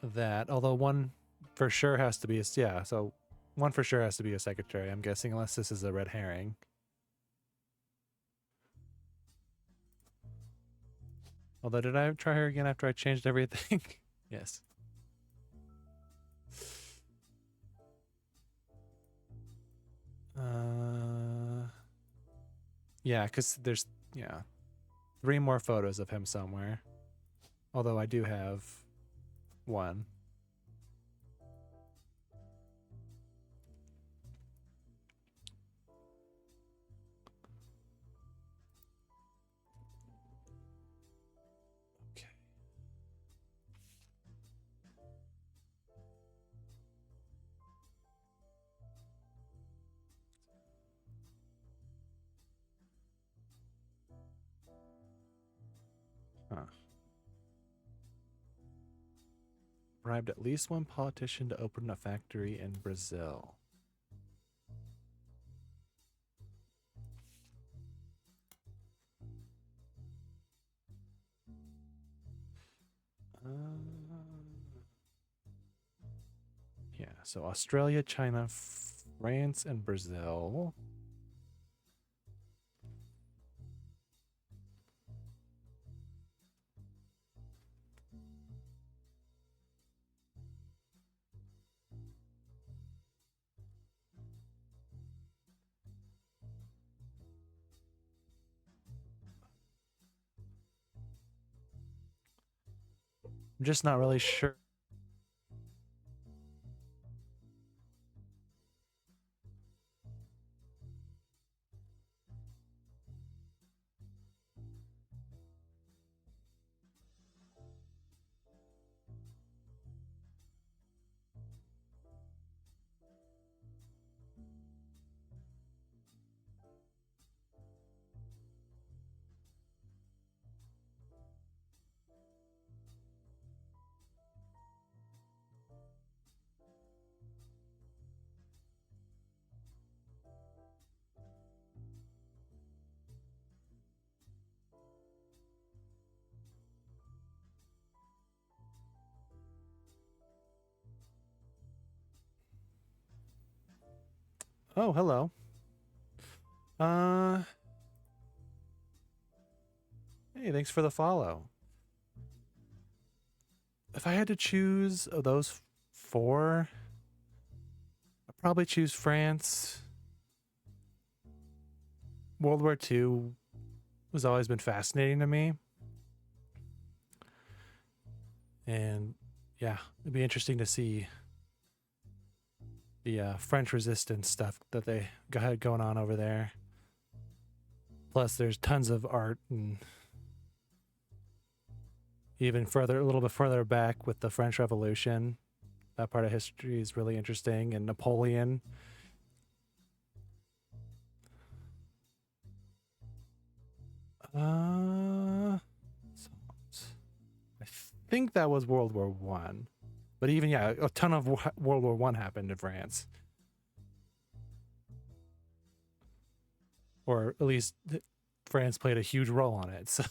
that, although one for sure has to be one for sure has to be a secretary, I'm guessing, unless this is a red herring. Although, did I try her again after I changed everything? Yes. Yeah, because there's 3 more photos of him somewhere. Although I do have 1. Okay. Huh. Bribed at least one politician to open a factory in Brazil. Yeah, so Australia, China, France, and Brazil. I'm just not really sure. Oh, hello. Hey, thanks for the follow. If I had to choose of those 4, I'd probably choose France. World War II has always been fascinating to me. And yeah, it'd be interesting to see the French resistance stuff that they had going on over there. Plus, there's tons of art, and even further, a little bit further back with the French Revolution. That part of history is really interesting, and Napoleon. I think that was World War One, but even a ton of World War One happened in France. or at least France played a huge role on it. So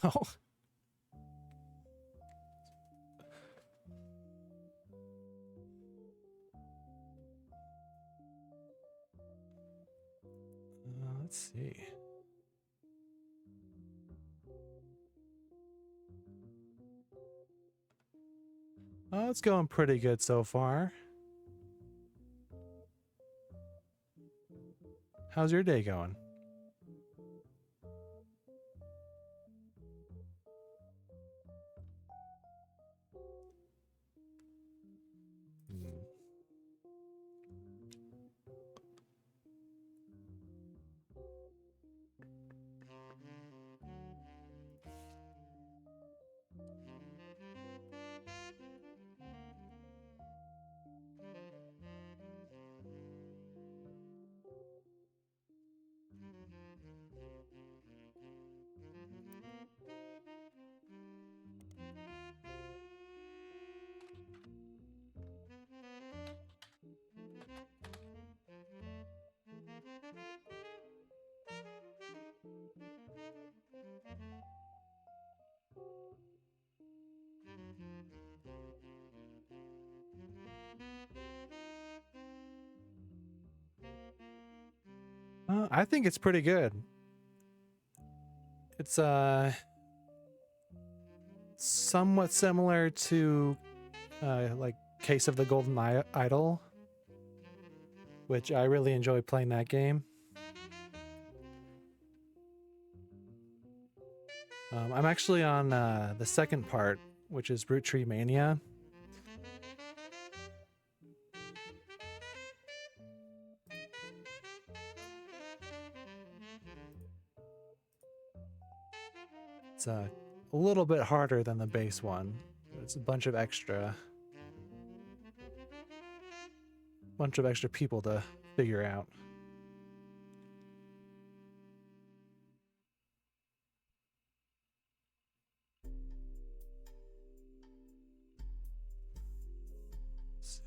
let's see. Oh, it's going pretty good so far. How's your day going? I think it's pretty good. It's somewhat similar to like Case of the Golden Idol, which I really enjoy playing that game. I'm actually on the second part, which is Roottrees Mania. It's a little bit harder than the base one. It's a bunch of extra people to figure out. Let's see.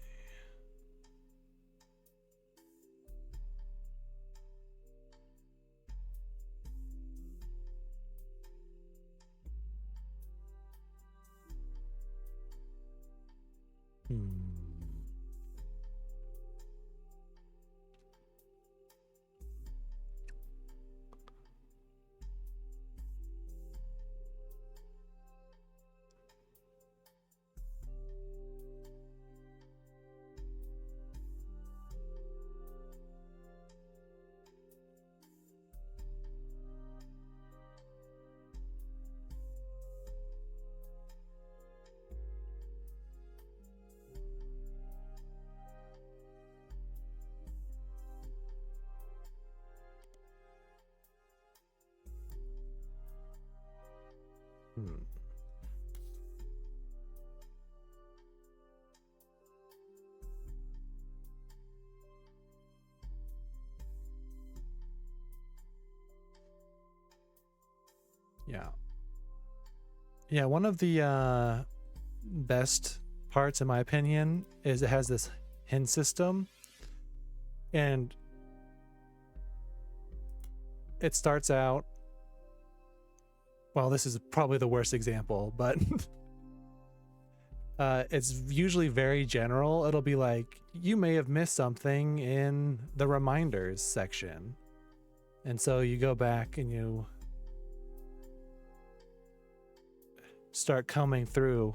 Yeah, one of the best parts in my opinion is it has this hint system, and it starts out, well, this is probably the worst example, but it's usually very general. It'll be like, you may have missed something in the reminders section, and so you go back and you start coming through.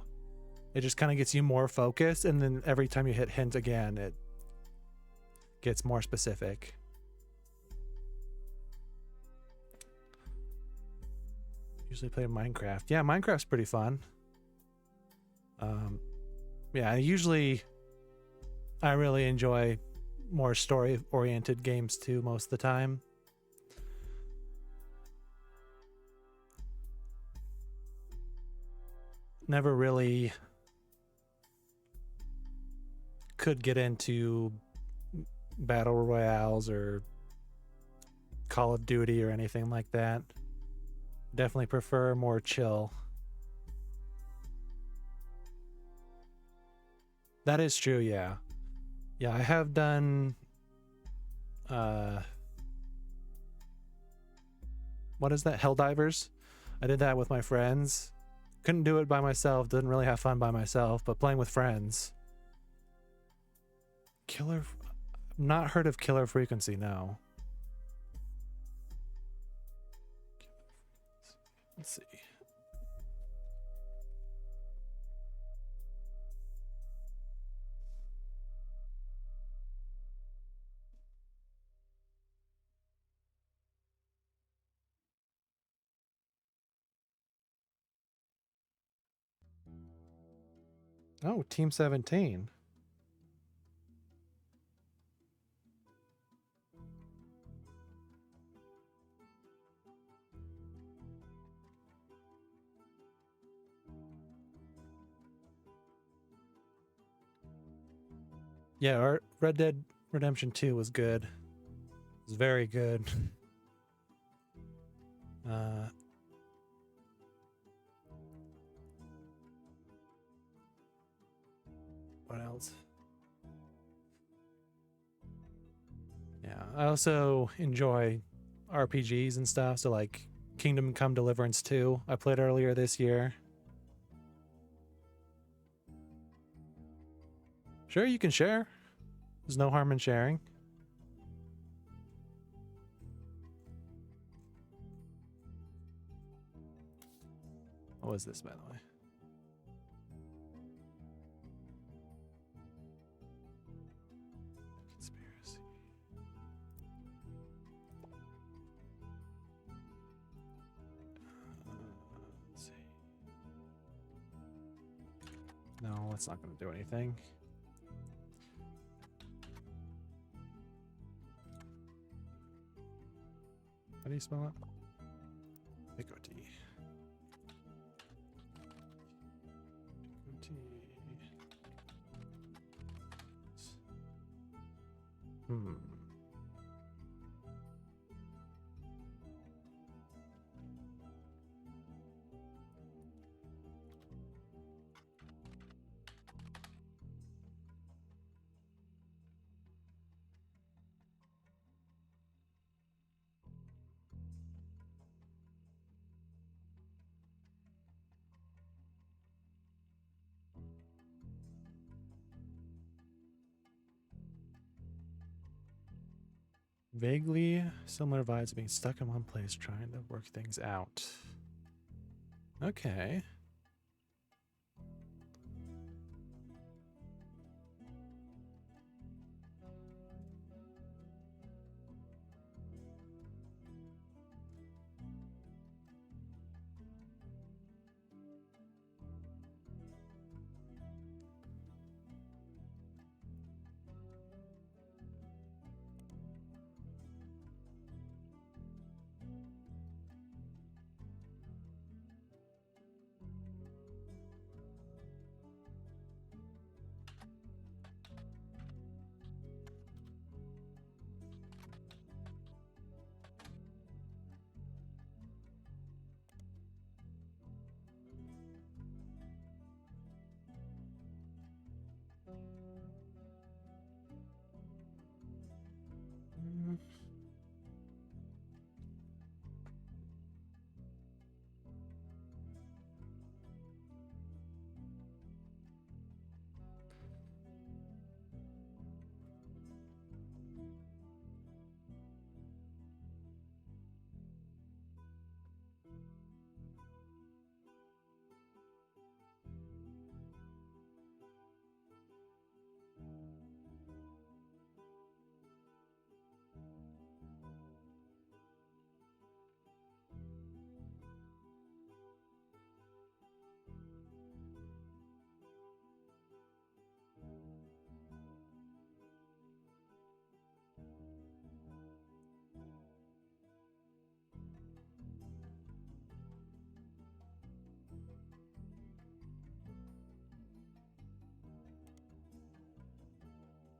It just kind of gets you more focused, and then every time you hit hint again, it gets more specific. Usually play Minecraft. Yeah, Minecraft's pretty fun. Yeah, I really enjoy more story-oriented games too most of the time. Never really could get into battle royales or Call of Duty or anything like that. Definitely prefer more chill. That is true, yeah. Yeah, I have done what is that? Helldivers. I did that with my friends. Couldn't do it by myself. Didn't really have fun by myself, but playing with friends. Not heard of Killer Frequency, no. Let's see. Oh, Team 17. Yeah, our Red Dead Redemption 2 was good. It was very good. What else? Yeah, I also enjoy RPGs and stuff, so like Kingdom Come Deliverance 2, I played earlier this year. Sure, you can share. There's no harm in sharing. What was this, by the way? Conspiracy. Let's see. No, that's not going to do anything. How do you spell it? Bigoty. Hmm. Vaguely similar vibes of being stuck in one place trying to work things out. Okay.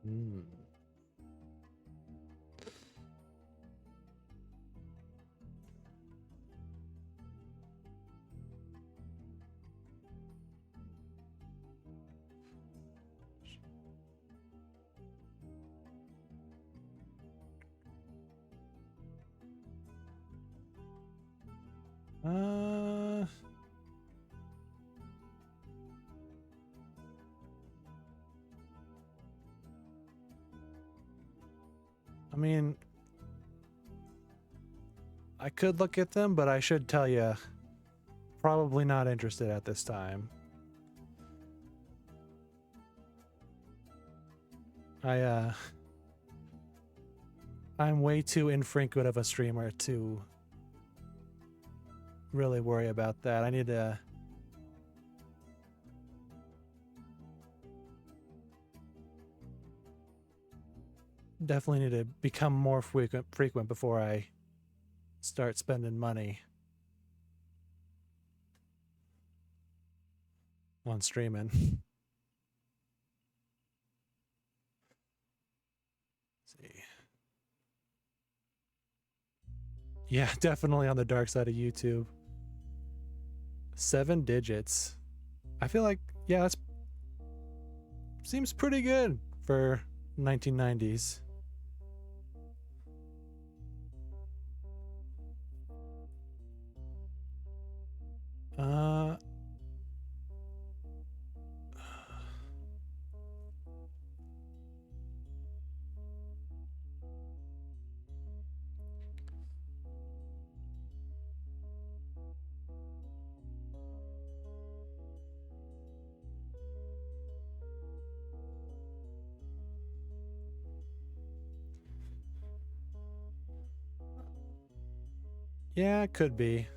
Hmm. I mean, I could look at them, but I should tell you, probably not interested at this time. I'm way too infrequent of a streamer to really worry about that. I need to definitely need to become more frequent before I start spending money on streaming. Let's see. Yeah, definitely on the dark side of YouTube. 7 digits. I feel like, yeah, that's seems pretty good for 1990s. Yeah, it could be.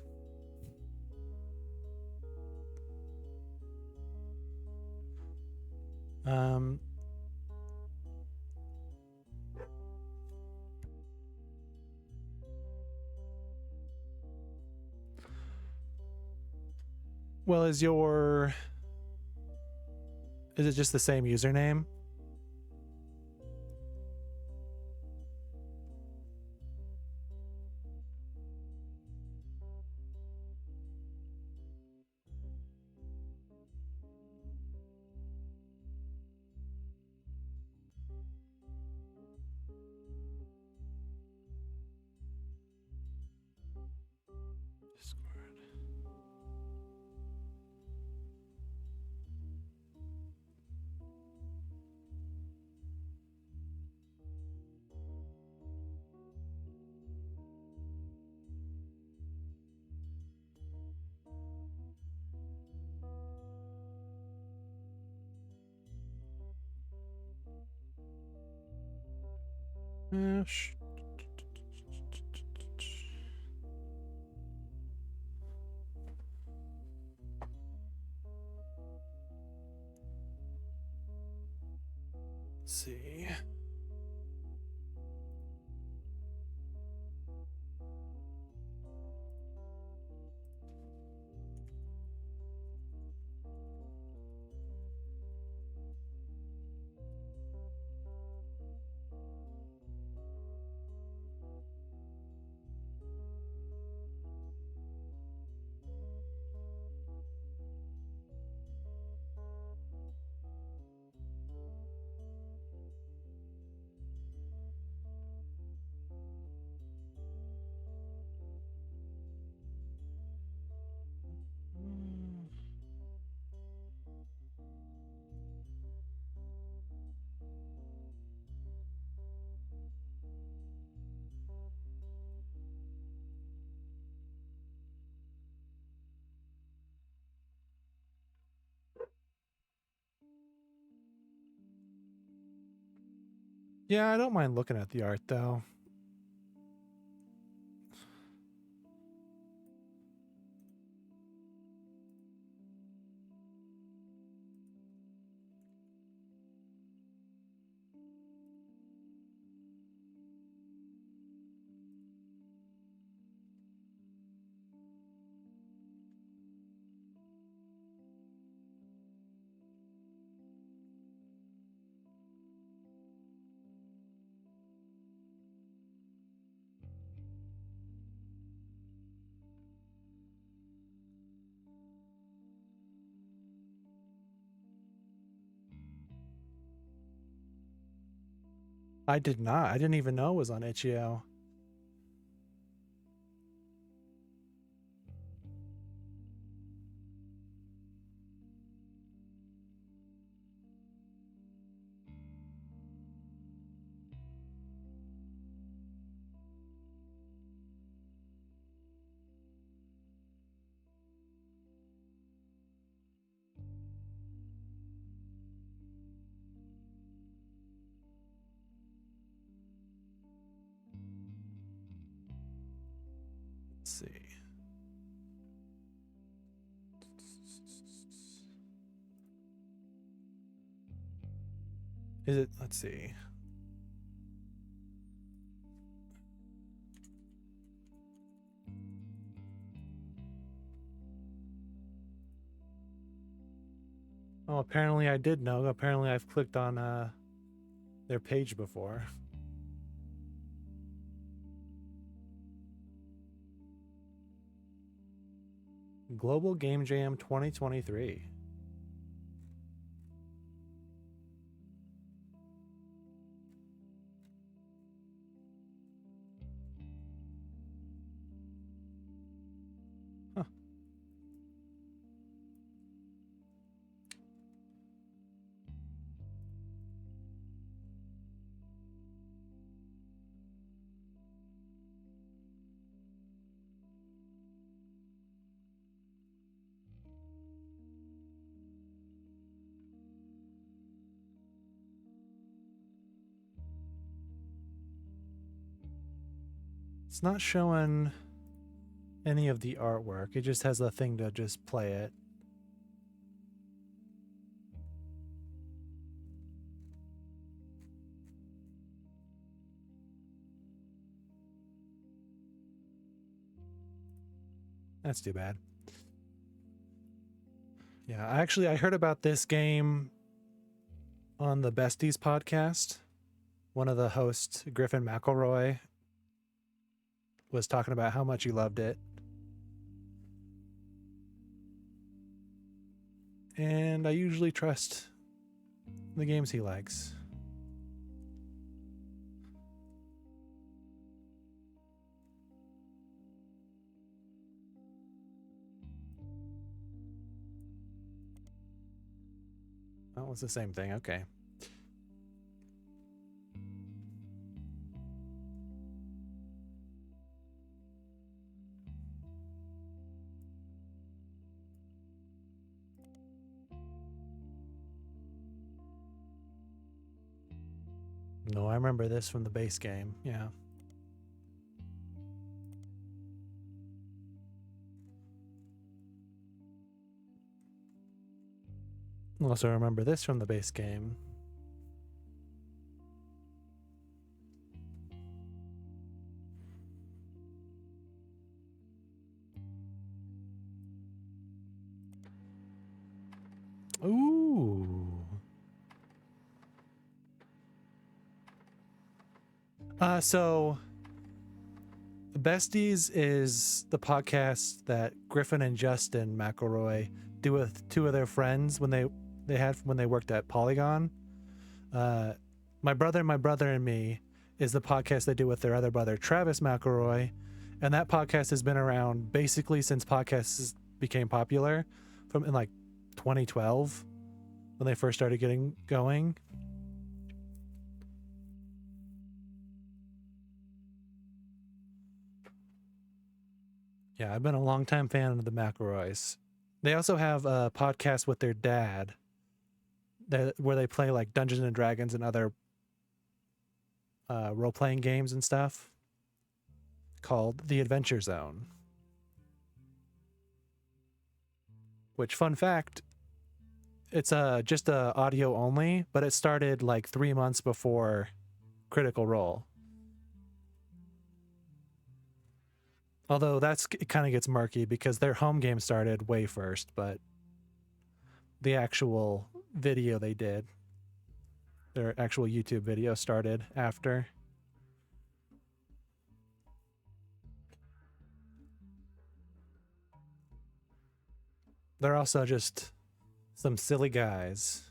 Well, is it just the same username? Let's see. Yeah, I don't mind looking at the art though. I did not. I didn't even know it was on itch.io. see. Is it? Let's see. Oh, apparently I did know. Apparently I've clicked on their page before. Global Game Jam 2023. Huh. It's not showing any of the artwork. It just has a thing to just play it. That's too bad. Yeah, I heard about this game on the Besties podcast. One of the hosts, Griffin McElroy, was talking about how much he loved it. And I usually trust the games he likes. That was the same thing. Okay. No, I remember this from the base game. Yeah. Also remember this from the base game. Ooh. So Besties is the podcast that Griffin and Justin McElroy do with two of their friends when they worked at Polygon. My Brother and Me is the podcast they do with their other brother Travis McElroy, and that podcast has been around basically since podcasts became popular, from in like 2012 when they first started getting going. Yeah, I've been a longtime fan of the McElroys. They also have a podcast with their dad where they play like Dungeons and Dragons and other role-playing games and stuff called The Adventure Zone. Which, fun fact, it's just audio only, but it started like 3 months before Critical Role. Although it kind of gets murky because their home game started way first, but the actual video they did, their actual YouTube video started after. They're also just some silly guys.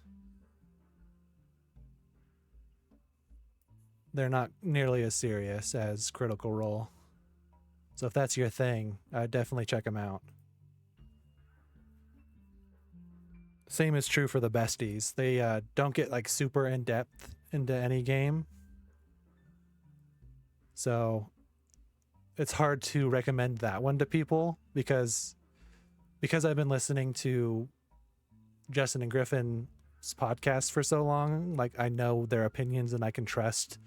They're not nearly as serious as Critical Role. So if that's your thing, I'd definitely check them out. Same is true for the Besties. They don't get like super in depth into any game. So it's hard to recommend that one to people because I've been listening to Justin and Griffin's podcast for so long. Like, I know their opinions and I can trust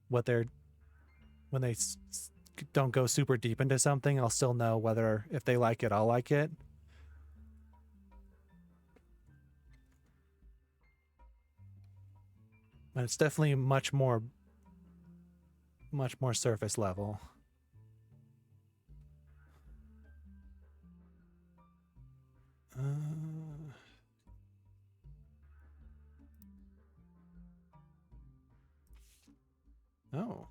what when they don't go super deep into something, I'll still know whether if they like it, I'll like it. But it's definitely much more surface level. Oh.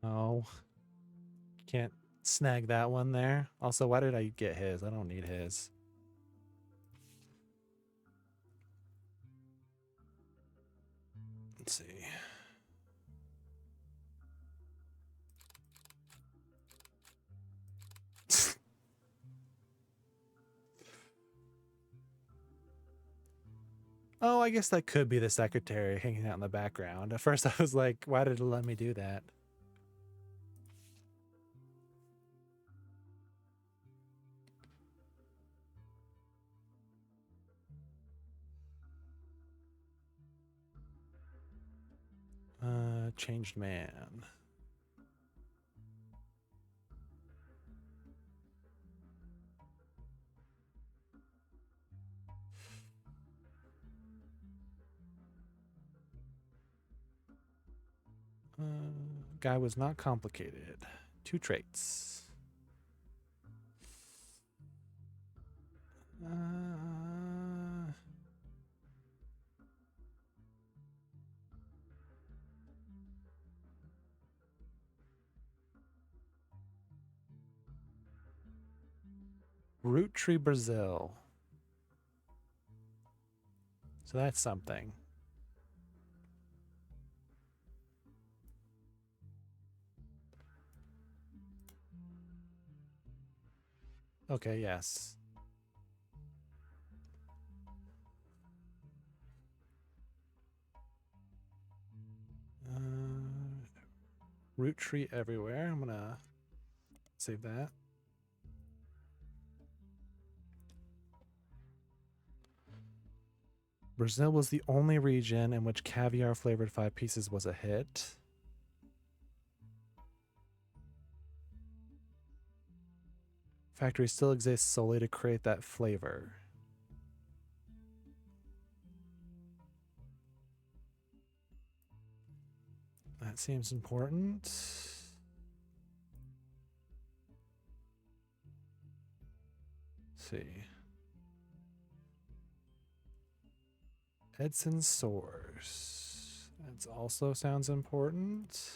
Oh. Can't snag that one there. Also, why did I get his? I don't need his. Let's see. Oh, I guess that could be the secretary hanging out in the background. At first I was like, why did it let me do that? Changed man. Guy was not complicated. 2 traits. Roottrees, Brazil. So that's something. Okay, yes. Root tree everywhere. I'm gonna save that. Brazil was the only region in which caviar flavored 5 pieces was a hit. Factory still exists solely to create that flavor. That seems important. Let's see. Edson source. That also sounds important.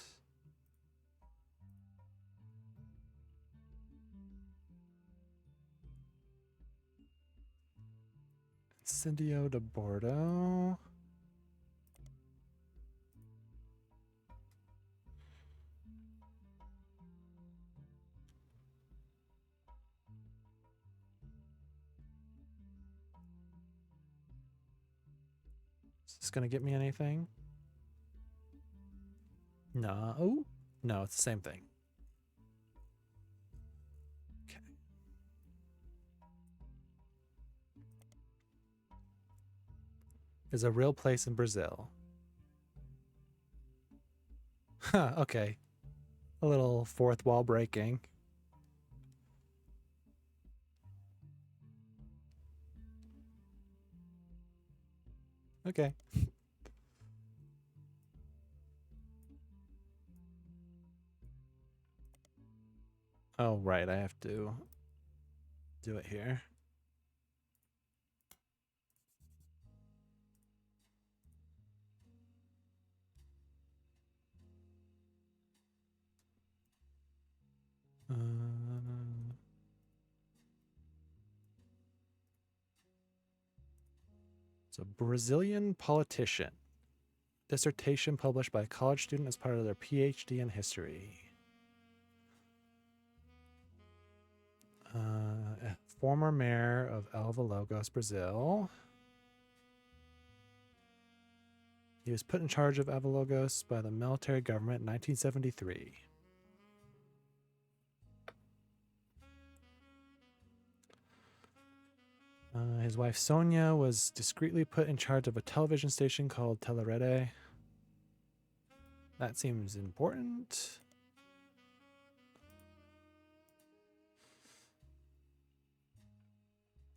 Incendio de Bordeaux. Is this gonna get me anything? No. Oh, no, it's the same thing. Okay. Is a real place in Brazil. Huh, okay. A little fourth wall breaking. Okay. Oh, right. I have to do it here. It's a Brazilian politician. Dissertation published by a college student as part of their PhD in history. Former mayor of Lagos, Brazil. He was put in charge of Lagos by the military government in 1973. his wife Sonia was discreetly put in charge of a television station called Telerede. That seems important.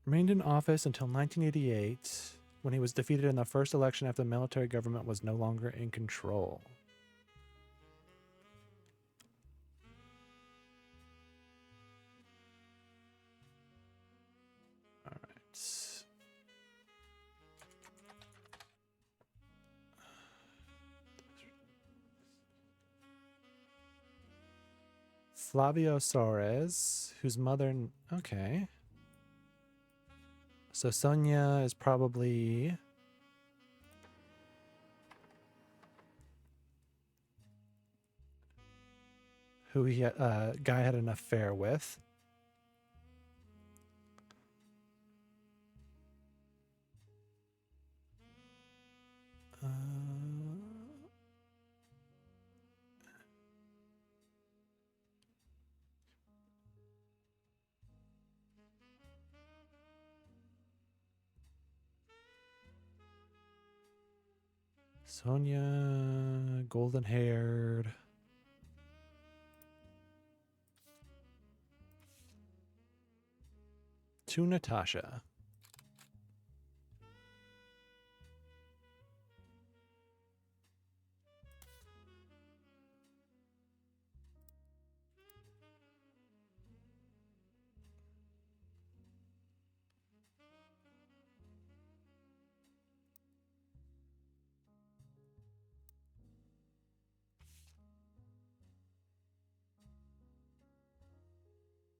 Remained in office until 1988, when he was defeated in the first election after the military government was no longer in control. All right. Flavio Soares, whose mother... Okay. So Sonia is probably... who he guy had an affair with. Sonia, golden-haired. To Natasha.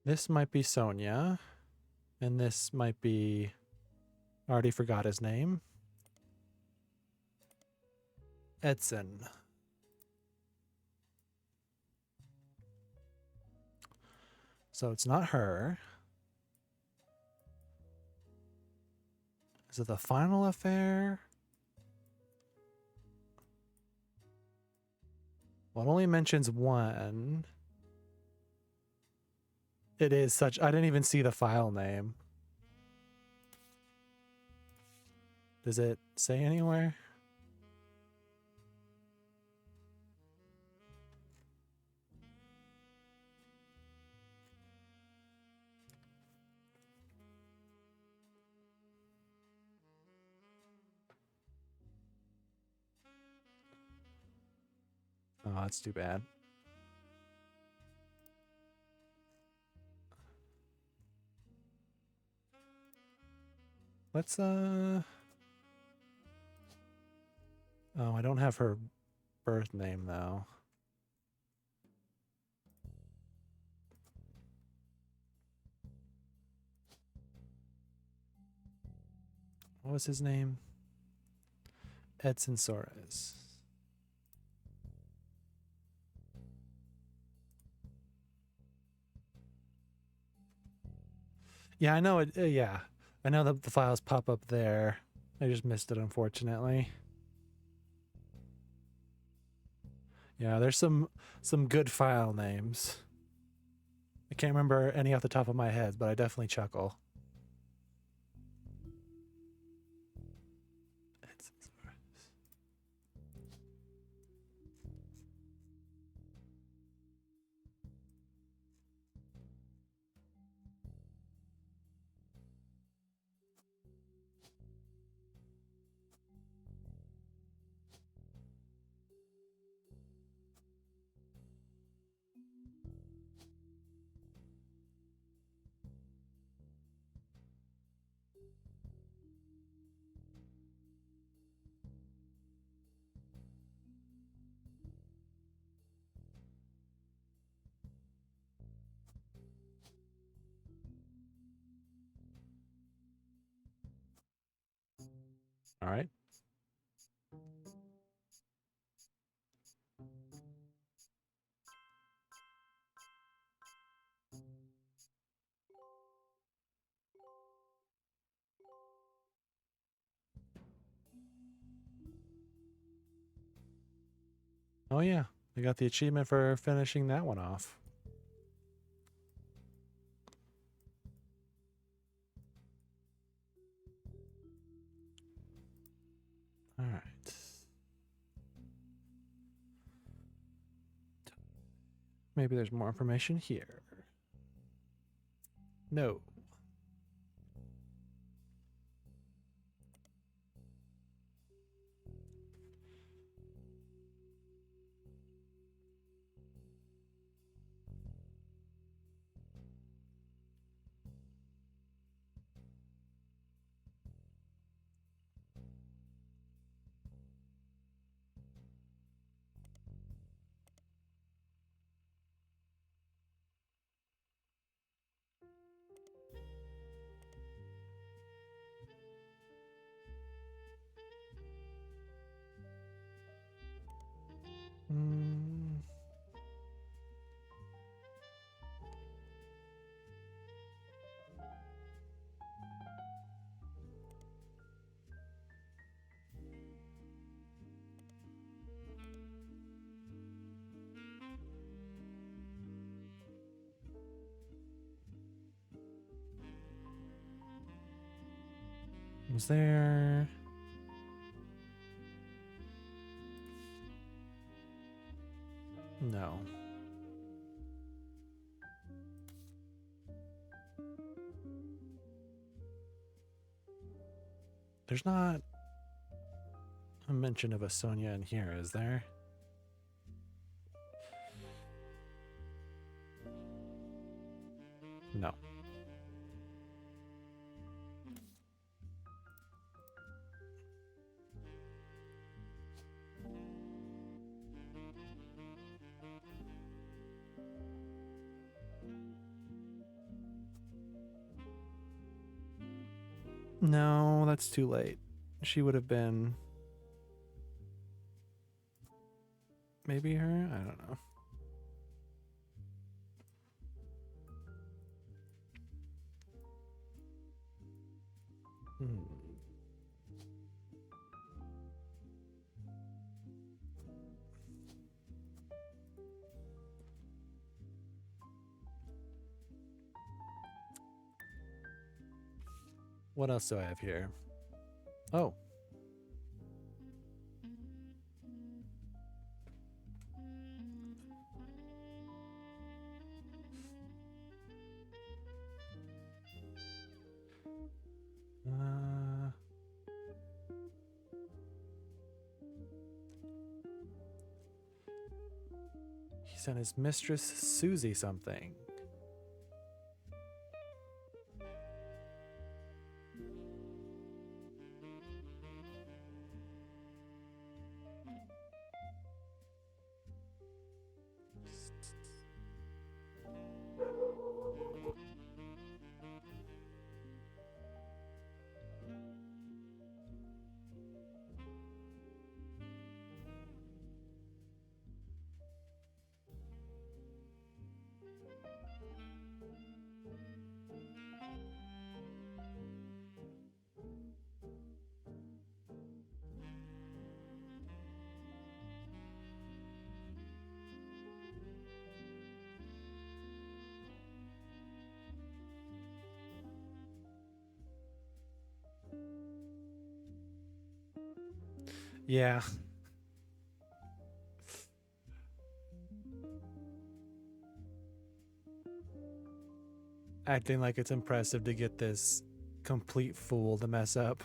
This might be Sonia. And this might be... I already forgot his name. Edson. So it's not her. Is it the final affair? Well, it only mentions one. It is such... I didn't even see the file name. Does it say anywhere? Oh, that's too bad. Let's, Oh, I don't have her birth name, though. What was his name? Edson Soares. Yeah, I know it. Yeah, I know that the files pop up there. I just missed it, unfortunately. Yeah, there's some good file names. I can't remember any off the top of my head, but I definitely chuckle. Edson Soares. All right. Oh yeah, I got the achievement for finishing that one off. Maybe there's more information here. No. Mm. Was there... No. There's not a mention of a Sonia in here, is there? No. No, that's too late. She would have been... Maybe her? I don't know. Hmm. What else do I have here? Oh. He sent his mistress Susie something. Yeah. Acting like it's impressive to get this complete fool to mess up.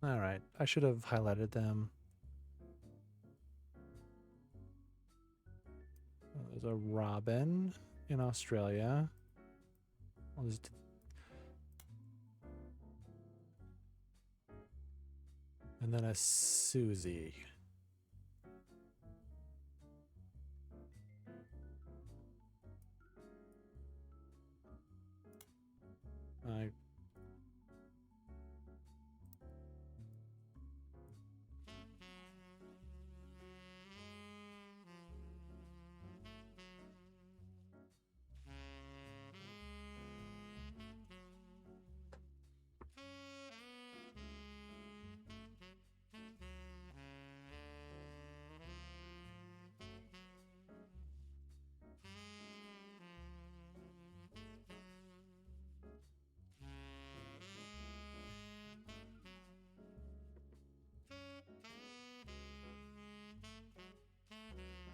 All right. I should have highlighted them. There's a robin in Australia. I'll just... And then a Susie.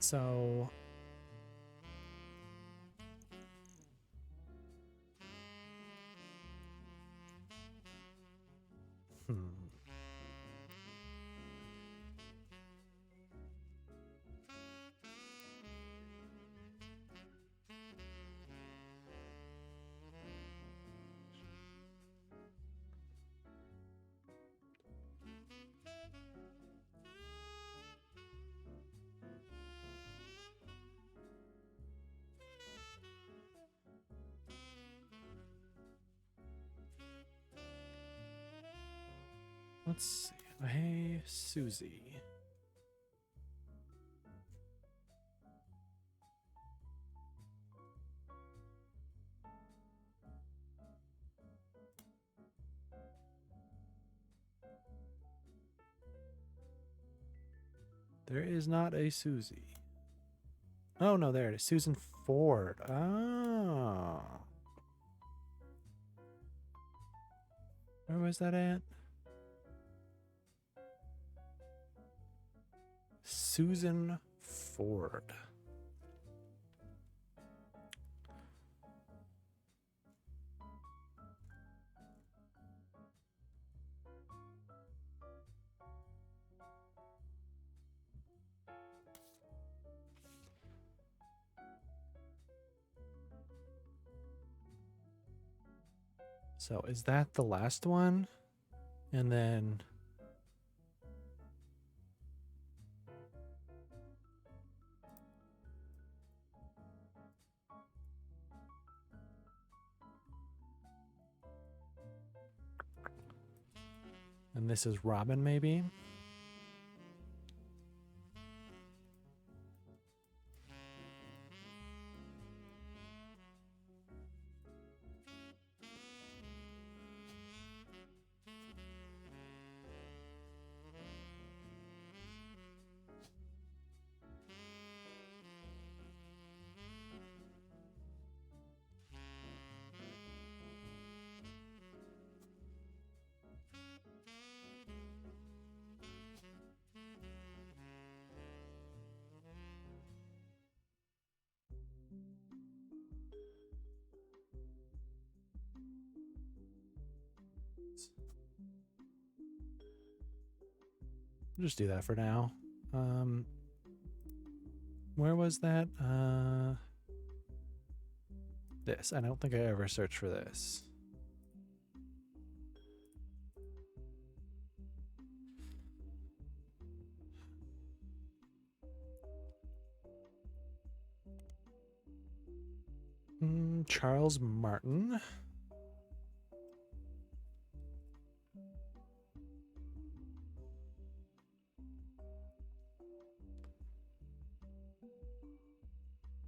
So let's see. Hey, Susie. There is not a Susie. Oh, no, there it is. Susan Ford. Oh. Where was that at? Susan Ford. So is that the last one? And then and this is Robin, maybe? We'll just do that for now. Where was that? This. I don't think I ever searched for this. Charles Martin.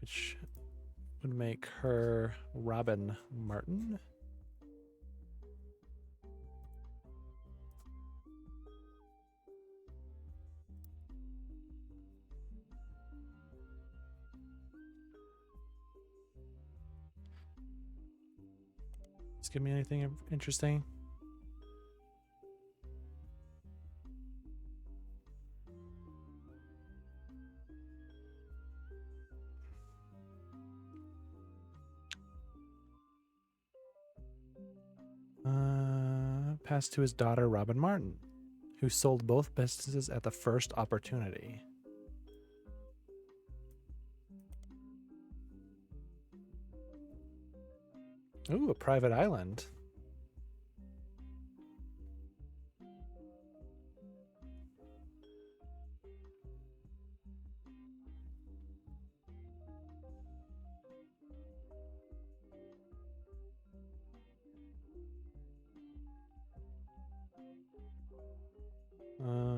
Which would make her Robin Martin. Just give me anything interesting. Passed to his daughter, Robin Martin, who sold both businesses at the first opportunity. Ooh, a private island.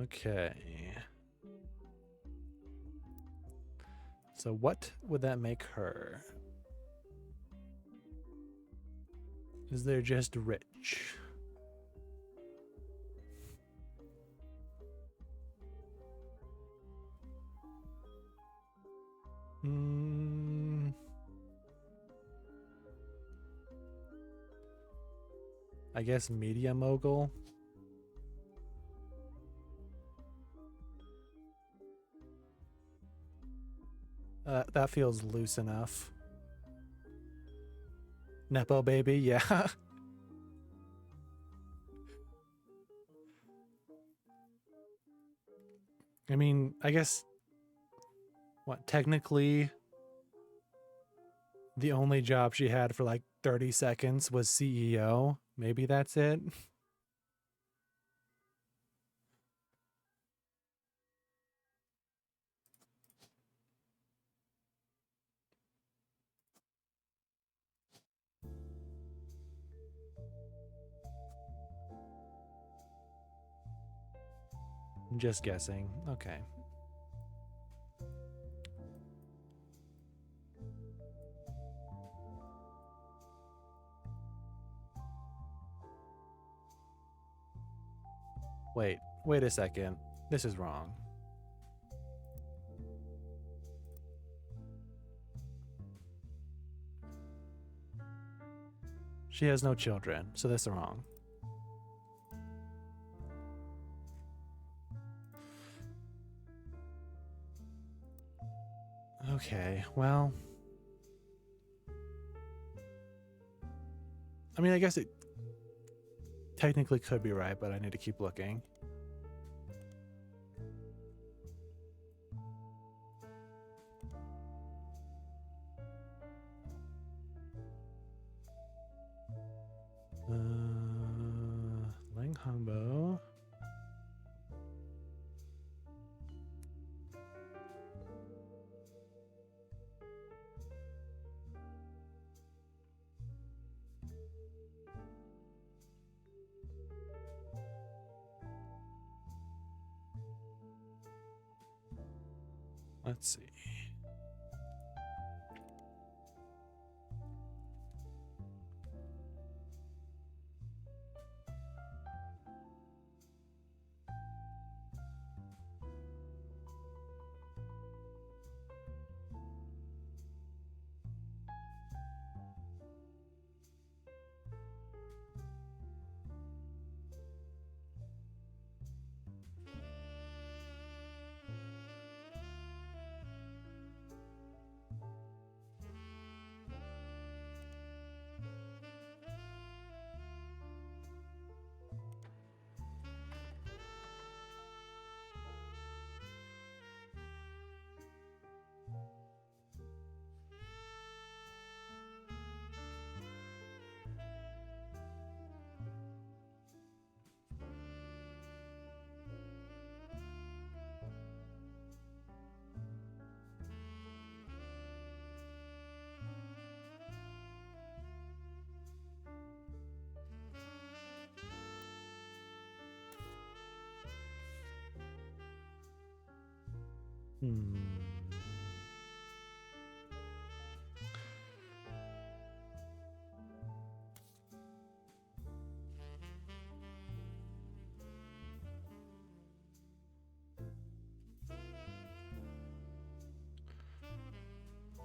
Okay. So what would that make her? Is there just rich? I guess media mogul. That feels loose enough. Nepo baby, yeah. I mean, I guess, what, technically, the only job she had for like 30 seconds was CEO. Maybe that's it. I'm just guessing. Okay. Wait a second. This is wrong. She has no children, so this is wrong. Okay, well. I mean, I guess it technically could be right, but I need to keep looking. Lang Hangbo. Let's see.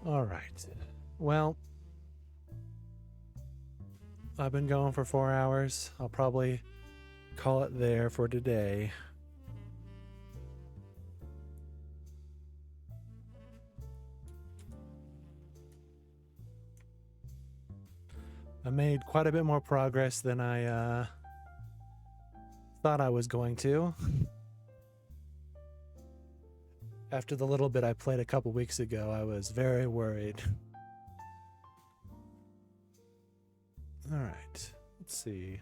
All right. Well, I've been going for 4 hours. I'll probably call it there for today. I made quite a bit more progress than I thought I was going to. After the little bit I played a couple weeks ago, I was very worried. All right, let's see.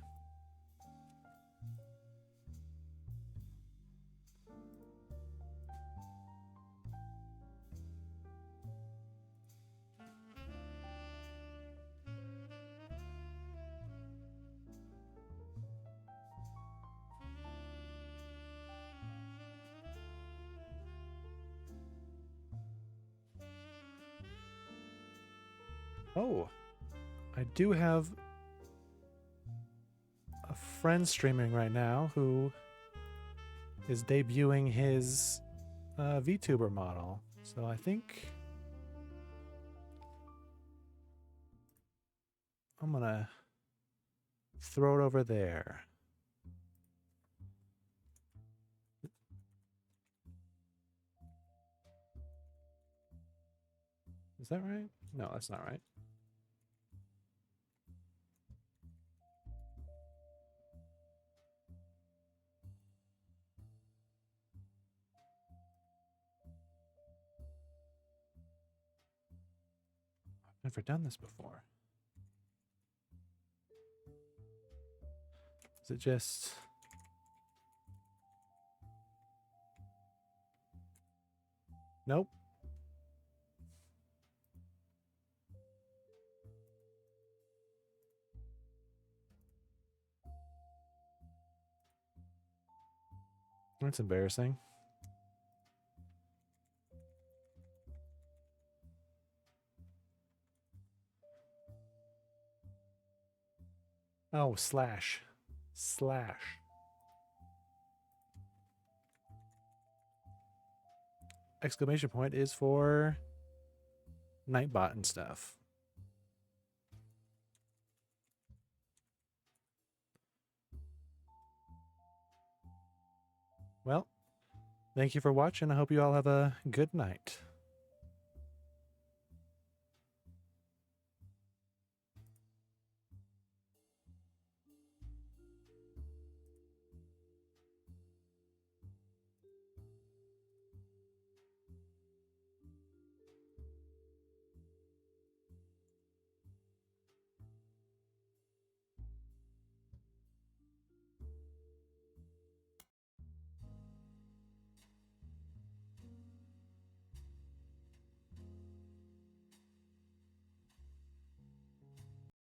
Oh, I do have a friend streaming right now who is debuting his VTuber model. So I think I'm gonna throw it over there. Is that right? No, that's not right. I've never done this before. Is it just... Nope. That's embarrassing. Oh, slash. Slash. Exclamation point is for Nightbot and stuff. Well, thank you for watching. I hope you all have a good night.